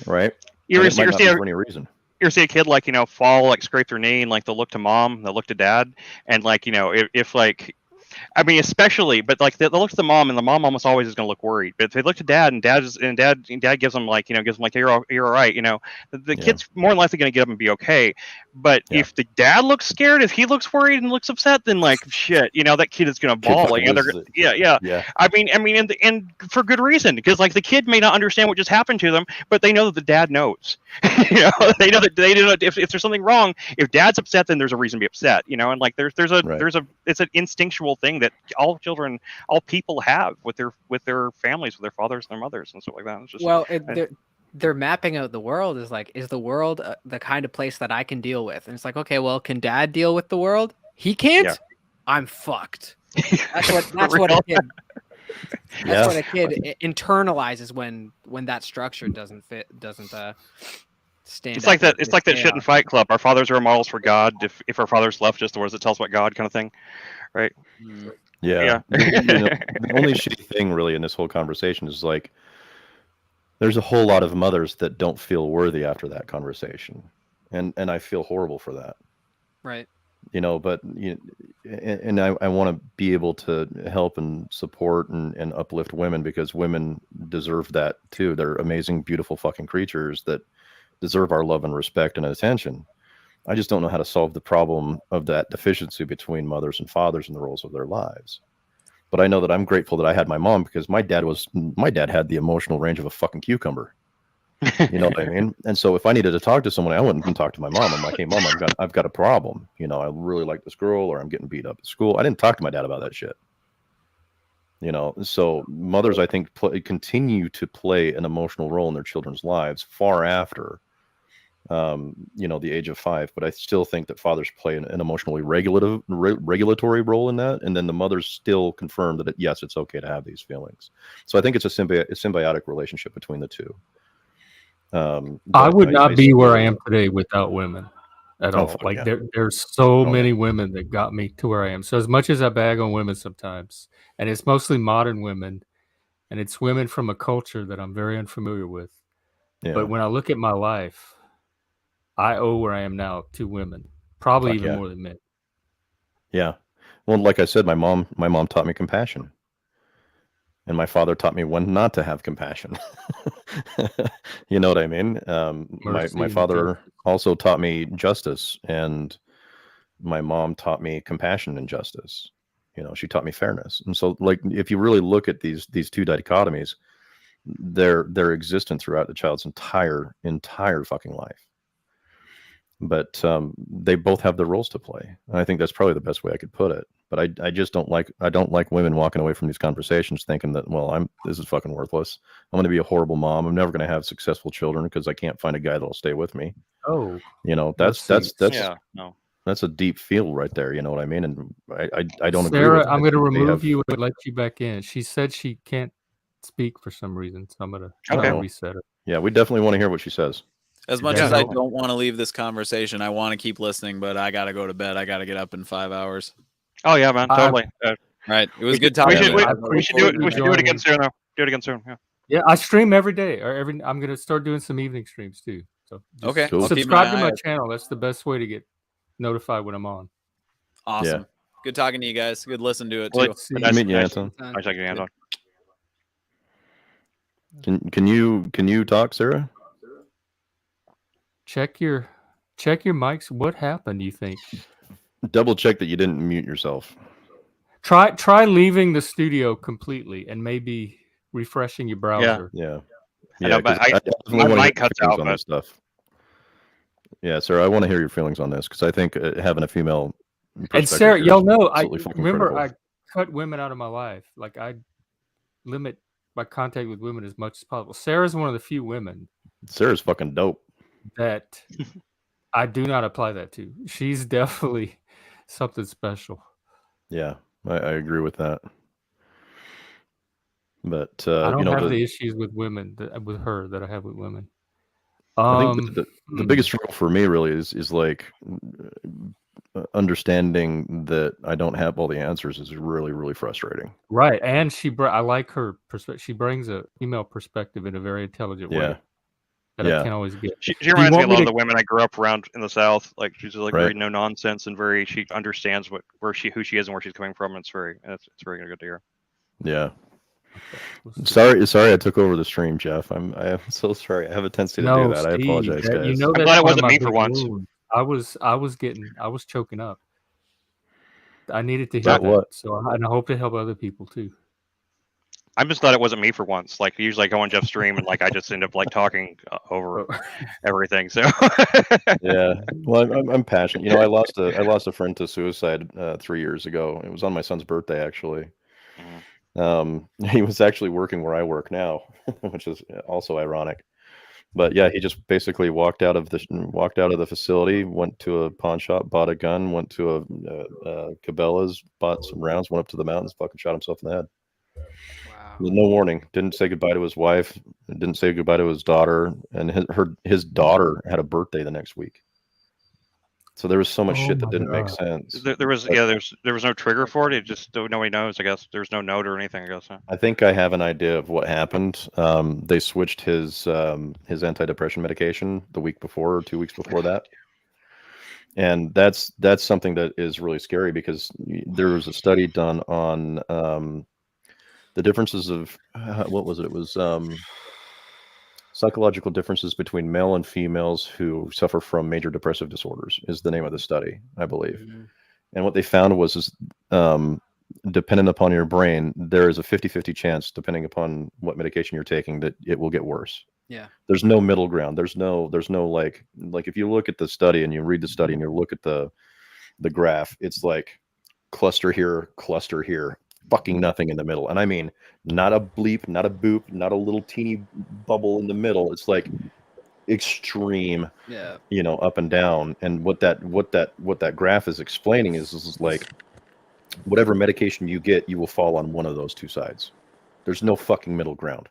Right. You see for any reason. You see a kid fall, scrape their knee, and they'll look to mom, they'll look to dad, and if I mean, especially, but they'll look to the mom, and the mom almost always is going to look worried. But if they look to dad, and dad gives them you're all right, the kid's more than likely going to get up and be okay. But if the dad looks scared, if he looks worried and looks upset, then shit, that kid is going to bawl. Yeah. I mean, and for good reason, because the kid may not understand what just happened to them, but they know that the dad knows. They know that if there's something wrong, if dad's upset, then there's a reason to be upset. And it's an instinctual thing thing that all people have with their families, with their fathers and their mothers and stuff like that. It's just, well, they're mapping out the world is like, is the world the kind of place that I can deal with? And it's like, okay, well, can dad deal with the world? He can't. Yeah. I'm fucked. That's what a kid. That's what a kid internalizes when that structure doesn't stand. It's like that. It's like that shit in Fight Club. Our fathers are models for God. If our fathers left us, the words that tell us about God, kind of thing, right? Yeah. The only shitty thing really in this whole conversation is like, there's a whole lot of mothers that don't feel worthy after that conversation, and I feel horrible for that. Right. But and I want to be able to help and support and uplift women, because women deserve that too. They're amazing, beautiful fucking creatures that deserve our love and respect and attention. I just don't know how to solve the problem of that deficiency between mothers and fathers in the roles of their lives. But I know that I'm grateful that I had my mom, because my dad had the emotional range of a fucking cucumber. You know what I mean? And so if I needed to talk to someone, I wouldn't talk to my mom. I'm like, hey, mom, I've got a problem. I really like this girl, or I'm getting beat up at school. I didn't talk to my dad about that shit. So mothers, I think, continue to play an emotional role in their children's lives far after, the age of 5. But I still think that fathers play an emotionally regulatory role in that. And then the mothers still confirm that, yes, it's okay to have these feelings. So I think it's a symbiotic relationship between the two. I would not be where I am today without women at all. Like there's so many women that got me to where I am. So as much as I bag on women sometimes, and it's mostly modern women, and it's women from a culture that I'm very unfamiliar with. Yeah. But when I look at my life, I owe where I am now to women, probably even more than men. Yeah. Well, like I said, my mom taught me compassion. And my father taught me when not to have compassion. You know what I mean? My father also taught me justice, and my mom taught me compassion and justice. She taught me fairness. And so, like, if you really look at these two dichotomies, they're existent throughout the child's entire fucking life. But they both have their roles to play. And I think that's probably the best way I could put it. But I just don't like women walking away from these conversations thinking that, well, this is fucking worthless. I'm going to be a horrible mom. I'm never going to have successful children because I can't find a guy that'll stay with me. Oh, that's a deep feel right there. You know what I mean? And I don't agree Sarah, with that. I'm going to remove you and let you back in. She said she can't speak for some reason, so I'm going to reset her. Yeah, we definitely want to hear what she says. As much as I don't want to leave this conversation, I want to keep listening, but I got to go to bed. I got to get up in 5 hours. Oh yeah, man, totally. Right, it was good talking. We should do it again soon. Though. Do it again soon. Yeah. Yeah, I stream every day, or I'm gonna start doing some evening streams too. So subscribe to my channel. That's the best way to get notified when I'm on. Awesome. Yeah. Good talking to you guys. Good listen to it too. Nice meeting you, Anton. Nice talking to you, Anton. Can you talk, Sarah? Check your mics. What happened, do you think? Double check that you didn't mute yourself. Try leaving the studio completely and maybe refreshing your browser. Yeah. But my mic cuts out on this stuff. Yeah, Sarah, I want to hear your feelings on this because I think having a female and Sarah, y'all know, I cut women out of my life. Like I limit my contact with women as much as possible. Sarah's one of the few women. Sarah's fucking dope. That I do not apply that to. She's definitely something special. Yeah, I agree with that. But I don't have the issues with women with her that I have with women. I think the biggest struggle for me really is like understanding that I don't have all the answers is really, really frustrating. Right, and I like her perspective. She brings a female perspective in a very intelligent way. I can't always get. She reminds me a lot of the women I grew up around in the South. Like she's like very no nonsense and she understands who she is and where she's coming from. And it's very good to hear. Yeah. Okay. Sorry I took over the stream, Jeff. I am so sorry. I have a tendency to do that. Steve, I apologize, guys. I'm glad it wasn't me for once. I was choking up. I needed to hear that. So I hope to help other people too. I'm just glad it wasn't me for once. Like usually I go on Jeff's stream and like I just end up like talking over everything. So Yeah, well, I'm passionate. You know, I lost a friend to suicide 3 years ago. It was on my son's birthday, actually. He was actually working where I work now, which is also ironic. But yeah, he just basically walked out of the facility, went to a pawn shop, bought a gun, went to a Cabela's, bought some rounds, went up to the mountains, fucking shot himself in the head. Wow. With no warning. Didn't say goodbye to his wife. Didn't say goodbye to his daughter. And his daughter had a birthday the next week. So there was so much shit that didn't make sense. there was no trigger for it. It just nobody knows. I guess there's no note or anything. I guess. Huh? I think I have an idea of what happened. They switched his antidepressant medication the week before or 2 weeks before that. And that's something that is really scary because there was a study done on the differences of what was it? It was psychological differences between male and females who suffer from major depressive disorders is the name of the study, I believe. Mm-hmm. And what they found was dependent upon your brain, there is a 50-50 chance, depending upon what medication you're taking, that it will get worse. Yeah. There's no middle ground. There's no like if you look at the study and you read the study and you look at the graph, it's like cluster here, fucking nothing in the middle. And I mean, not a bleep, not a boop, not a little teeny bubble in the middle. It's like extreme, you know, up and down. And what that graph is explaining is like whatever medication you get, you will fall on one of those two sides. There's no fucking middle ground.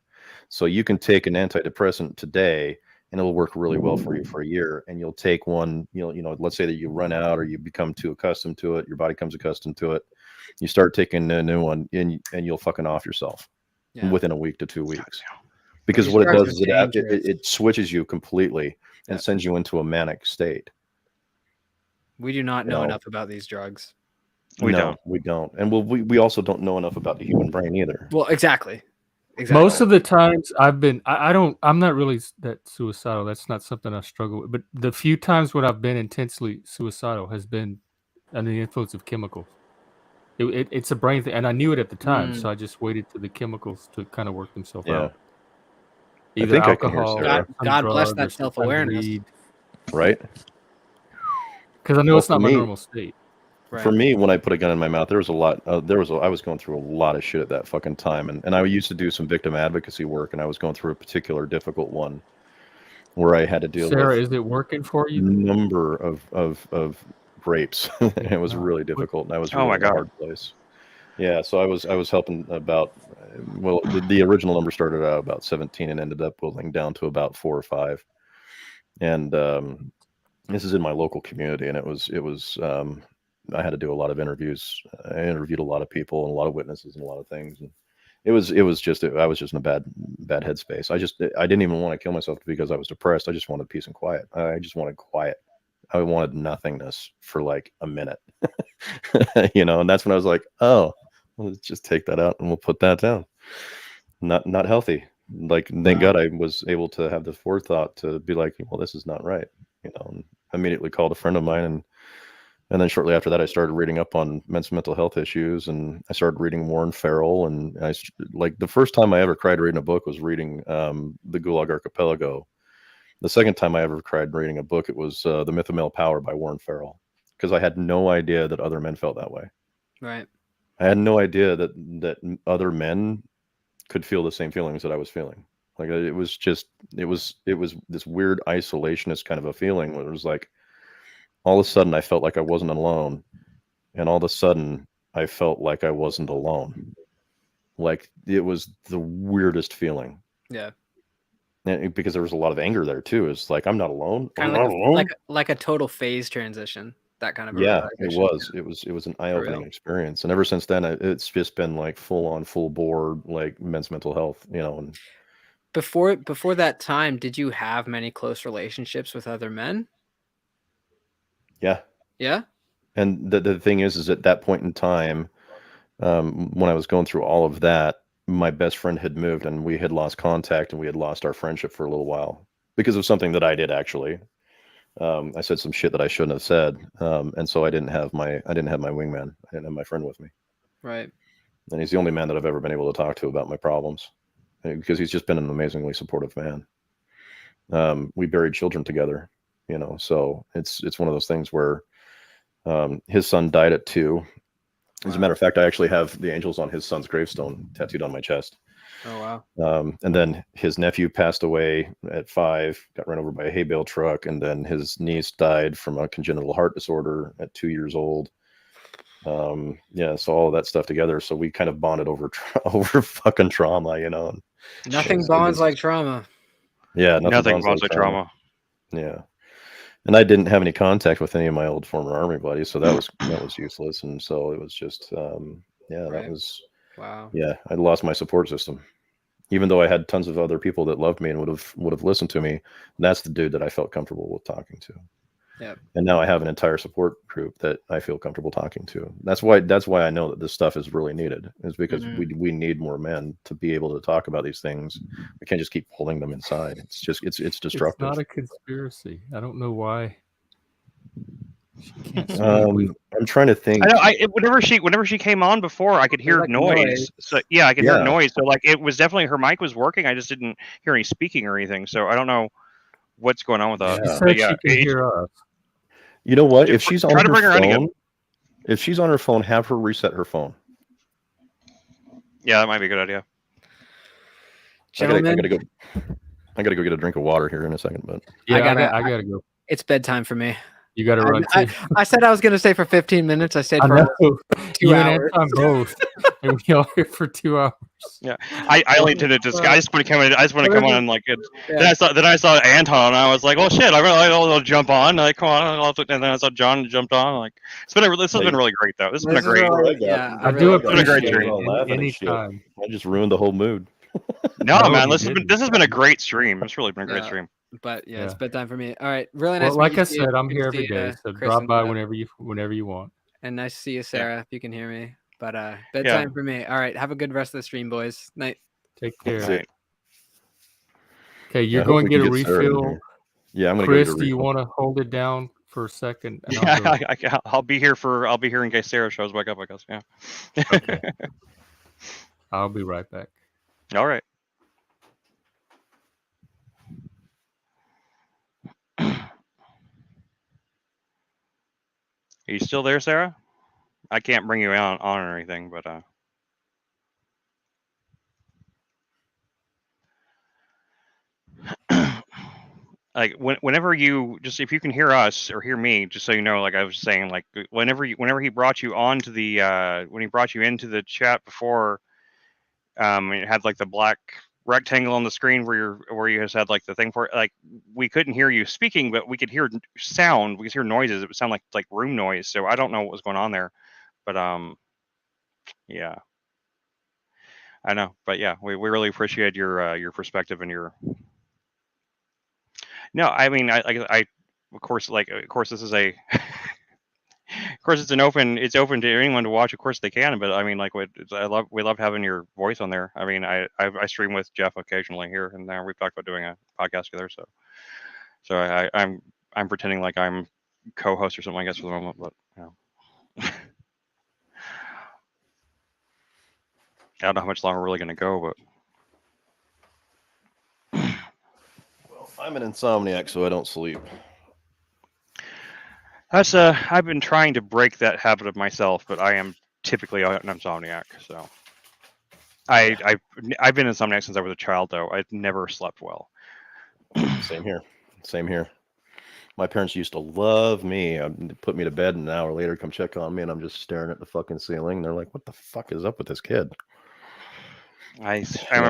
So you can take an antidepressant today and it'll work really well for you for a year. And you'll take one, you know, let's say that you run out or you become too accustomed to it. Your body becomes accustomed to it. You start taking a new one and you'll fucking off yourself within a week to 2 weeks. Because what it does is it switches you completely and sends you into a manic state. We do not know enough about these drugs. We don't. And we also don't know enough about the human brain either. Well, exactly. Most of the times I'm not really that suicidal. That's not something I struggle with. But the few times when I've been intensely suicidal has been under the influence of chemicals. It's a brain thing, and I knew it at the time, so I just waited for the chemicals to kind of work themselves out. Either alcohol, God bless that self-awareness, right? Because I know it's not my normal state. Right. For me, when I put a gun in my mouth, there was a lot. I was going through a lot of shit at that fucking time, and I used to do some victim advocacy work, and I was going through a particular difficult one where I had to deal with. Sarah, is it working for you? Number of rapes. It was really difficult, and I was really in a hard place. Yeah, so I was helping about. Well, the original number started out about 17 and ended up building down to about 4 or 5, and this is in my local community, and it was. I had to do a lot of interviews. I interviewed a lot of people and a lot of witnesses and a lot of things. And I was just in a bad headspace. I didn't even want to kill myself because I was depressed. I just wanted peace and quiet. I just wanted quiet. I wanted nothingness for like a minute, you know. And that's when I was like, oh, well, let's just take that out and we'll put that down. Not healthy. Like, thank God I was able to have the forethought to be like, well, this is not right, you know. And I immediately called a friend of mine and then shortly after that, I started reading up on mental health issues, and I started reading Warren Farrell. And the first time I ever cried reading a book was reading The Gulag Archipelago. The second time I ever cried reading a book, it was The Myth of Male Power by Warren Farrell, because I had no idea that other men felt that way. Right. I had no idea that other men could feel the same feelings that I was feeling. Like it was this weird isolationist kind of a feeling where it was like, all of a sudden I felt like I wasn't alone, and all of a sudden I felt like I wasn't alone. Like, it was the weirdest feeling. Yeah. And because there was a lot of anger there too. It's like, I'm not alone. Kind of like a total phase transition. That kind of it was an eye-opening experience. And ever since then, it's just been like full bore, like men's mental health, you know. And before that time, did you have many close relationships with other men? Yeah. Yeah. And the thing is at that point in time, when I was going through all of that, my best friend had moved and we had lost contact and we had lost our friendship for a little while because of something that I did, actually. I said some shit that I shouldn't have said. And so I didn't have my wingman. I didn't have my friend with me. Right. and he's the only man that I've ever been able to talk to about my problems, because he's just been an amazingly supportive man. We buried children together, so it's one of those things where his son died at 2. As a matter of fact, I actually have the angels on his son's gravestone tattooed on my chest. Oh wow! And then his nephew passed away at 5, got run over by a hay bale truck, and then his niece died from a congenital heart disorder at 2 years old. So all of that stuff together. So we kind of bonded over over fucking trauma, Nothing bonds like trauma. Yeah, nothing bonds like trauma. Yeah. And I didn't have any contact with any of my old former Army buddies, so that was useless. And so it was just, that was, wow. Yeah, I lost my support system, even though I had tons of other people that loved me and would have listened to me. That's the dude that I felt comfortable with talking to. Yeah. And now I have an entire support group that I feel comfortable talking to. That's why I know that this stuff is really needed, is because we need more men to be able to talk about these things. We can't just keep pulling them inside. It's just it's destructive. It's not a conspiracy. I don't know why. She can't speak. I'm trying to think. I know. Whenever she came on before, I could hear like noise. So yeah, I could hear noise. So like it was definitely her mic was working. I just didn't hear any speaking or anything. So I don't know what's going on with that. She said she can hear us. You know what? If she's on try to bring her her on again. phone, if she's on her phone, have her reset her phone. Yeah, that might be a good idea. Gentlemen, I gotta go get a drink of water here in a second, but yeah, I gotta go. It's bedtime for me. You gotta run too. I said I was gonna stay for 15 minutes. I stayed for 2 you hours. And Anton both, and we all here for 2 hours. Yeah, I only did it. I just want to come in. I just want to come on and like it. Yeah. Then I saw Anton. And I was like, oh shit! I'll jump on. Like, come on. And then I saw John jumped on. Like, this has been really great though. This has been a great. I do appreciate it anytime. I just ruined the whole mood. No, man, this has been a great stream. It's really been a great stream. But yeah, it's bedtime for me. All right, really nice. Well, like I meeting you. said, I'm Good here to every see day, so Chris drop and by whenever you want. And nice to see you, Sarah, if you can hear me. But bedtime for me. All right, have a good rest of the stream, boys. Night. Take care. Right. Okay, you're going to get a refill. Yeah, I'm going to Chris, go get a do you refill. want to hold it down for a second? And Yeah, I'll be here in case Sarah shows back up, I guess. Yeah. Okay. I'll be right back. All right. Are you still there, Sarah? I can't bring you on or anything, but like whenever if you can hear us or hear me, just so you know, like I was saying, like whenever he brought you onto the when he brought you into the chat before, it had like the black rectangle on the screen where you just had like the thing for it. Like we couldn't hear you speaking, but we could hear sound. We could hear noises. It would sound like room noise. So I don't know what was going on there, but yeah, I know. But yeah, we really appreciate your perspective and your. No, I mean I of course this is a. Of course, it's open to anyone to watch. Of course, they can. But I mean, like, we love having your voice on there. I mean, I stream with Jeff occasionally here and there. We've talked about doing a podcast together. So I'm pretending like I'm co-host or something, I guess, for the moment. But I don't know how much longer we're really going to go. But Well, I'm an insomniac, so I don't sleep. That's I've been trying to break that habit of myself, but I am typically an insomniac. So I've been insomniac since I was a child, though. I've never slept well. Same here. My parents used to love me. Put me to bed, and an hour later, come check on me, and I'm just staring at the fucking ceiling. They're like, "What the fuck is up with this kid?" I'm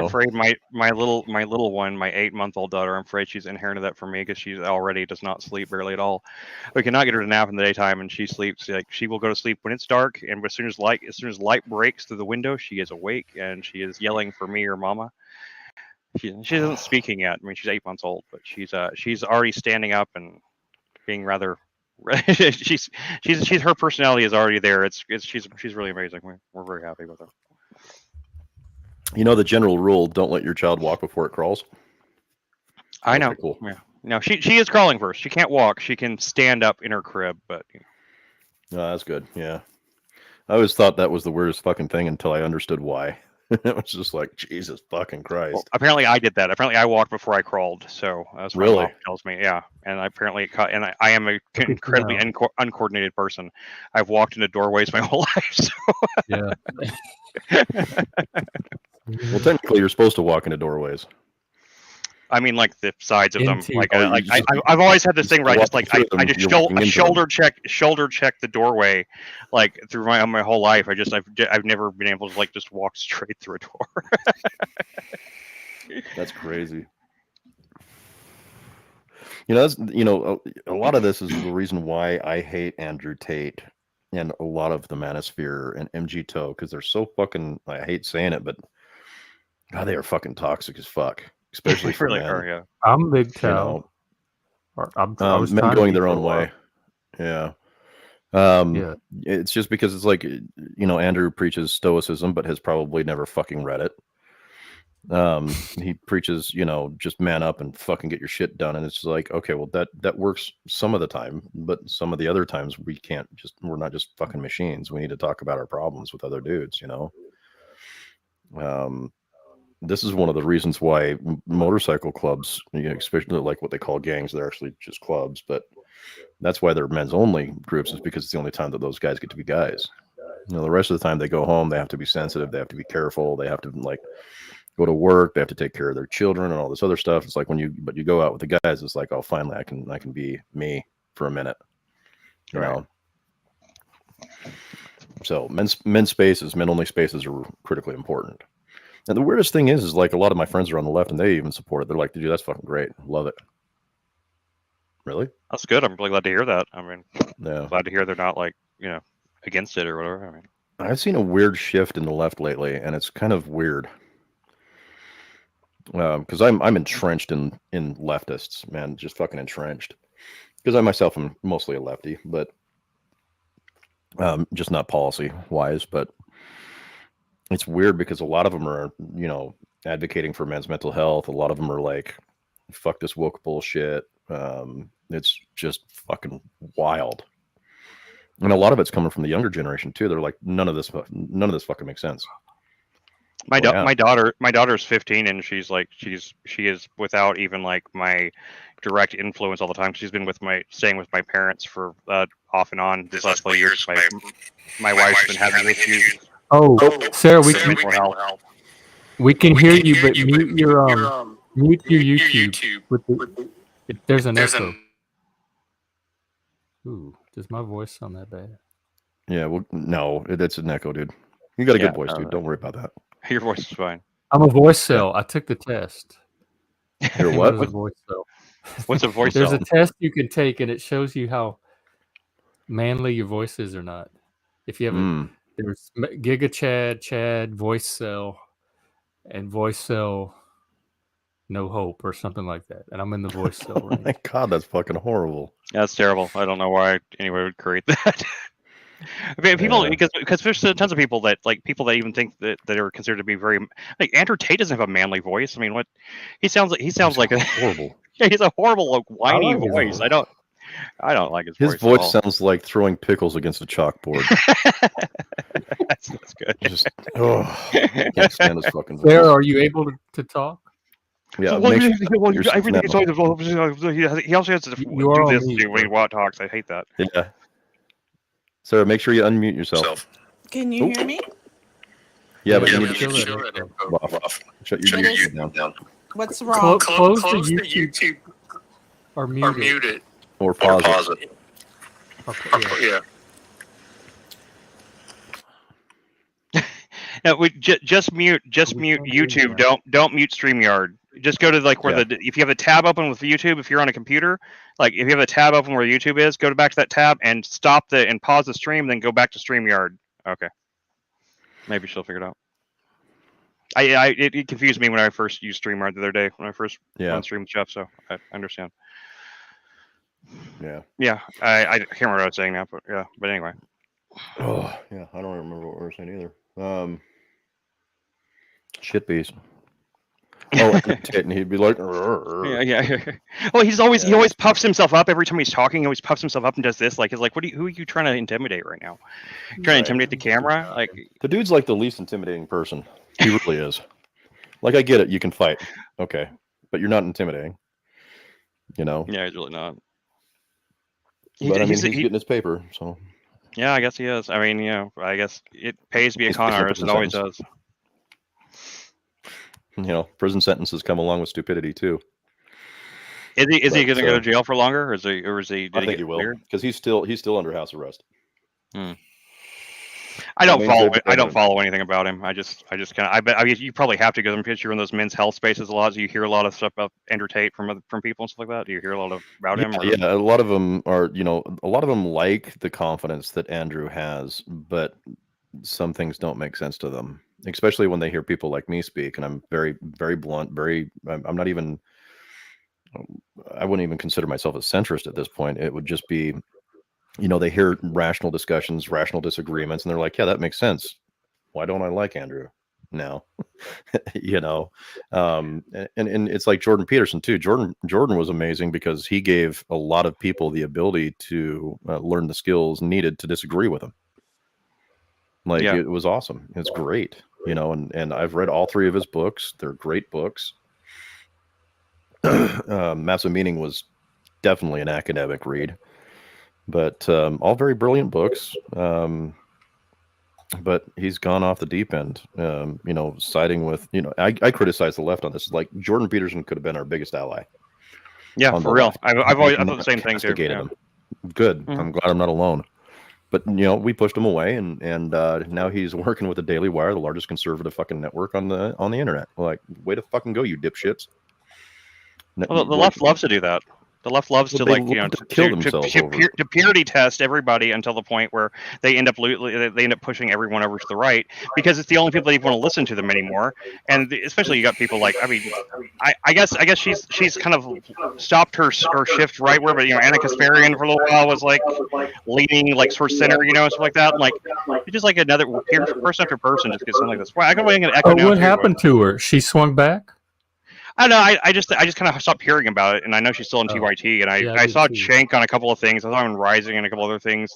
afraid my little one, my 8-month-old daughter, I'm afraid she's inherited that from me because she already does not sleep barely at all. We cannot get her to nap in the daytime, and she sleeps like she will go to sleep when it's dark, and as soon as light breaks through the window, she is awake and she is yelling for me or mama. She isn't speaking yet. I mean, she's 8 months old, but she's already standing up and being rather. she's her personality is already there. She's really amazing. We're very happy with her. You know the general rule: don't let your child walk before it crawls. I know. Cool. Yeah. No, she is crawling first. She can't walk. She can stand up in her crib, but. Oh, that's good. Yeah. I always thought that was the weirdest fucking thing until I understood why. It was just like, Jesus fucking Christ. Well, apparently I did that. Apparently I walked before I crawled. So that's what Really? my mom tells me. Yeah, and I apparently I am a incredibly uncoordinated person. I've walked into doorways my whole life. So. Yeah. Well, technically, you're supposed to walk into doorways. I mean, like the sides of them. Into- Like, Oh, you like just- I've always had this thing where I just like walking through I them, just you're walking into shoulder them. check the doorway, like through my whole life. I've never been able to like just walk straight through a door. That's crazy. That's a lot of this is the reason why I hate Andrew Tate and a lot of the Manosphere and MG Toe, because they're so fucking, I hate saying it, but God, they are fucking toxic as fuck, especially for really men. are, yeah. I'm Big You Toe. know, I was men trying to going be their for own a while. way. Yeah. Yeah. It's just because it's like, Andrew preaches stoicism, but has probably never fucking read it. He preaches, just man up and fucking get your shit done. And it's like, okay, well that works some of the time, but some of the other times we're not just fucking machines. We need to talk about our problems with other dudes, This is one of the reasons why motorcycle clubs, especially like what they call gangs, they're actually just clubs, but that's why they're men's only groups, is because it's the only time that those guys get to be guys. The rest of the time they go home, they have to be sensitive, they have to be careful, they have to like go to work, they have to take care of their children and all this other stuff. It's like when you go out with the guys, it's like, oh, finally I can be me for a minute, Right. So men's spaces, men only spaces are critically important. And the weirdest thing is like a lot of my friends are on the left and they even support it. They're like, dude, that's fucking great. Love it. Really? That's good. I'm really glad to hear that. I mean, Yeah. glad to hear they're not like, against it or whatever. I mean, I've seen a weird shift in the left lately, and it's kind of weird. Because I'm entrenched in leftists, man, just fucking entrenched. Because I myself am mostly a lefty, but just not policy wise. But it's weird because a lot of them are, advocating for men's mental health. A lot of them are like, fuck this woke bullshit. It's just fucking wild. And a lot of it's coming from the younger generation too. They're like, none of this fucking makes sense. my daughter's 15 and she is without even like my direct influence all the time. She's been staying with my parents for off and on this last couple of years. My wife's been having issues. Oh, Sarah, we mental health. can hear you, but mute your YouTube with there's an echo. Ooh, does my voice sound that bad? Yeah, well, no, that's an echo, dude. You got a good voice, dude. Don't worry about that. Your voice is fine. I'm a voice cell. I took the test. You're what? What is a voice cell? What's a voice There's cell? a test you can take, and it shows you how manly your voice is or not. If you have there's Giga Chad, voice cell, and voice cell no hope or something like that. And I'm in the voice cell range. Oh my God, that's fucking horrible. That's terrible. I don't know why anyone would create that. I mean, people, because there's tons of people that even think that are considered to be very like Andrew Tate doesn't have a manly voice. I mean, what he sounds like a horrible. Yeah, he's a horrible like whiny like his voice. voice. I don't like his His voice. voice sounds like throwing pickles against a chalkboard. That's good. Just can't stand his fucking voice. Sarah, are you able to talk? Yeah, Well, make sure everything is always. He also has to You are do on this mute, when he talks. I hate that. Yeah. Sarah, make sure you unmute yourself. Can you hear me? Yeah, but you need still to that echo. off. Shut your YouTube down. What's wrong? Close the YouTube or mute it. Or pause it. Okay, yeah. No, just mute YouTube. Don't mute StreamYard. Just go to like where if you have a tab open with YouTube, if you're on a computer, like if you have a tab open where YouTube is, go back to that tab and and pause the stream, then go back to StreamYard. Okay. Maybe she'll figure it out. It confused me when I first used StreamYard the other day when I first on stream with Jeff, so I understand. Yeah. I can't remember what I was saying now, but anyway. Oh yeah, I don't remember what we were saying either. Shit beast. Oh, and he'd be like, yeah. Well, he always puffs himself up every time he's talking. He always puffs himself up and does this. Like, it's like, who are you trying to intimidate right now? Trying to intimidate the camera? Like, the dude's like the least intimidating person. He really is. Like, I get it. You can fight. Okay. But you're not intimidating. Yeah, he's really not. But I mean, he's getting his paper, so. Yeah, I guess he is. I mean, I guess it pays to be a con artist. It always does. Prison sentences come along with stupidity too. Is he going to go to jail for longer, or is he? I think he will, because he's still under house arrest. I don't follow anything about him. I just kind of. I mean, you probably have to go because you're in those men's health spaces a lot. So you hear a lot of stuff about Andrew Tate from people and stuff like that. Do you hear a lot about him? Yeah, a lot of them are. A lot of them like the confidence that Andrew has, but some things don't make sense to them, especially when they hear people like me speak. And I'm very, very blunt. I'm not even. I wouldn't even consider myself a centrist at this point. It would just be. They hear rational discussions, rational disagreements, and they're like, yeah, that makes sense. Why don't I like Andrew now? And it's like Jordan Peterson too. Jordan was amazing because he gave a lot of people the ability to learn the skills needed to disagree with him. It was awesome. It's great, and I've read all 3 of his books. They're great books. Massive Meaning was definitely an academic read. But all very brilliant books. But he's gone off the deep end, siding with, I criticize the left on this. Like, Jordan Peterson could have been our biggest ally. Yeah, for real. I've always thought the same thing too. Yeah. Good. Mm-hmm. I'm glad I'm not alone. But, we pushed him away, and now he's working with the Daily Wire, the largest conservative fucking network on the internet. Like, way to fucking go, you dipshits. Well, the left loves to do that. The left loves to kill themselves to purity test everybody until the point where they end up pushing everyone over to the right because it's the only people that even want to listen to them anymore. And especially you got people like, I mean, I guess she's kind of stopped her shift rightward, but Anna Kasparian for a little while was like leaning like sort of center, stuff like that. And, like, it's just like another person after person just gets something like this. Well, I can wait an echo. What happened to her? She swung back. I don't know. I just kind of stopped hearing about it, and I know she's still in TYT. And I saw Cenk on a couple of things. I saw him Rising and a couple other things,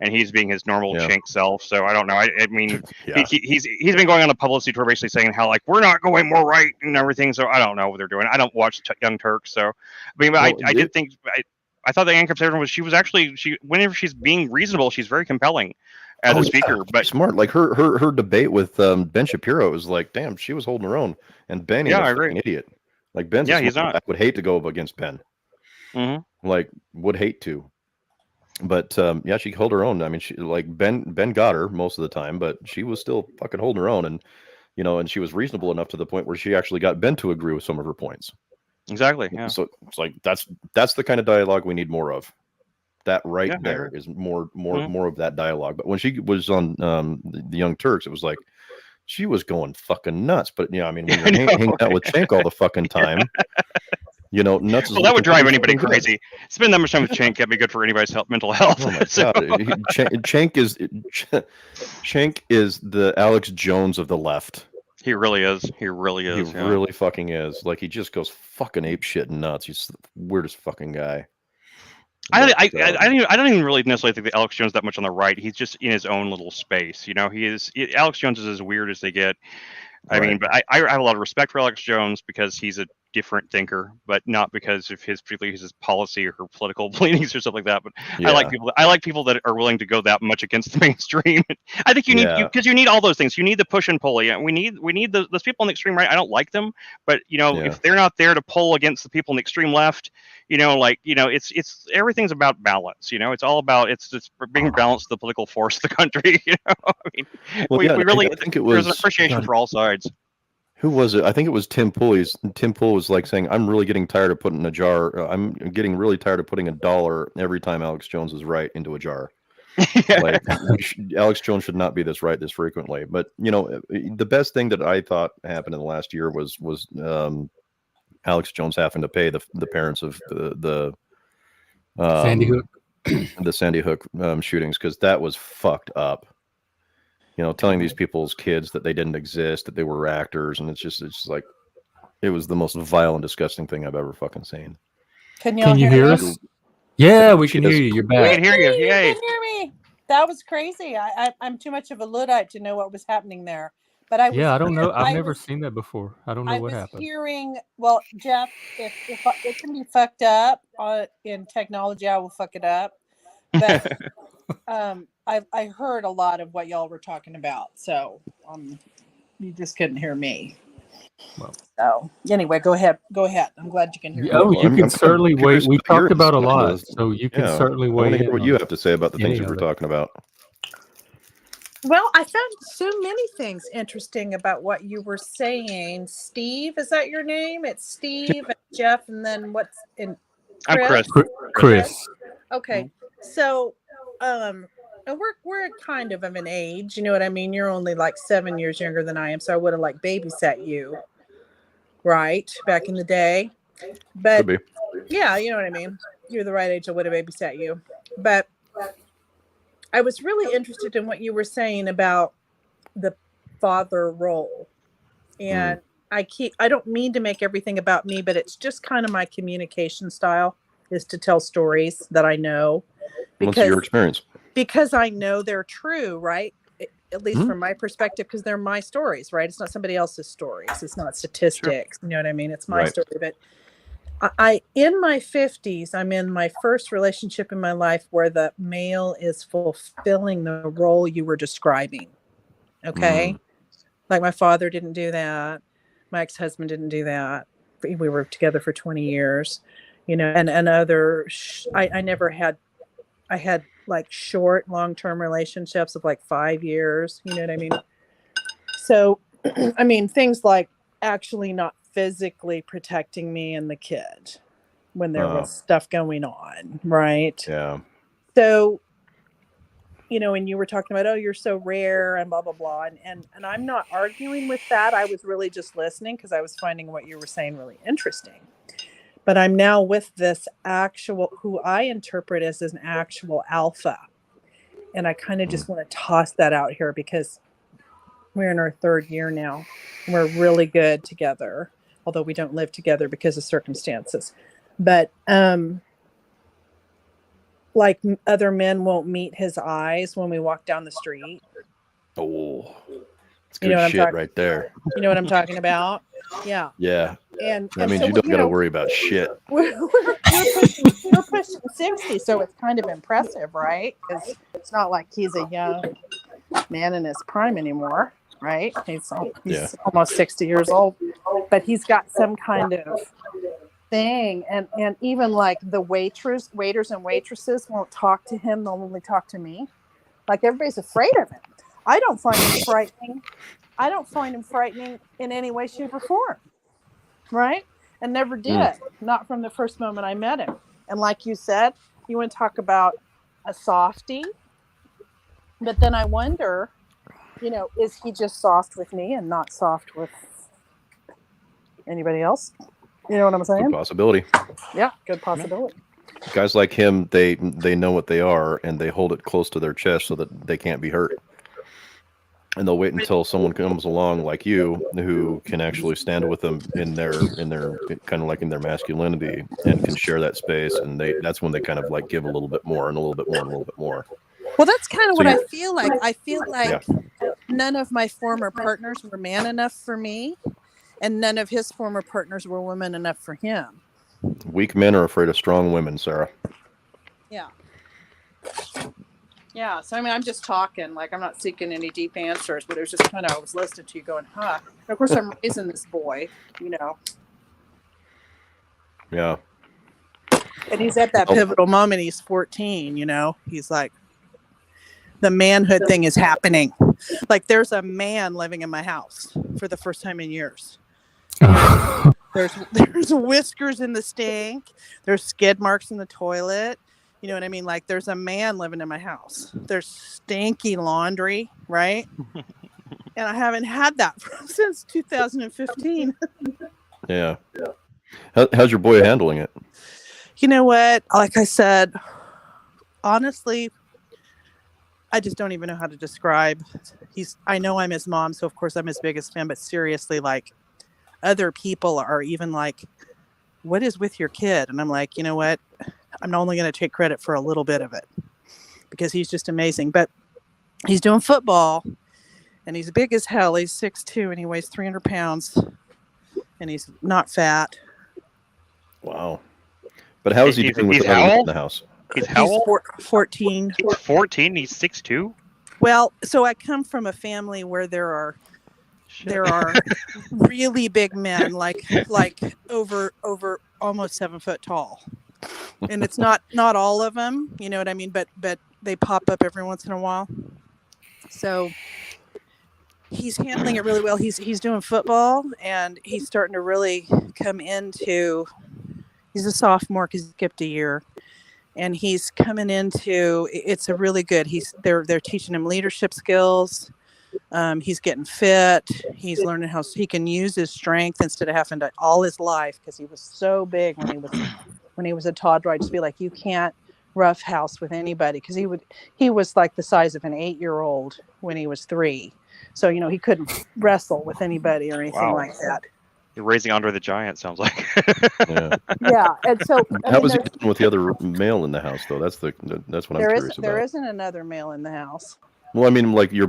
and he's being his normal Cenk self. So I don't know. I mean, he's been going on a publicity tour, basically saying how like we're not going more right and everything. So I don't know what they're doing. I don't watch Young Turks, so I mean, I did think I thought that Ann Kapsavan whenever she's being reasonable, she's very compelling as a speaker. Yeah, but smart. Like her debate with Ben Shapiro was like, damn, she was holding her own, and Ben is a fucking idiot. Like Ben's he's not. I would hate to go up against Ben. Mm-hmm. Like, would hate to. But she held her own. I mean, she like Ben got her most of the time, but she was still fucking holding her own, and and she was reasonable enough to the point where she actually got Ben to agree with some of her points. Exactly. Yeah. So it's like that's the kind of dialogue we need more of. That there is more of that dialogue. But when she was on the Young Turks, it was like. She was going fucking nuts, but I mean, when you're hanging out with Cenk all the fucking time, nuts. Well, that would drive anybody crazy. Spend that much time with Cenk can't be good for anybody's mental health. Oh my God. Cenk is the Alex Jones of the left. He really is. He really fucking is. Like, he just goes fucking ape shit nuts. He's the weirdest fucking guy. I don't even really necessarily think that Alex Jones is that much on the right. He's just in his own little space. Alex Jones is as weird as they get. I mean, but I have a lot of respect for Alex Jones because he's a different thinker, but not because of particularly his policy or political leanings or stuff like that. But I like people that are willing to go that much against the mainstream. I think you need all those things. You need the push and pull. Yeah, we need those people on the extreme right. I don't like them, but if they're not there to pull against the people on the extreme left, it's everything's about balance. It's all about it's being balanced to the political force of the country. I mean, we really think there's an appreciation for all sides. Who was it? I think it was Tim Pool. Tim Pool was like saying, I'm really getting tired of putting a jar. I'm getting really tired of putting $1 every time Alex Jones is right into a jar. Like, Alex Jones should not be this frequently. But, the best thing that I thought happened in the last year was Alex Jones having to pay the parents of the Sandy Hook. The Sandy Hook shootings, because that was fucked up. Telling these people's kids that they didn't exist, that they were actors, and it's just like, It was the most vile and disgusting thing I've ever fucking seen. Can you hear us? Yeah, we can hear you. You're We back. can hear you. You Yay! can hear me. That was crazy. I'm too much of a Luddite to know what was happening there. But Yeah, I don't know. I've never seen that before. I don't know I what was happened. hearing. Well, Jeff, if it can be fucked up in technology, I will fuck it up. But I heard a lot of what y'all were talking about. So you just couldn't hear me. Well. So anyway, go ahead. I'm glad you can hear me. Oh, you can I'm certainly curious wait. We to hear talked about a some of lot, those. so you can Yeah, certainly I want weigh to hear in what on you have to say about the things any that of we're it. talking about. Well, I found so many things interesting about what you were saying. Steve, is that your name? It's Steve and Jeff, and then what's in I'm Chris. Chris. Okay, so and we're kind of an age, you know what I mean? You're only like 7 years younger than I am, so I would have like babysat you, right, back in the day. But Could be. yeah, you know what I mean. You're the right age. I would have babysat you, but I was really interested in what you were saying about the father role. And I don't mean to make everything about me, but it's just kind of my communication style is to tell stories that I know What's your experience? because I know they're true, right? At least from my perspective, because they're my stories, right? It's not somebody else's stories. It's not statistics. You know what I mean? It's my story. But I in my 50s, I'm in my first relationship in my life where the male is fulfilling the role you were describing. Okay. Like my father didn't do that. My ex-husband didn't do that. We were together for 20 years, you know, and other, I never had, I had like short, long-term relationships of like 5 years, you know what I mean? So, I mean, things like actually not physically protecting me and the kid when there was stuff going on, right? Yeah. So, you know, and you were talking about, oh, you're so rare and blah, blah, blah. And I'm not arguing with that. I was really just listening because I was finding what you were saying really interesting. But I'm now with this actual, who I interpret as an actual alpha. And I kind of just want to toss that out here because we're in our 3rd year now. And we're really good together, although we don't live together because of circumstances. But like other men won't meet his eyes when we walk down the street. Oh, it's You know good what shit right there. You know what I'm talking about? Yeah. Yeah. And That means so you don't got to worry about shit. We're pushing 60, so it's kind of impressive, right? Because it's not like he's a young man in his prime anymore, right? He's almost 60 years old, but he's got some kind of thing. And even like the waiters and waitresses won't talk to him. They'll only talk to me. Like everybody's afraid of him. I don't find him frightening. I don't find him frightening in any way, shape, or form. Right? And never did. Not from the first moment I met him. And like you said, you want to talk about a softie. But then I wonder, you know, is he just soft with me and not soft with anybody else? You know what I'm saying? Good possibility. Yeah, good possibility. Guys like him, they know what they are and they hold it close to their chest so that they can't be hurt. And they'll wait until someone comes along like you who can actually stand with them in their kind of like in their masculinity and can share that space, and that's when they kind of like give a little bit more and a little bit more and a little bit more. Well, that's kind of what I feel like. I feel like none of my former partners were man enough for me, and none of his former partners were woman enough for him. Weak men are afraid of strong women, Sarah. Yeah. Yeah, so I mean, I'm just talking, like I'm not seeking any deep answers, but it was just kind of, I was listening to you going, huh. And of course, I'm raising this boy, you know. Yeah. And he's at that pivotal moment. He's 14, you know. He's like, the manhood thing is happening. Like there's a man living in my house for the first time in years. There's whiskers in the stink. There's skid marks in the toilet. You know what I mean? Like there's a man living in my house. There's stinky laundry, right? And I haven't had that since 2015. Yeah. How's your boy handling it? You know what? Like I said, honestly, I just don't even know how to describe. I know I'm his mom, so of course I'm his biggest fan, but seriously, like other people are even like, what is with your kid? And I'm like, you know what? I'm only going to take credit for a little bit of it because he's just amazing. But he's doing football and he's big as hell. He's 6'2" and he weighs 300 pounds and he's not fat. Wow. But how is he doing with he's another how man in old? the house? He's how He's old? 14. He's 14. He's 6'2". Well, so I come from a family where there are really big men, like over almost 7 foot tall, and it's not all of them, you know what I mean? But they pop up every once in a while. So he's handling it really well. He's doing football, and he's starting to really come into. He's a sophomore because he skipped a year, and he's coming into. It's a really good. They're teaching him leadership skills. He's getting fit. He's learning how he can use his strength instead of having to all his life, because he was so big when he was a toddler. I'd just be like, you can't roughhouse with anybody, because he was like the size of an 8-year-old when he was 3. So he couldn't wrestle with anybody or anything like that. You're raising Andre the Giant, sounds like. Yeah, and so how was he doing with the other male in the house, though? That's what I'm curious about. There isn't another male in the house. Well, I mean, like your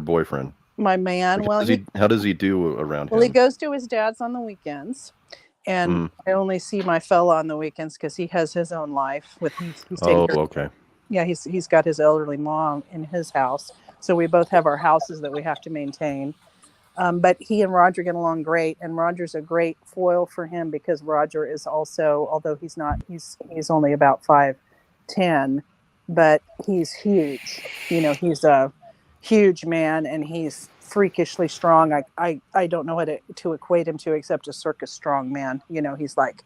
boyfriend. My man. Well, how does he do around him? Well, he goes to his dad's on the weekends, and I only see my fella on the weekends because he has his own life with he's taking care. Okay. Yeah, he's got his elderly mom in his house, so we both have our houses that we have to maintain. But he and Roger get along great, and Roger's a great foil for him because Roger is also, although he's only about 5'10", but he's huge. He's a huge man, and he's freakishly strong. I don't know what to equate him to except a circus strong man. He's like,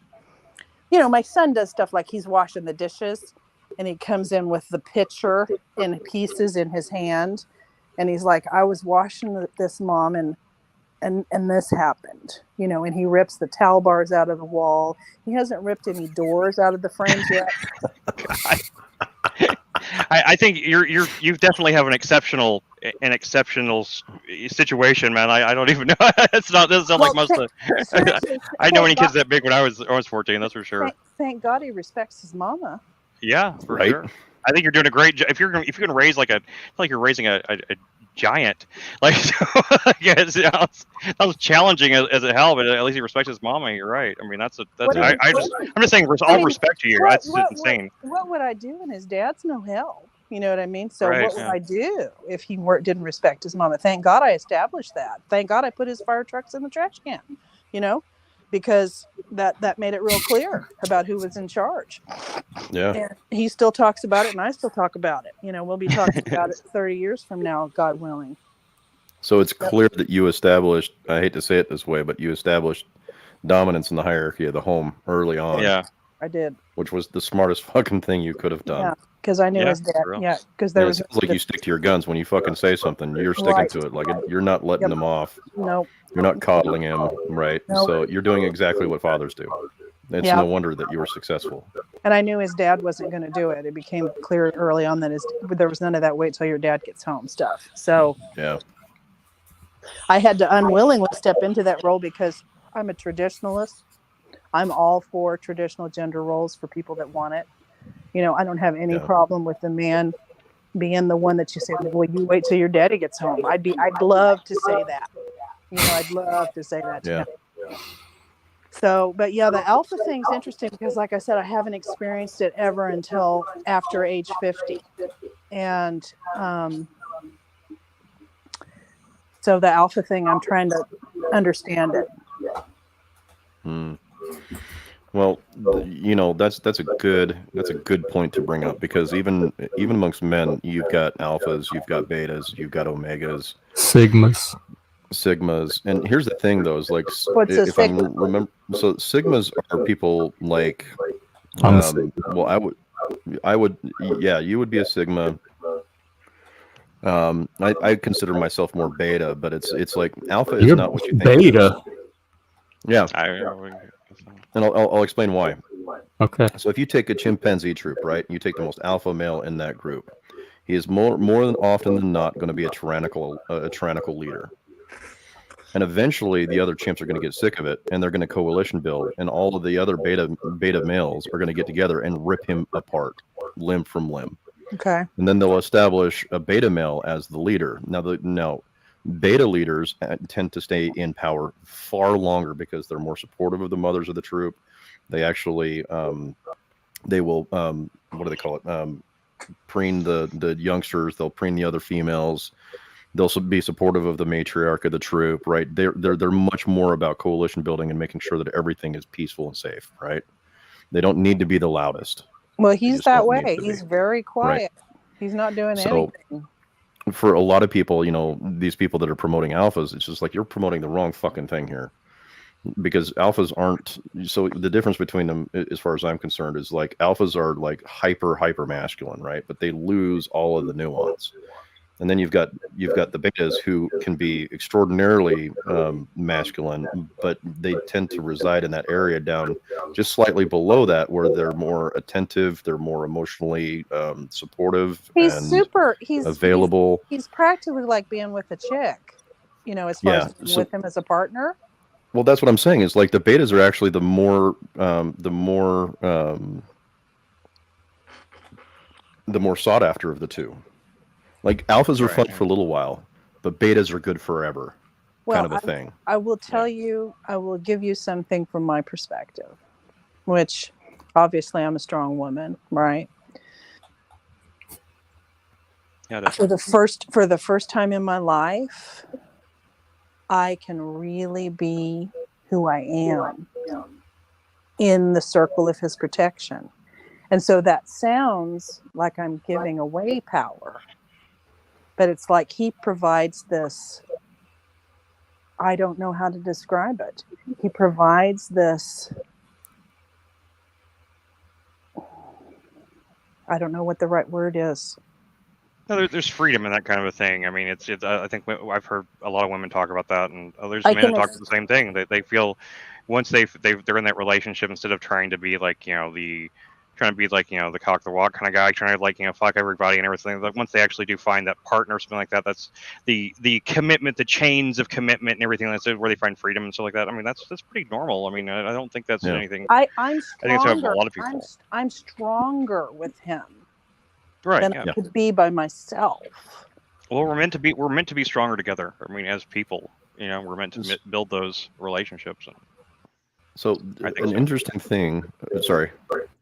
my son does stuff like he's washing the dishes, and he comes in with the pitcher in pieces in his hand, and he's like, I was washing this, Mom, and this happened, and he rips the towel bars out of the wall. He hasn't ripped any doors out of the frames yet. I think you definitely have an exceptional situation, man. I don't even know. It doesn't sound like most of. I know any kids that big when I was 14. That's for sure. Thank God he respects his mama. Yeah, for sure. I think you're doing a great job. If you're going to raise like you're raising a giant, like yeah, it sounds challenging as a hell, but at least he respects his mama. You're right. I mean, I'm just saying, all respect to you. That's insane. What would I do? And his dad's no help. You know what I mean? So what would I do if he didn't respect his mama? Thank God I established that. Thank God I put his fire trucks in the trash can. Because that made it real clear about who was in charge. Yeah. And he still talks about it, and I still talk about it. We'll be talking about it 30 years from now, God willing. So it's clear that you established, I hate to say it this way, but you established dominance in the hierarchy of the home early on. Yeah. I did. Which was the smartest fucking thing you could have done. Yeah, because I knew his dad. Yeah, because there was. It sounds like you stick to your guns when you fucking say something. You're sticking to it. Like you're not letting them off. Nope. You're not coddling him, right? Nope. So you're doing exactly what fathers do. It's no wonder that you were successful. And I knew his dad wasn't going to do it. It became clear early on that there was none of that wait till your dad gets home stuff. So yeah, I had to unwillingly step into that role because I'm a traditionalist. I'm all for traditional gender roles for people that want it. I don't have any problem with the man being the one that you say, well, you wait till your daddy gets home. I'd love to say that. I'd love to say that to him. So, but yeah, the alpha thing's interesting because, like I said, I haven't experienced it ever until after age 50. And so the alpha thing, I'm trying to understand it. Well, that's a good point to bring up, because even amongst men, you've got alphas, you've got betas, you've got omegas, sigmas. And here's the thing, though, is like, if I remember, so sigmas are people like, well, I would, yeah, you would be a sigma. I consider myself more beta, but it's like alpha is not what you think. Beta. Yeah. And I'll explain why. Okay. So if you take a chimpanzee troop, right, you take the most alpha male in that group, he is more than often than not going to be a tyrannical leader. And eventually the other chimps are going to get sick of it, and they're going to coalition build, and all of the other beta males are going to get together and rip him apart, limb from limb. Okay. And then they'll establish a beta male as the leader. Now, beta leaders tend to stay in power far longer because they're more supportive of the mothers of the troop. They actually, they will, what do they call it? Preen the youngsters. They'll preen the other females. They'll be supportive of the matriarch of the troop, right? They're much more about coalition building and making sure that everything is peaceful and safe, right? They don't need to be the loudest. Well, he's that way. He's very quiet. Right. He's not doing So, anything. for a lot of people, these people that are promoting alphas, it's just like you're promoting the wrong fucking thing here. Because alphas aren't, so the difference between them, as far as I'm concerned, is like alphas are like hyper masculine, right? But they lose all of the nuance. And then you've got the betas who can be extraordinarily masculine, but they tend to reside in that area down just slightly below that, where they're more attentive, they're more emotionally supportive. He's and he's available. He's practically like being with a chick, as far as with him as a partner. Well, that's what I'm saying. Is like the betas are actually the more sought after of the two. Like alphas are fun for a little while, but betas are good forever, kind of a thing. I will tell you, I will give you something from my perspective, which obviously I'm a strong woman, right? Yeah. For the first time in my life, I can really be who I am in the circle of his protection. And so that sounds like I'm giving away power. But it's like he provides this, I don't know how to describe it. He provides this, I don't know what the right word is. No, there's freedom in that kind of a thing. I mean, it's I think I've heard a lot of women talk about that, and others men talk about the same thing. They feel once they're in that relationship, instead of trying to be like the cock the walk kind of guy, trying to fuck everybody and everything. Like once they actually do find that partner, something like that, that's the commitment, the chains of commitment and everything. That's where they find freedom and stuff like that. I mean, that's pretty normal. I mean, I don't think that's anything. I'm stronger. I think it's a lot of people. I'm stronger with him. Right, than I could be by myself. Well, we're meant to be stronger together. I mean, as people, we're meant to build those relationships. So an interesting thing. Sorry.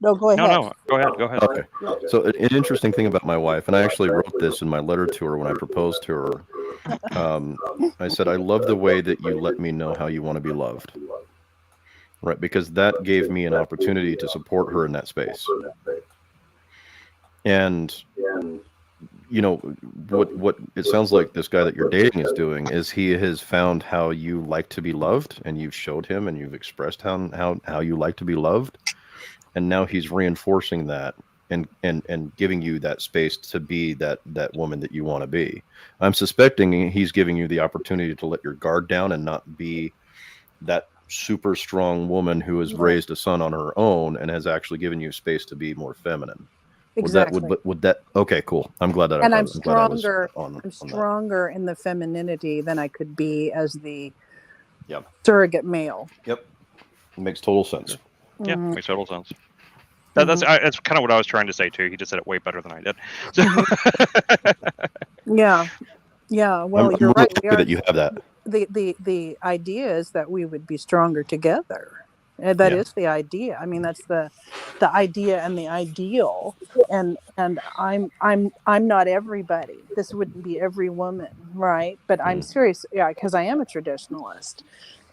No, go ahead. No, go ahead. Okay. So an interesting thing about my wife, and I actually wrote this in my letter to her when I proposed to her. I said, I love the way that you let me know how you want to be loved. Right, because that gave me an opportunity to support her in that space. And what it sounds like this guy that you're dating is doing is he has found how you like to be loved, and you've showed him and you've expressed how you like to be loved, and now he's reinforcing that and giving you that space to be that woman that you want to be. I'm suspecting he's giving you the opportunity to let your guard down and not be that super strong woman who has raised a son on her own and has actually given you space to be more feminine. Exactly. Would that okay, cool. I'm glad that I'm stronger. I'm stronger in the femininity than I could be as the surrogate male. Yep. It makes total sense. Yeah, makes total sense. That's kind of what I was trying to say too. He just said it way better than I did. So. Yeah. Well, you're right. That you have that. The idea is that we would be stronger together. That is the idea. I mean, that's the idea and the ideal. And I'm not everybody. This wouldn't be every woman, right? But I'm serious, because I am a traditionalist.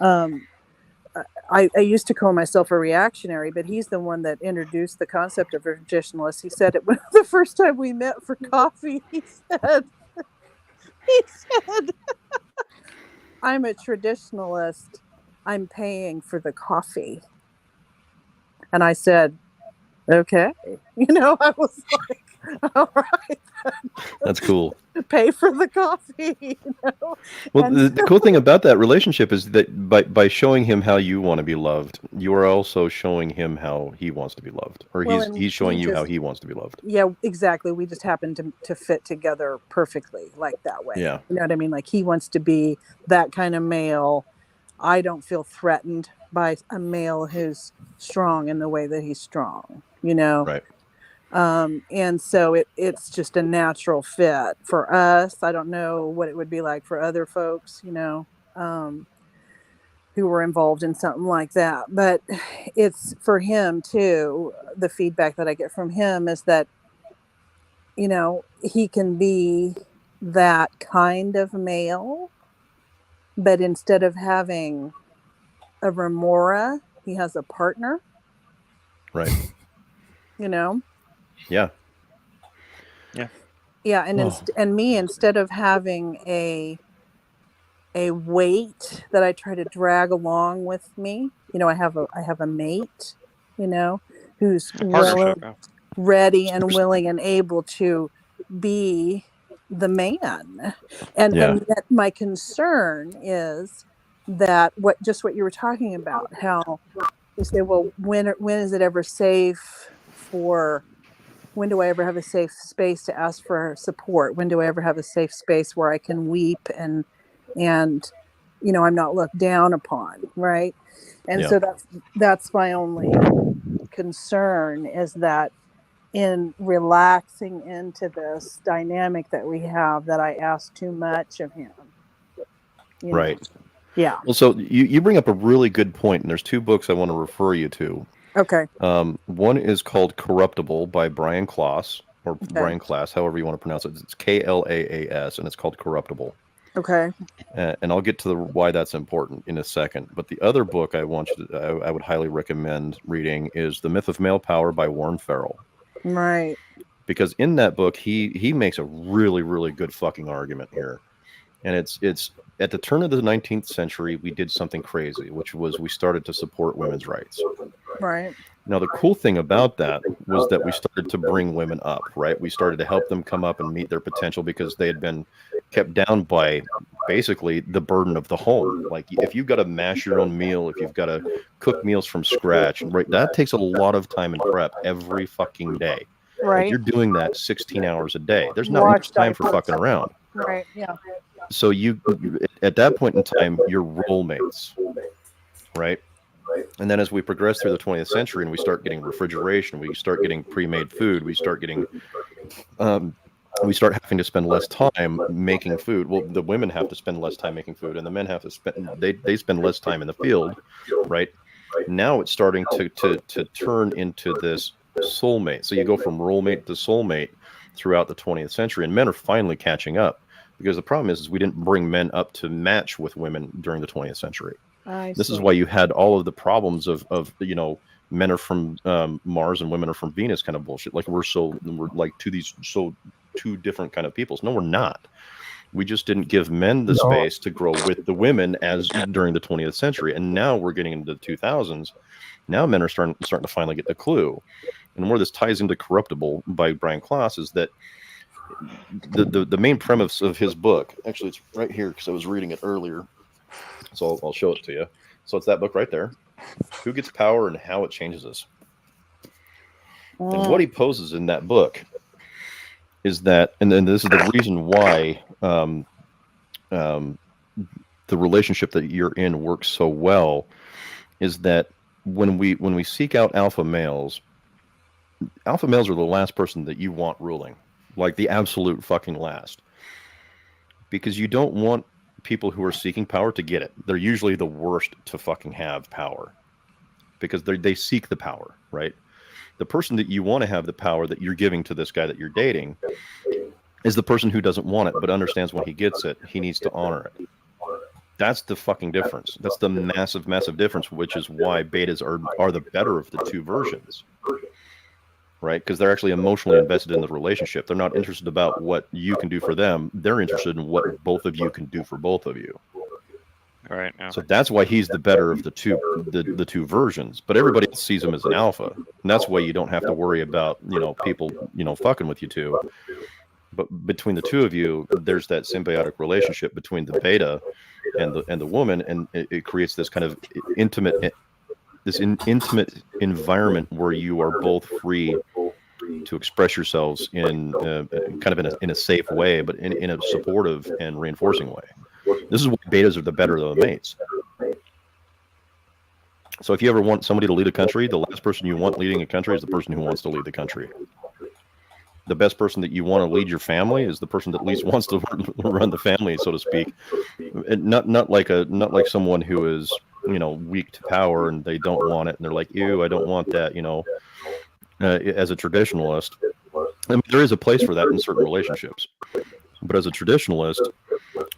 I used to call myself a reactionary, but he's the one that introduced the concept of a traditionalist. He said it when the first time we met for coffee. He said, "I'm a traditionalist. I'm paying for the coffee." And I said, okay. I was like, all right. That's cool. Pay for the coffee. You know? Well, And the cool thing about that relationship is that by showing him how you want to be loved, you are also showing him how he wants to be loved, or Well, and he's showing we you how just- he wants to be loved. yeah, exactly. We just happen to fit together perfectly like that way. Yeah. You know what I mean? Like he wants to be that kind of male. I don't feel threatened by a male who's strong in the way that he's strong, you know? Right. And so it's just a natural fit for us. I don't know what it would be like for other folks, you know, who were involved in something like that. But it's for him too. The feedback that I get from him is that, you know, he can be that kind of male, but instead of having a remora, he has a partner, Right. you know? Yeah. Yeah. And, Oh. and me, instead of having a weight that I try to drag along with me, you know, I have a mate, you know, who's Partnership. Yeah. ready and willing and able to be the man. And Yeah. and yet my concern is that what you were talking about, how you say, well, when is it ever safe for, when do I ever have a safe space to ask for support? When do I ever have a safe space where I can weep and you know, I'm not looked down upon, right? And Yeah. so that's my only concern, is that in relaxing into this dynamic that we have, that I ask too much of him. You know? Right. Yeah. Well, so you bring up a really good point, and there's two books I want to refer you to. Okay. One is called Corruptible by Brian Klaas, or Brian Klaas, however you want to pronounce it. It's Klaas, and it's called Corruptible. Okay. And I'll get to why that's important in a second. But the other book I would highly recommend reading is The Myth of Male Power by Warren Farrell. Right. Because in that book, he makes a really, really good fucking argument here. And it's at the turn of the 19th century, we did something crazy, which was we started to support women's rights. Right. Now, the cool thing about that was that we started to bring women up, right? We started to help them come up and meet their potential, because they had been kept down by basically the burden of the home. Like, if you've got to mash your own meal, if you've got to cook meals from scratch, right, that takes a lot of time and prep every fucking day. Right. Like, you're doing that 16 hours a day. There's not much time for fucking around. Right. Yeah. So you at that point in time, you're role mates, right? And then as we progress through the 20th century and we start getting refrigeration, we start getting pre-made food, we start getting we start having to spend less time making food. Well, the women have to spend less time making food, and the men have to spend they spend less time in the field, right? Now it's starting to turn into this soulmate. So you go from role mate to soulmate throughout the 20th century, and men are finally catching up, because the problem is we didn't bring men up to match with women during the 20th century. This is why you had all of the problems of you know, men are from Mars and women are from Venus kind of bullshit. Like, we're like two different kind of peoples. No, we're not. We just didn't give men the space to grow with the women as during the 20th century. And now we're getting into the 2000s. Now men are starting to finally get the clue. And where this ties into Corruptible by Brian Klaas is that the main premise of his book, actually it's right here because I was reading it earlier, so I'll show it to you. So it's that book right there, Who Gets Power and How It Changes Us. And what he poses in that book is that, and then this is the reason why the relationship that you're in works so well, is that when we seek out alpha males are the last person that you want ruling. Like, the absolute fucking last. Because you don't want people who are seeking power to get it. They're usually the worst to fucking have power, because they seek the power, right? The person that you want to have the power that you're giving to this guy that you're dating is the person who doesn't want it, but understands when he gets it, he needs to honor it. That's the fucking difference. That's the massive, massive difference, which is why betas are the better of the two versions. Right? Because they're actually emotionally invested in the relationship. They're not interested about what you can do for them. They're interested in what both of you can do for both of you. All right. Yeah. So that's why he's the better of the two versions. But everybody else sees him as an alpha. And that's why you don't have to worry about, you know, people, you know, fucking with you two. but between the two of you, there's that symbiotic relationship between the beta and the woman, and it creates this kind of intimate environment where you are both free to express yourselves in kind of in a safe way, but in a supportive and reinforcing way. This is why betas are the better of the mates. So if you ever want somebody to lead a country, the last person you want leading a country is the person who wants to lead the country. The best person that you want to lead your family is the person that at least wants to run the family, so to speak. And not like someone who is, weak to power and they don't want it and they're like, ew, I don't want that, as a traditionalist. I mean, there is a place for that in certain relationships, but as a traditionalist,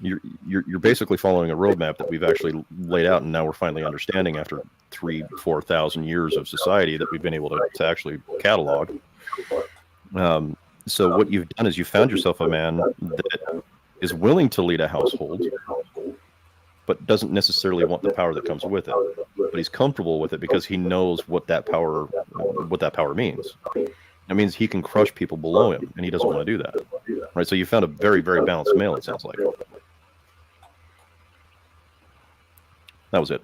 you're basically following a roadmap that we've actually laid out, and now we're finally understanding after 3,000-4,000 years of society that we've been able to actually catalog. So what you've done is you found yourself a man that is willing to lead a household, but doesn't necessarily want the power that comes with it. But he's comfortable with it because he knows what that power means. It means he can crush people below him, and he doesn't want to do that. Right? So you found a very, very balanced male, it sounds like. That was it.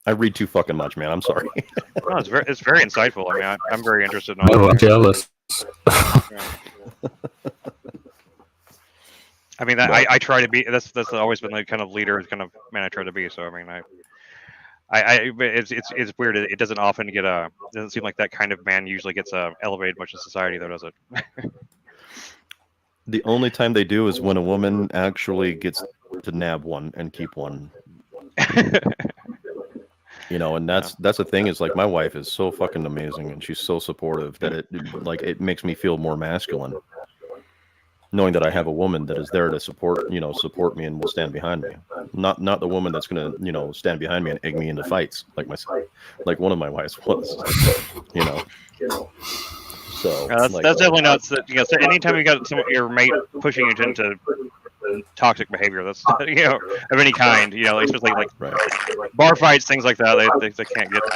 I read too fucking much, man. I'm sorry. No, it's very insightful. I mean, I'm very interested in Oh, I'm jealous. I mean, I try to be. That's always been the kind of leader, kind of man I try to be. So I mean, it's weird. It doesn't often get it doesn't seem like that kind of man usually gets elevated much in society, though, does it? The only time they do is when a woman actually gets to nab one and keep one. And that's the thing, is like my wife is so fucking amazing and she's so supportive that it makes me feel more masculine, knowing that I have a woman that is there to support me and will stand behind me. Not the woman that's gonna stand behind me and egg me into fights like one of my wives was. So that's definitely not. So anytime you got your mate pushing you into toxic behavior, that's of any kind, especially like bar fights, things like that. They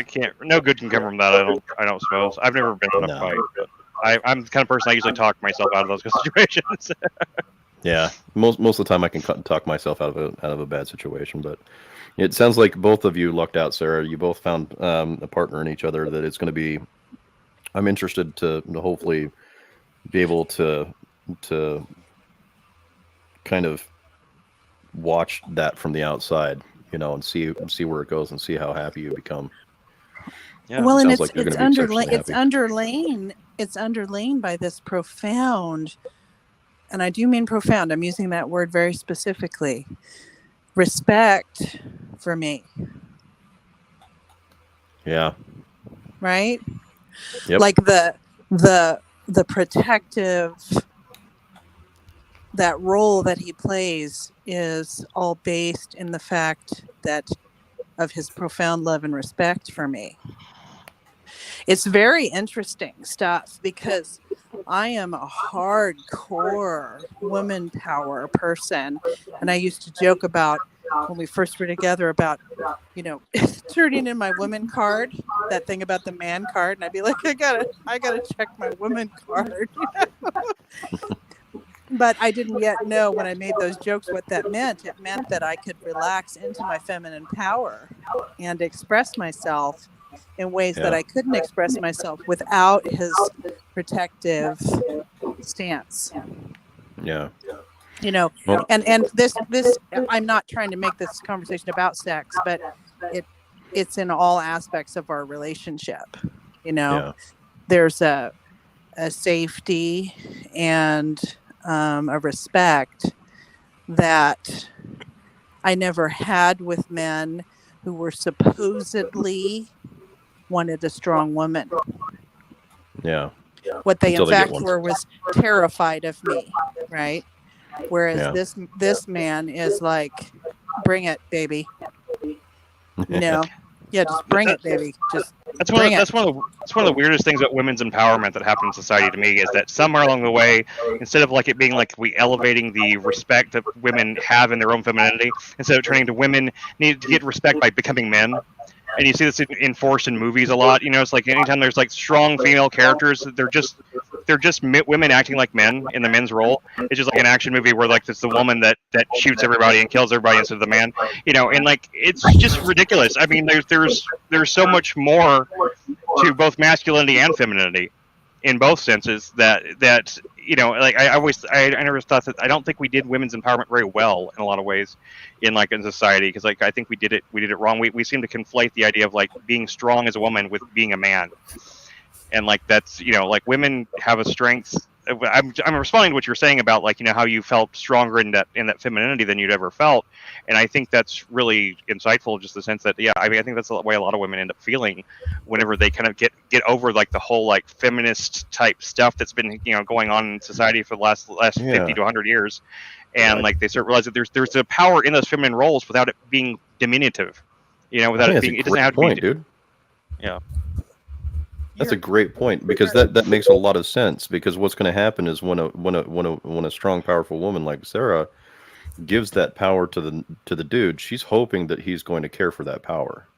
can't. No good can come from that. I don't suppose. I've never been in a fight, but I'm the kind of person I usually talk myself out of those situations. Yeah, most of the time I can talk myself out of a bad situation, but it sounds like both of you lucked out, Sarah. You both found a partner in each other that it's going to be. I'm interested to hopefully be able to kind of watch that from the outside, and see where it goes and see how happy you become. Yeah, well, and it's underlain by this profound, and I do mean profound, I'm using that word very specifically, respect for me. Yeah. Right? Yep. Like the protective, that role that he plays is all based in the fact of his profound love and respect for me. It's very interesting stuff because I am a hardcore woman power person. And I used to joke about when we first were together about, turning in my woman card, that thing about the man card. And I'd be like, I gotta check my woman card. But I didn't yet know when I made those jokes what that meant. It meant that I could relax into my feminine power and express myself in ways that I couldn't express myself without his protective stance. Yeah. And this I'm not trying to make this conversation about sex, but it's in all aspects of our relationship. There's a safety and a respect that I never had with men who were supposedly wanted a strong woman. Yeah. What they in fact were was terrified of me, right? Whereas this man is like, bring it, baby. Just bring it, baby. That's one of the weirdest things about women's empowerment that happened in society to me, is that somewhere along the way, instead of like it being like we elevating the respect that women have in their own femininity, instead of turning to women need to get respect by becoming men. And you see this enforced in movies a lot. It's like anytime there's like strong female characters, they're just women acting like men in the men's role. It's just like an action movie where like it's the woman that shoots everybody and kills everybody instead of the man, and like it's just ridiculous. I mean, there's so much more to both masculinity and femininity in both senses that like I never thought that. I don't think we did women's empowerment very well in a lot of ways in society, because like I think we did it wrong. We seem to conflate the idea of like being strong as a woman with being a man, and like that's like women have a strength. I'm responding to what you're saying about like how you felt stronger in that femininity than you'd ever felt, and I think that's really insightful. Just the sense that I mean I think that's the way a lot of women end up feeling whenever they kind of get over like the whole like feminist type stuff that's been going on in society for the last 50 to 100 years, and like they start to realize that there's a power in those feminine roles without it being diminutive, without it being. It doesn't have to be, dude. Yeah. That's a great point, because that makes a lot of sense. Because what's going to happen is when a strong, powerful woman like Sara gives that power to the dude, she's hoping that he's going to care for that power.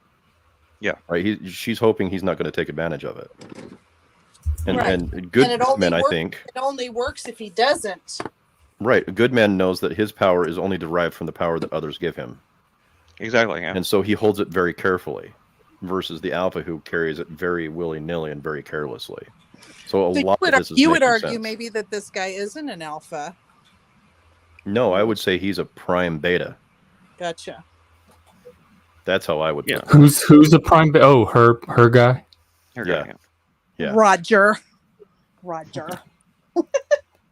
Yeah. Right. She's hoping he's not going to take advantage of it. And Right. and good men, I think, it only works if he doesn't. right. A good man knows that his power is only derived from the power that others give him. Exactly. Yeah. And so he holds it very carefully, versus the alpha who carries it very willy-nilly and very carelessly. So So lot of this is you would making argue sense. maybe that this guy isn't an alpha. No, I would say he's a prime beta. Gotcha. That's how I would put it. Who's the prime? Oh, her guy. Yeah. Yeah. Roger.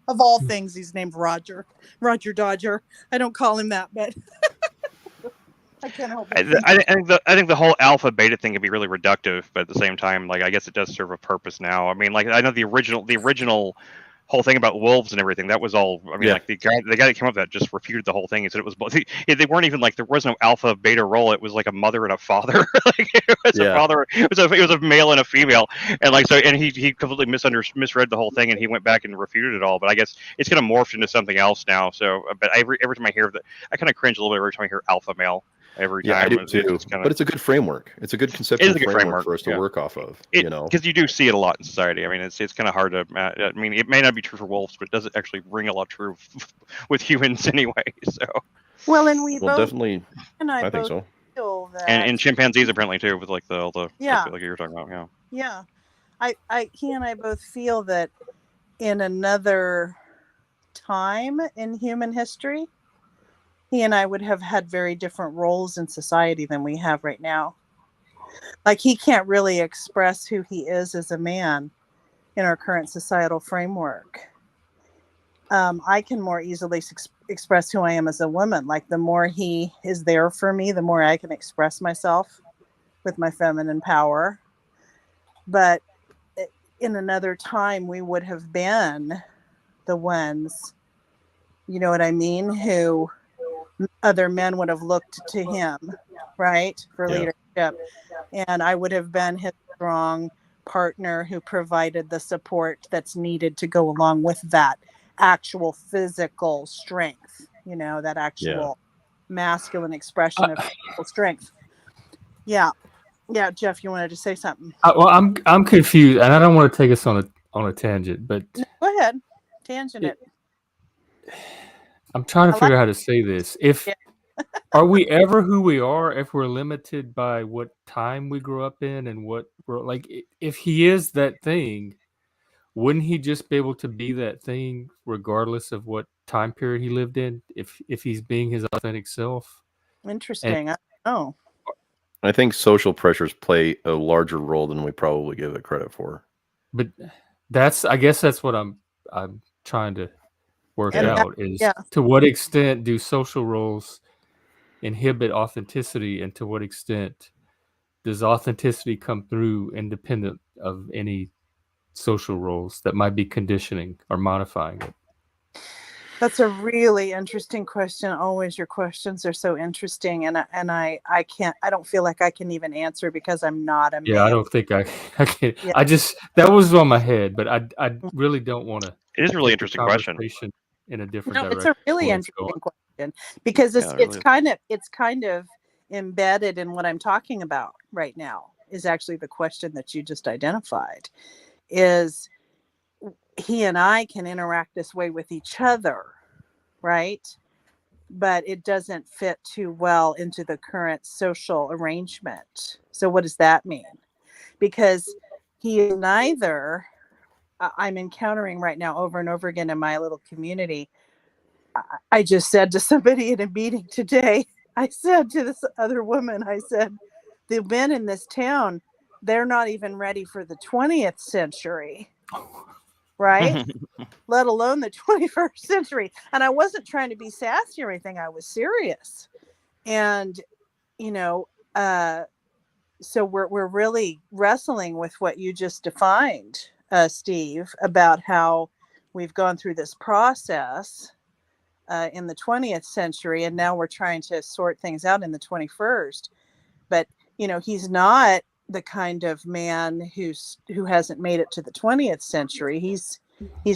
Of all things, he's named Roger. Roger Dodger. I don't call him that, but I can't help it. I think the whole alpha beta thing can be really reductive, but at the same time, like I guess it does serve a purpose now. I mean, like I know the original whole thing about wolves and everything, that was all. I mean, like the guy that came up with that just refuted the whole thing. He said it was both. They weren't even like there was no alpha beta role. It was like a mother and a father. Like it was a father. It was a male and a female, and like so, and he completely misread the whole thing, and he went back and refuted it all. But I guess it's kind of morphed into something else now. So, but every time I hear that, I kind of cringe a little bit every time I hear alpha male. Every time, I do too. But it's a good framework. It's a good conceptual framework for us to work off of. Because you do see it a lot in society. I mean, it's kind of hard to. I mean, it may not be true for wolves, but it does actually ring a lot true with humans anyway. So. Well, and we both definitely. and I think both so. feel that. And chimpanzees apparently too, with like all the like you were talking about. Yeah. He and I both feel that in another time in human history, he and I would have had very different roles in society than we have right now. Like he can't really express who he is as a man in our current societal framework. I can more easily express who I am as a woman. Like the more he is there for me, the more I can express myself with my feminine power. But in another time, we would have been the ones, you know what I mean, who other men would have looked to him, right, for leadership. And I would have been his strong partner who provided the support that's needed to go along with that actual physical strength, that actual masculine expression of physical strength. Yeah, Jeff, you wanted to say something? Well, I'm confused, and I don't want to take us on a tangent, but go ahead, tangent it. I'm trying to figure out how to say this. Are we ever who we are if we're limited by what time we grew up in and what we're like? If he is that thing, wouldn't he just be able to be that thing regardless of what time period he lived in? If he's being his authentic self. Interesting. I don't know. I think social pressures play a larger role than we probably give it credit for. But I guess that's what I'm trying to work out is to what extent do social roles inhibit authenticity, and to what extent does authenticity come through independent of any social roles that might be conditioning or modifying it? That's a really interesting question. Always your questions are so interesting, and I don't feel like I can even answer because I'm not a man. I don't think I can. Yeah. I just, that was on my head, but I really don't want to. It is a really interesting question. In a different direction. It's a really interesting question because it's kind of embedded in what I'm talking about right now. Is actually the question that you just identified. Is he and I can interact this way with each other, right? But it doesn't fit too well into the current social arrangement. So what does that mean? Because he is neither, I'm encountering right now over and over again in my little community. I just said to somebody in a meeting today, I said to this other woman, I said, the men in this town, they're not even ready for the 20th century, right? Let alone the 21st century. And I wasn't trying to be sassy or anything. I was serious. And, you know, so we're really wrestling with what you just defined, Steve, about how we've gone through this process in the 20th century, and now we're trying to sort things out in the 21st. But you know, he's not the kind of man who hasn't made it to the 20th century. He's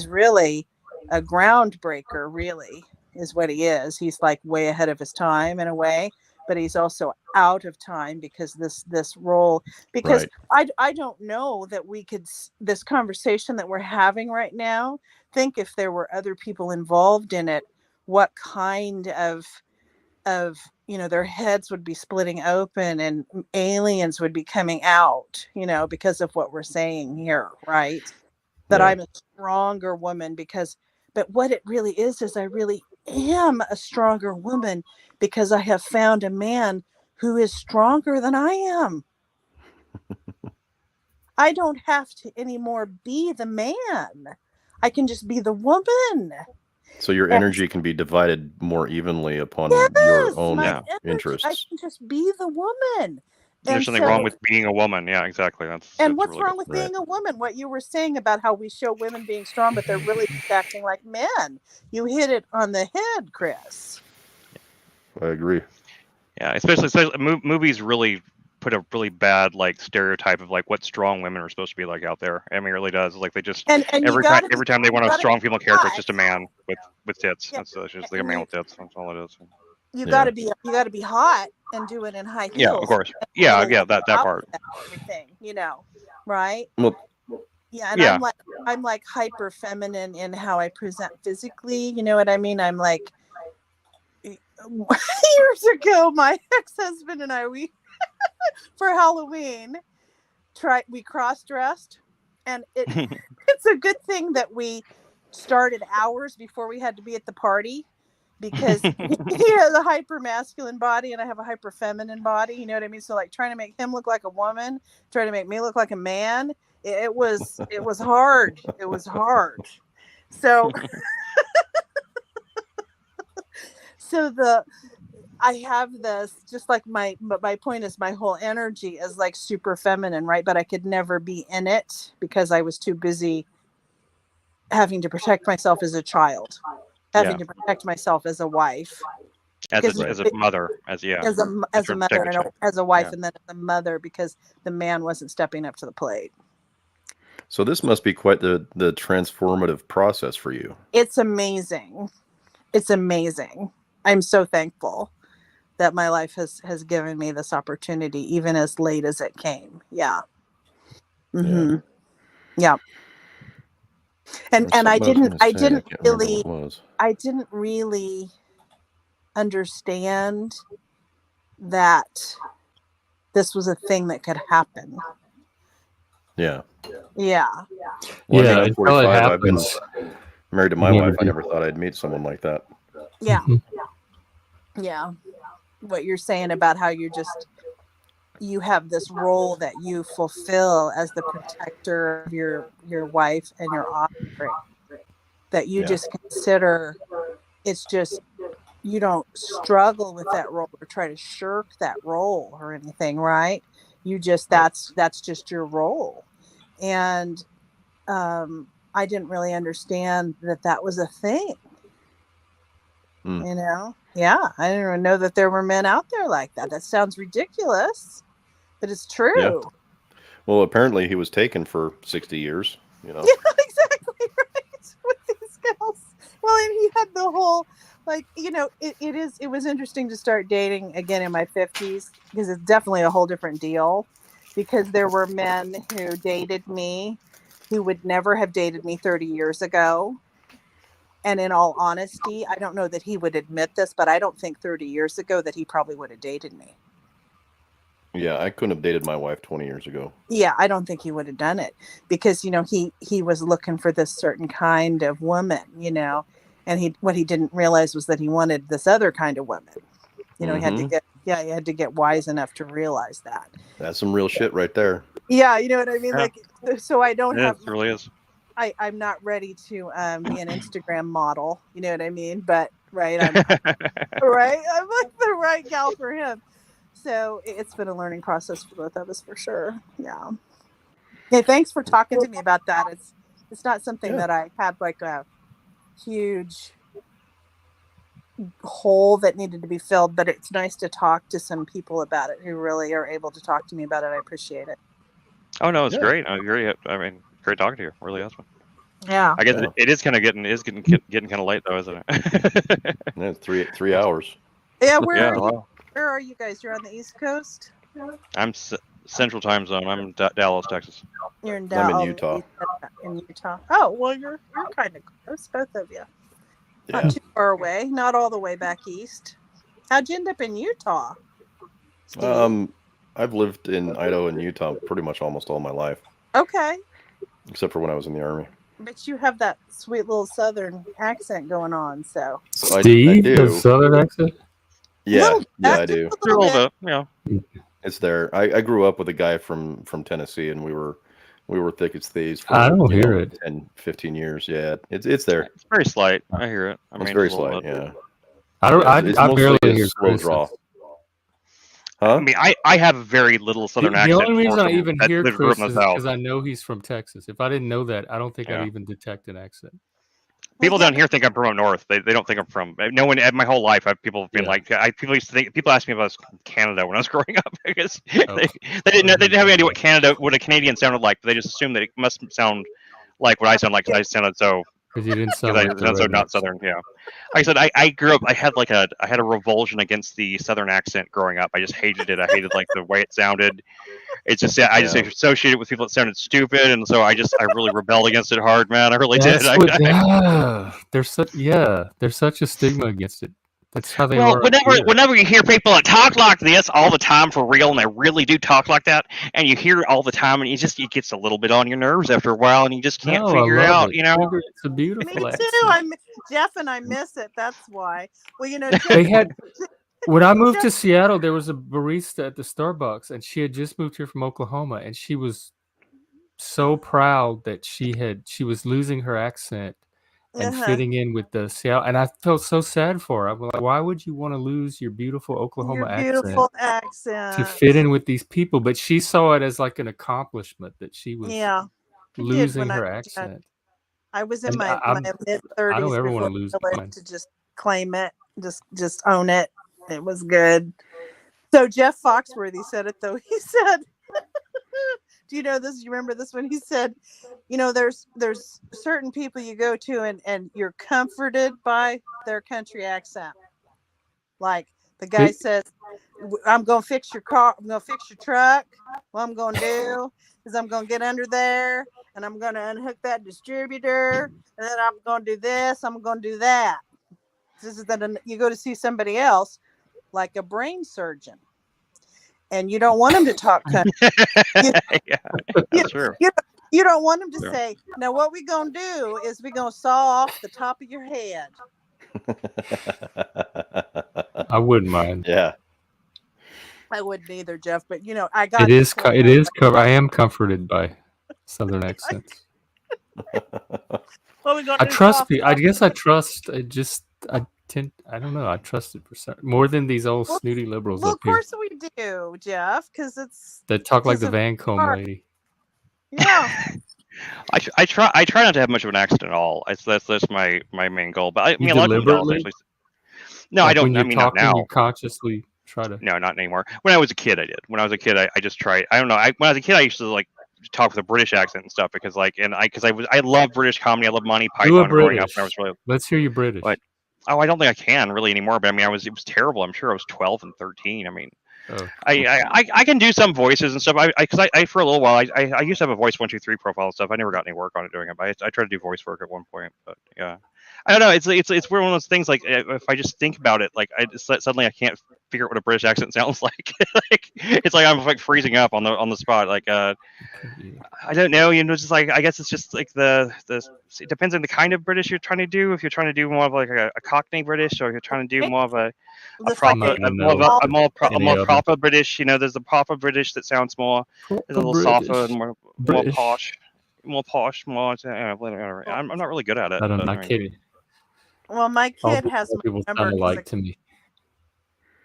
really a groundbreaker, really, is what he is. He's like way ahead of his time in a way, but he's also out of time because this role, because I don't know that we could, this conversation that we're having right now, think if there were other people involved in it, what kind of you know, their heads would be splitting open and aliens would be coming out, you know, because of what we're saying here, right? That I'm a stronger woman because, but what it really is I really am a stronger woman because I have found a man who is stronger than I am. I don't have to anymore be the man. I can just be the woman. So your energy can be divided more evenly upon your own interests. I can just be the woman. There's something wrong with being a woman. Yeah, exactly. That's what's really wrong with being a woman? What you were saying about how we show women being strong, but they're really acting like men. You hit it on the head, Chris. I agree. Yeah, especially movies really put a really bad like stereotype of like what strong women are supposed to be like out there. I mean, it really does. Like they just and every time they want a strong female character, it's just a man with tits. Yeah. It's just like a man with tits. That's all it is. You got to be hot and do it in high heels. Yeah, of course. Yeah, that part. Everything, you know, right? Well, yeah, and I'm like hyper feminine in how I present physically. You know what I mean? I'm like, years ago, my ex-husband and I, we for Halloween we cross-dressed, and it's a good thing that we started hours before we had to be at the party, because he has a hyper masculine body and I have a hyper feminine body, you know what I mean? So like trying to make him look like a woman, trying to make me look like a man, it was hard. It was hard. So I have this, just like my point is my whole energy is like super feminine, right? But I could never be in it because I was too busy having to protect myself as a child, having to protect myself as a wife, as a mother, as a mother, and as a wife, and then as a mother, because the man wasn't stepping up to the plate. So this must be quite the transformative process for you. It's amazing. It's amazing. I'm so thankful that my life has given me this opportunity, even as late as it came. Yeah. Mm-hmm. Yeah. And I didn't really understand that this was a thing that could happen. Yeah. Yeah. Well, I mean, I'm 45. I've been married to my wife. I never thought I'd meet someone like that. Yeah. Yeah. What you're saying about how you have this role that you fulfill as the protector of your wife and your offspring, that you just consider, it's just, you don't struggle with that role or try to shirk that role or anything, right? You just, that's just your role. And I didn't really understand that was a thing. You know? Yeah, I didn't even know that there were men out there like that. That sounds ridiculous, but it's true. Yeah. Well, apparently he was taken for 60 years, you know? Yeah, exactly right. With these girls. Well, and he had the whole, like, you know, it was interesting to start dating again in my 50s, because it's definitely a whole different deal, because there were men who dated me he would never have dated me 30 years ago. And in all honesty, I don't know that he would admit this, but I don't think 30 years ago that he probably would have dated me. Yeah, I couldn't have dated my wife 20 years ago. Yeah, I don't think he would have done it because, he was looking for this certain kind of woman, and what he didn't realize was that he wanted this other kind of woman. He had to get wise enough to realize that. That's some real shit right there. Yeah, you know what I mean? Yeah. Like, so I don't have, It really is. I'm not ready to be an Instagram model, you know what I mean? But, right, I'm right. I'm like the right gal for him. So it's been a learning process for both of us, for sure. Yeah. Hey, thanks for talking to me about that. It's not something that I had like a huge hole that needed to be filled, but it's nice to talk to some people about it who really are able to talk to me about it. I appreciate it. Oh no, it's great. I agree. I mean, great talking to you. Really awesome. Yeah. I guess it is kind of getting kind of late though, isn't it? It's 3 hours. Yeah. Where wow. Where are you guys? You're on the East Coast? I'm Central Time Zone. I'm in Dallas, Texas. You're in I'm in Utah. In Utah. Oh, well, you're kind of close, both of you. Yeah. Not too far away. Not all the way back east. How'd you end up in Utah, Steve? I've lived in Idaho and Utah pretty much almost all my life, Okay. except for when I was in the Army. But you have that sweet little Southern accent going on, so. So I Steve, do. the Southern accent? Yeah, I do. Just a little bit. Yeah. It's there. I grew up with a guy from Tennessee, and we were thick as thieves for I don't hear it. 10, 15 years. Yeah, it's there. It's very slight. I hear it. I It's mean, very a little slight. bit. Yeah. I barely mostly a hear slow draw. Chris's. Huh? I mean, I have very little Southern The accent. only reason for I someone even that hear grew Chris up in is the South. because I know he's from Texas. If I didn't know that, I don't think Yeah. I'd even detect an accent. People down here think I'm from up north. They don't think I'm from. No one. My whole life, people have been like. People used to think. People asked me about Canada when I was growing up because they didn't have any idea what a Canadian sounded like. But they just assumed that it must sound like what I sound like because I sounded so. Because you didn't Because sound I like the sound so not rednecks. Southern. Yeah. Like I said, I grew up. I had a revulsion against the Southern accent growing up. I just hated it. I hated like the way it sounded. It's just I just associated with people that sounded stupid, and so I really rebelled against it hard, man. I really did. There's such a stigma against it. That's how they Well, are. up here. whenever you hear people that talk like this all the time for real, and they really do talk like that, and you hear it all the time, and it gets a little bit on your nerves after a while, and you just can't figure I love out, it. It's a Me beautiful too. accent. Jeff and I miss it. That's why. Well, They had when I moved to Seattle, there was a barista at the Starbucks, and she had just moved here from Oklahoma, and she was so proud that she was losing her accent and fitting in with the Seattle, and I felt so sad for her. I'm like, why would you want to lose your beautiful Oklahoma accent to fit in with these people? But she saw it as like an accomplishment that she was losing her accent. I was in And my mid 30s. I don't ever want before to lose I mine. learned to just claim it, just own it. It was good. So Jeff Foxworthy said it though. He said, "Do you know this? You remember this one?" He said, there's certain people you go to and you're comforted by their country accent. Like the guy says, I'm going to fix your car. I'm going to fix your truck. What I'm going to do is I'm going to get under there and I'm going to unhook that distributor. And then I'm going to do this. I'm going to do that. This is that you go to see somebody else like a brain surgeon. And you don't want them to talk country. Yeah, that's true. You don't want them to say, now what we're going to do is we're going to saw off the top of your head. I wouldn't mind. Yeah. I wouldn't either, Jeff. But I got It is covered. I am comforted by Southern accents. Well, I trust people. I guess I trust. I don't know. I trust it for certain more than these old snooty liberals Well, up of here course we do, Jeff, because it's that talk like the because Van Combe lady. yeah. I try not to have much of an accent at all. That's my main goal. But I mean, a lot of people don't actually. No, I don't. When you're not talking, now. you consciously try to. No, not anymore. When I was a kid, I did. When I was a kid, I just tried. I don't know. When I was a kid, I used to like talk with a British accent and stuff because I love British comedy. I love Monty Python growing up. And I was really. Let's hear you British. But, I don't think I can really anymore. But I mean, it was terrible. I'm sure I was 12 and 13. I mean, Oh, I can do some voices and stuff. I for a little while I used to have a voice 123 profile and stuff. I never got any work on it doing it, but I tried to do voice work at one point. But yeah, I don't know. It's one of those things. Like if I just think about it, like suddenly I can't figure out what a British accent sounds like. Like it's like I'm like freezing up on the spot. Like I don't know. Just like I guess it's just like the it depends on the kind of British you're trying to do. If you're trying to do more of like a Cockney British, or if you're trying to do more of a proper, a more proper British. There's the proper British that sounds more, a little softer and more posh, whatever. I'm not really good at it. I'm not kidding. Well, my kid has people my number sound alike to me.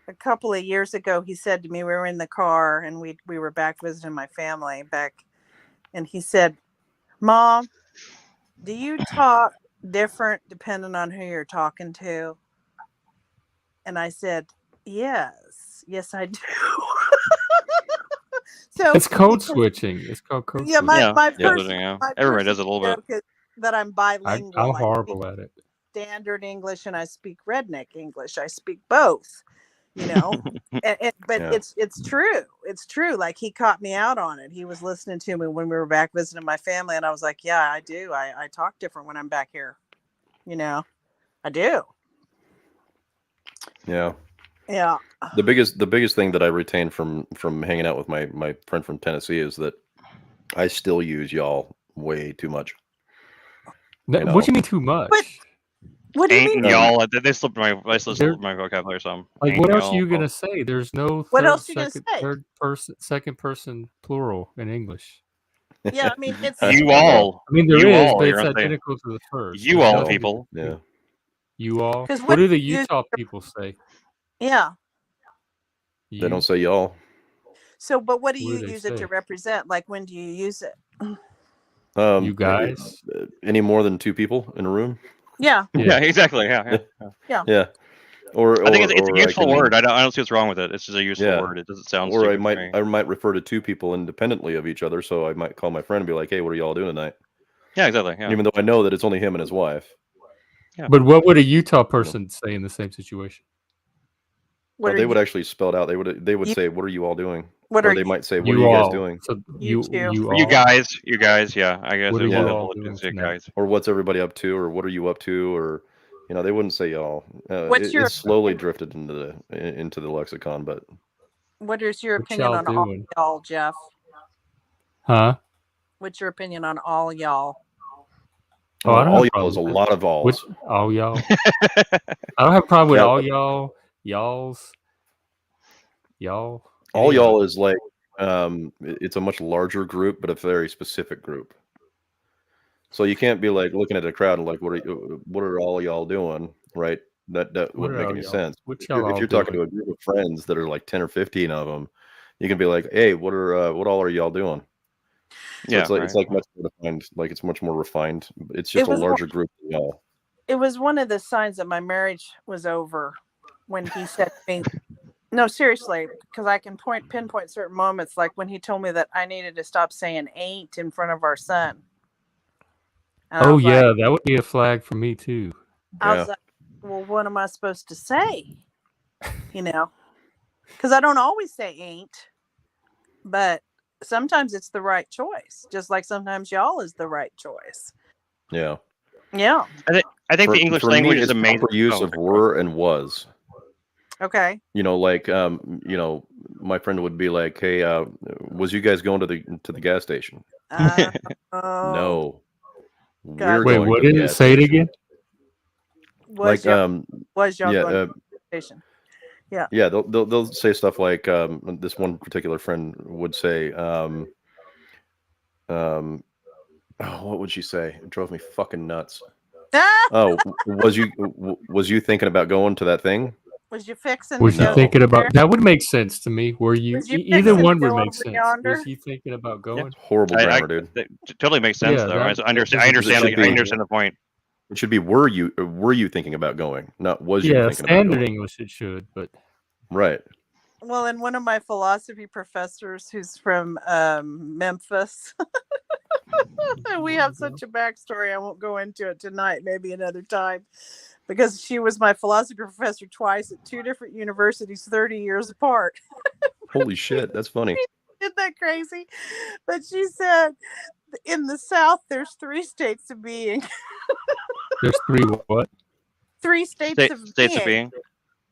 A couple of years ago, he said to me, we were in the car and we were back visiting my family back, and he said, "Mom, do you talk different depending on who you're talking to?" And I said, yes, I do. So it's code switching. It's called code switching. My everybody does it a little bit. That I'm bilingual. I'm horrible at it. Standard English and I speak redneck English. I speak both. But it's true. It's true. Like he caught me out on it. He was listening to me when we were back visiting my family, and I was like, yeah, I do. I talk different when I'm back here. I do. Yeah. Yeah. The biggest thing that I retain from hanging out with my friend from Tennessee is that I still use y'all way too much. What do you mean too much? What do you mean? Y'all? They slipped my vocabulary some. Like what else are you gonna say? There's no second person plural in English. Yeah, I mean it's you all. I mean there is, but it's identical to the first. You all people. Yeah. You all. What do the Utah people say? Yeah. They don't say y'all. So, but what do you use it to represent? Like, when do you use it? You guys? Any more than two people in a room? Yeah. Yeah, exactly. Yeah. Or I think it's a useful word. I don't see what's wrong with it. It's just a useful word. It doesn't sound. Or I might refer to two people independently of each other. So I might call my friend and be like, "Hey, what are y'all doing tonight?" Yeah, exactly. Yeah. Even though I know that it's only him and his wife. Yeah. But what would a Utah person say in the same situation? They would actually spell it out. They would say, "What are you all doing?" They might say, "What are you guys doing?" So you guys, yeah. I guess you guys. Or what's everybody up to? Or what are you up to? Or they wouldn't say y'all. It's slowly drifted into the lexicon. But what is your opinion on all y'all, Jeff? Huh? What's your opinion on all y'all? Oh, I don't all y'all is a lot of alls. All y'all. I don't have a problem with all y'all. Y'all's. Y'all. All y'all is like it's a much larger group, but a very specific group. So you can't be like looking at a crowd and like, what are all y'all doing, right? That wouldn't make any sense. If you're talking to a group of friends that are like 10 or 15 of them, you can be like, hey, what all are y'all doing? So it's like much more defined, like it's much more refined. It's just a larger group than y'all. It was one of the signs that my marriage was over when he said to me, no, seriously, because I can pinpoint certain moments, like when he told me that I needed to stop saying ain't in front of our son. Oh yeah, that would be a flag for me too. I was like, well, what am I supposed to say? Because I don't always say ain't, but sometimes it's the right choice, just like sometimes y'all is the right choice. Yeah. Yeah. I think the English language is amazing. Proper use of were and was. Okay. Like my friend would be like, "Hey, was you guys going to the gas station?" No. Wait, what did it say it again? Was y'all going to the station? Yeah. Yeah, they'll say stuff like this one particular friend would say, what would she say? It drove me fucking nuts. Oh, was you thinking about going to that thing? Was you fixing? Was you thinking about? That would make sense to me. Were you? Either one would make sense. Was you thinking about going? Horrible grammar, dude. It totally makes sense though. I understand the point. It should be were you thinking about going? Not was you thinking about going? Standard English it should, but right. Well, and one of my philosophy professors who's from Memphis. We have such a backstory. I won't go into it tonight, maybe another time, because she was my philosophy professor twice at two different universities, 30 years apart. Holy shit, that's funny. Isn't that crazy? But she said, in the South, there's 3 states of being. There's 3 what? 3 states of States being. of being.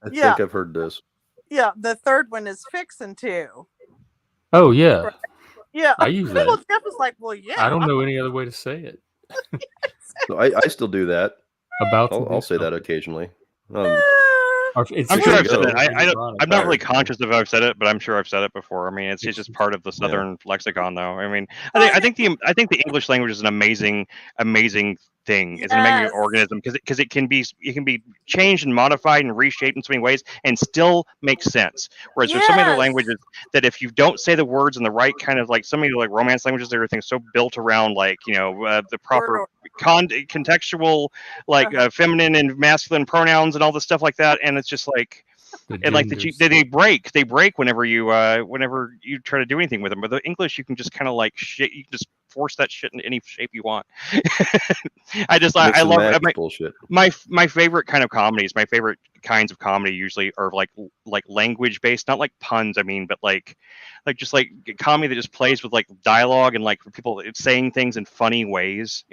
I Yeah. think I've heard this. Yeah, the third one is fixin' to. Oh yeah, Yeah. I use that. Well, Jeff was like, well, yeah. I don't know any other way to say it. So I still do that. About to I'll do say that something. occasionally. Or it's I'm There sure you I've said go. it. I'm not really Fire. conscious if I've said it, but I'm sure I've said it before. I mean, it's just part of the Yeah. Southern lexicon, though. I mean, I think the English language is an amazing thing. It's an amazing Yes. organism because it can be changed and modified and reshaped in so many ways and still make sense. Whereas there's so many other Yes. languages that if you don't say the words in the right kind of like so many like Romance languages, everything's so built around like the proper contextual like feminine and masculine pronouns and all this stuff like that, and it's just like. the And like genders. they break whenever you try to do anything with them. But the English, you can just kind of like shit. You can just force that shit into any shape you want. I Mix love and match bullshit. my favorite kind of comedies. My favorite kinds of comedy usually are like language based, not like puns. I mean, but like just like comedy that just plays with like dialogue and like people saying things in funny ways.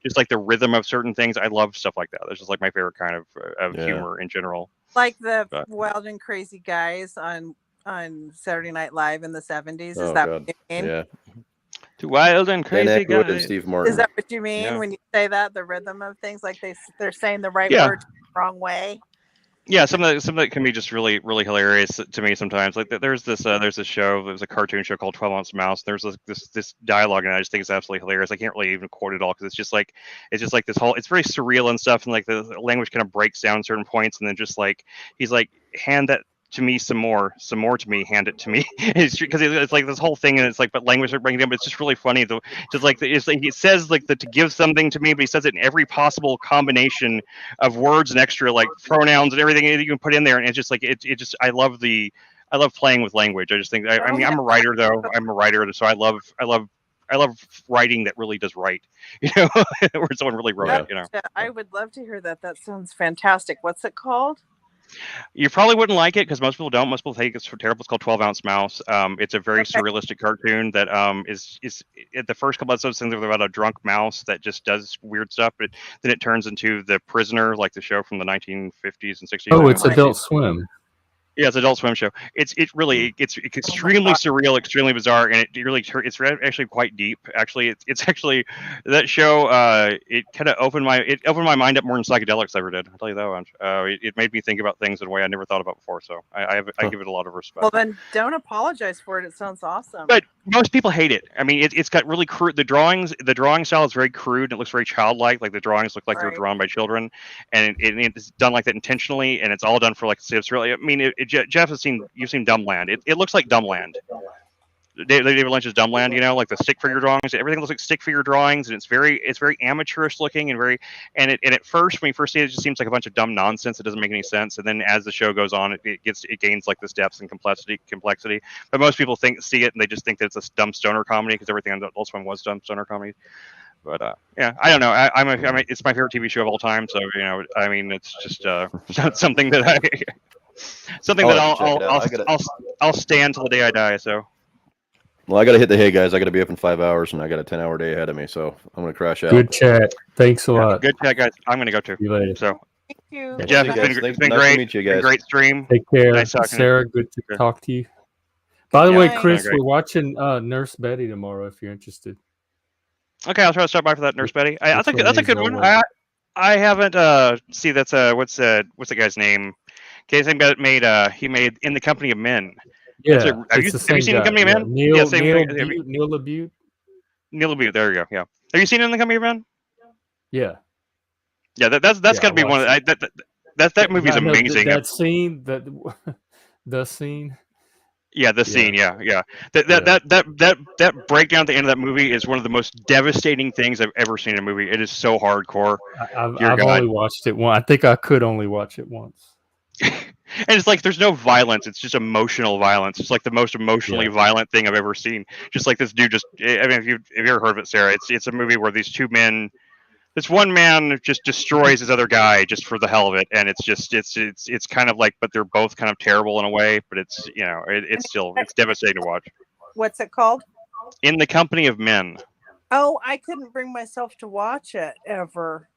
Just like the rhythm of certain things. I love stuff like that. That's just like my favorite kind of humor in general. Like the Wild and Crazy Guys on Saturday Night Live in the 70s. Is that what you mean? Yeah. The Wild and Dan Crazy Aykroyd and Guys. Steve Martin. Is that what you mean when you say that? The rhythm of things, like they're saying the right words the wrong way. Yeah, some of that can be just really hilarious to me sometimes. Like there's this show, there's a cartoon show called 12 Ounce Mouse. There's this dialogue, and I just think it's absolutely hilarious. I can't really even quote it all because it's just like this whole. It's very surreal and stuff, and like the language kind of breaks down certain points, and then just like he's like, hand that to me some more to me, hand it to me. Because it's like this whole thing, and it's like, but language are breaking down. But it's just really funny though. Just like it's like he says like to give something to me, but he says it in every possible combination of words and extra like pronouns and everything that you can put in there, and it's just like it just I love playing with language. I just think I mean I'm a writer though. I'm a writer, so I love writing that really does write, where someone really wrote it, I would love to hear that. That sounds fantastic. What's it called? You probably wouldn't like it because most people don't. Most people think it's terrible. It's called 12 Ounce Mouse. It's a very surrealistic cartoon that is the first couple episodes things about a drunk mouse that just does weird stuff, but then it turns into The Prisoner, like the show from the 1950s and 60s. Oh, it's Adult Swim. Yeah, it's an Adult Swim show. It's extremely surreal, extremely bizarre, and it's actually quite deep. Actually, it's actually that show. It kind of opened my mind up more than psychedelics ever did. I'll tell you that one. It made me think about things in a way I never thought about before. So I give it a lot of respect. Well, then don't apologize for it. It sounds awesome. But most people hate it. I mean, it's got really crude. The drawing style is very crude. And it looks very childlike. Like the drawings look like they're drawn by children, and it's done like that intentionally. And it's all done for like it's really. I mean, Jeff you've seen Dumbland. It looks like Dumbland. David Lynch's Dumbland, like the stick figure drawings. Everything looks like stick figure drawings, and it's very amateurish looking and at first when you first see it, it just seems like a bunch of dumb nonsense. It doesn't make any sense, and then as the show goes on, it gains like this depth and complexity. But most people see it and they just think that it's a dumb stoner comedy because everything on Adult Swim was dumb stoner comedy. But yeah, I don't know. It's my favorite TV show of all time. So I mean, it's just something that I'll stand till the day I die. So. Well, I got to hit the hay, guys. I got to be up in 5 hours, and I got a 10-hour day ahead of me, so I'm going to crash out. Good chat. Thanks a lot. Good chat, guys. I'm going to go too. See you later. So, Thank you. Jeff, it's been great. To meet you guys. Great stream. Take care. Nice talking Sarah, good to talk to you. By the way, Bye. Chris, Great. we're watching Nurse Betty tomorrow if you're interested. Okay, I'll try to stop by for that, Nurse Betty. I think that's a good one. Zola. I haven't see that's what's the guy's name? Casey made he made In the Company of Men. Yeah, Have you seen In the Company of Men? Neil, Yeah, same Neil, thing. Neil LaBute. Neil LaBute. There you go. Yeah. Have you seen In the Company of Men? Yeah. Yeah, that's got to be one of that movie's amazing. That scene, the scene. Yeah, the scene. Yeah. That breakdown at the end of that movie is one of the most devastating things I've ever seen in a movie. It is so hardcore. I've only watched it once. I think I could only watch it once. And it's like there's no violence. It's just emotional violence. It's like the most emotionally violent thing I've ever seen. Just like this dude. I mean, if you've ever heard of it, Sarah, it's a movie where these two men this one man just destroys his other guy just for the hell of it, and it's kind of like, but they're both kind of terrible in a way, but it's it's devastating to watch. What's it called? In the Company of Men. Oh, I couldn't bring myself to watch it ever.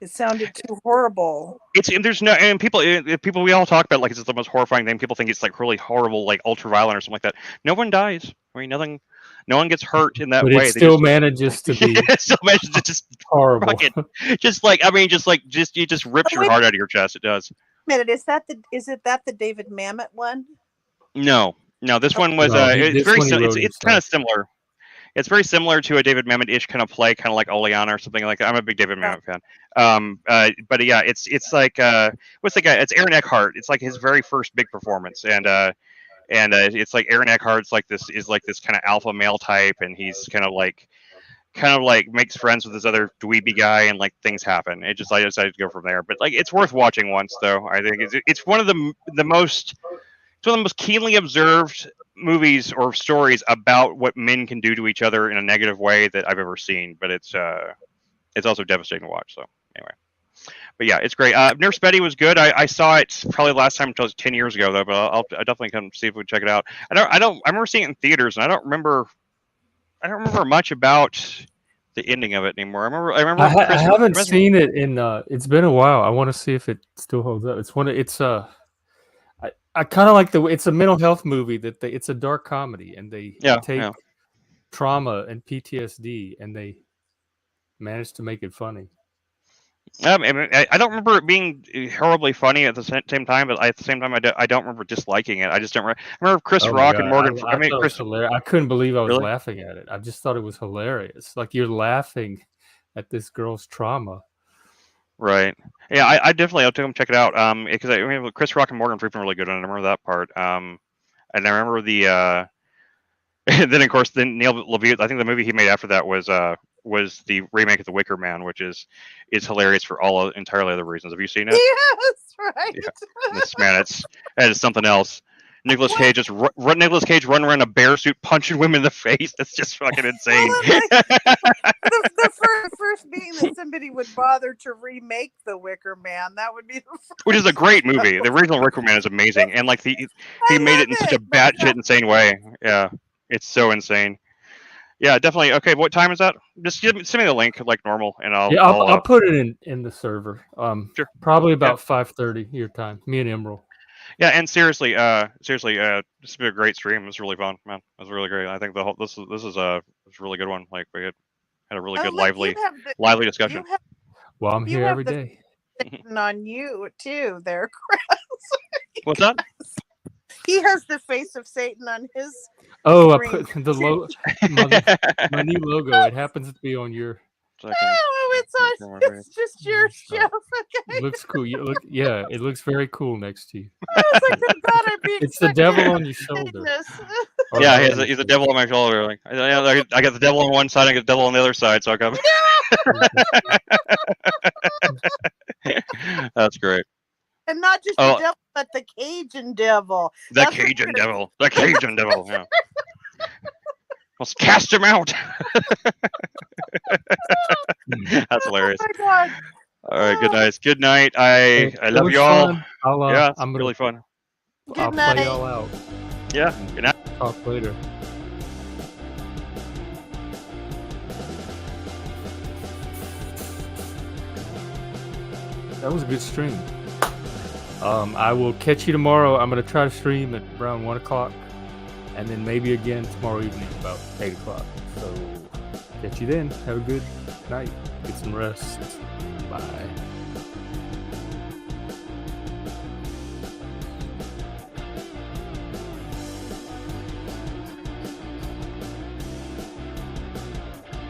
It sounded too horrible. People we all talk about like it's the most horrifying thing. People think it's like really horrible, like ultra violent or something like that. No one dies. I mean, no one gets hurt in that but way. It still manages to be it still manages to just horrible. It just rips your heart out of your chest. It does. Minute, is it the David Mamet one? No, this one was it's kind of similar. It's very similar to a David Mamet-ish kind of play, kind of like Oleana or something like that. I'm a big David Mamet fan. But yeah, it's like what's the guy? It's Aaron Eckhart. It's like his very first big performance, and it's like Aaron Eckhart's like this kind of alpha male type, and he's kind of like makes friends with this other dweeby guy, and like things happen. I decided to go from there. But like it's worth watching once, though. I think it's one of the most keenly observed movies or stories about what men can do to each other in a negative way that I've ever seen. But it's also devastating to watch. So anyway, but yeah, it's great. Nurse Betty was good. I saw it probably last time until 10 years ago though, but I'll definitely come see if we can check it out. I remember seeing it in theaters, and I don't remember much about the ending of it anymore. I haven't seen it in it's been a while. I want to see if it still holds up. I kind of like it's a mental health movie it's a dark comedy, and they take trauma and PTSD and they manage to make it funny. I don't remember it being horribly funny at the same time, but at the same time, I don't remember disliking it. I just don't remember Chris Rock and Morgan. I couldn't believe I was laughing at it. I just thought it was hilarious. Like you're laughing at this girl's trauma. Right. Yeah, I definitely I'll check it out. Because Chris Rock and Morgan Freeman were really good, and I remember that part. And I remember the and then of course Neil LaView. I think the movie he made after that was the remake of The Wicker Man, which is hilarious for all entirely other reasons. Have you seen it? Yes, right. Yeah. This man, that is something else. Nicolas Cage running around a bear suit, punching women in the face. That's just fucking insane. the first being that somebody would bother to remake The Wicker Man, that would be the first. Which is a great movie. The original Wicker Man is amazing, and like he made it in such a batshit insane way. Yeah, it's so insane. Yeah, definitely. Okay, what time is that? Just send me the link like normal, and I'll put it in the server. Sure. Probably about 5:30 your time. Me and Emerald. Yeah, and seriously, this has been a great stream. It was really fun, man. It was really great. I think this is a really good one. Like we had a really good, lively discussion. Well, I'm here every day. On you too, there, Chris. What's that? He has the face of Satan on his. Oh, I put the logo. my new logo. It happens to be on your. It's just your stuff. Okay. It looks cool. It looks very cool next to you. I was like, God, it's the devil on your shoulder. Yeah, he's a devil on my shoulder. Like, I got the devil on one side, I got the devil on the other side. So I come. That's great. And not just the devil, but the Cajun devil. The Cajun devil. Yeah. Let's cast him out. That's hilarious. Oh my God. All right, good night. I love you all. I'm really fun. I'll play y'all out. Yeah, good night. Talk later. That was a good stream. I will catch you tomorrow. I'm going to try to stream at around 1 o'clock. And then maybe again tomorrow evening about 8 o'clock. So catch you then. Have a good night. Get some rest. Bye.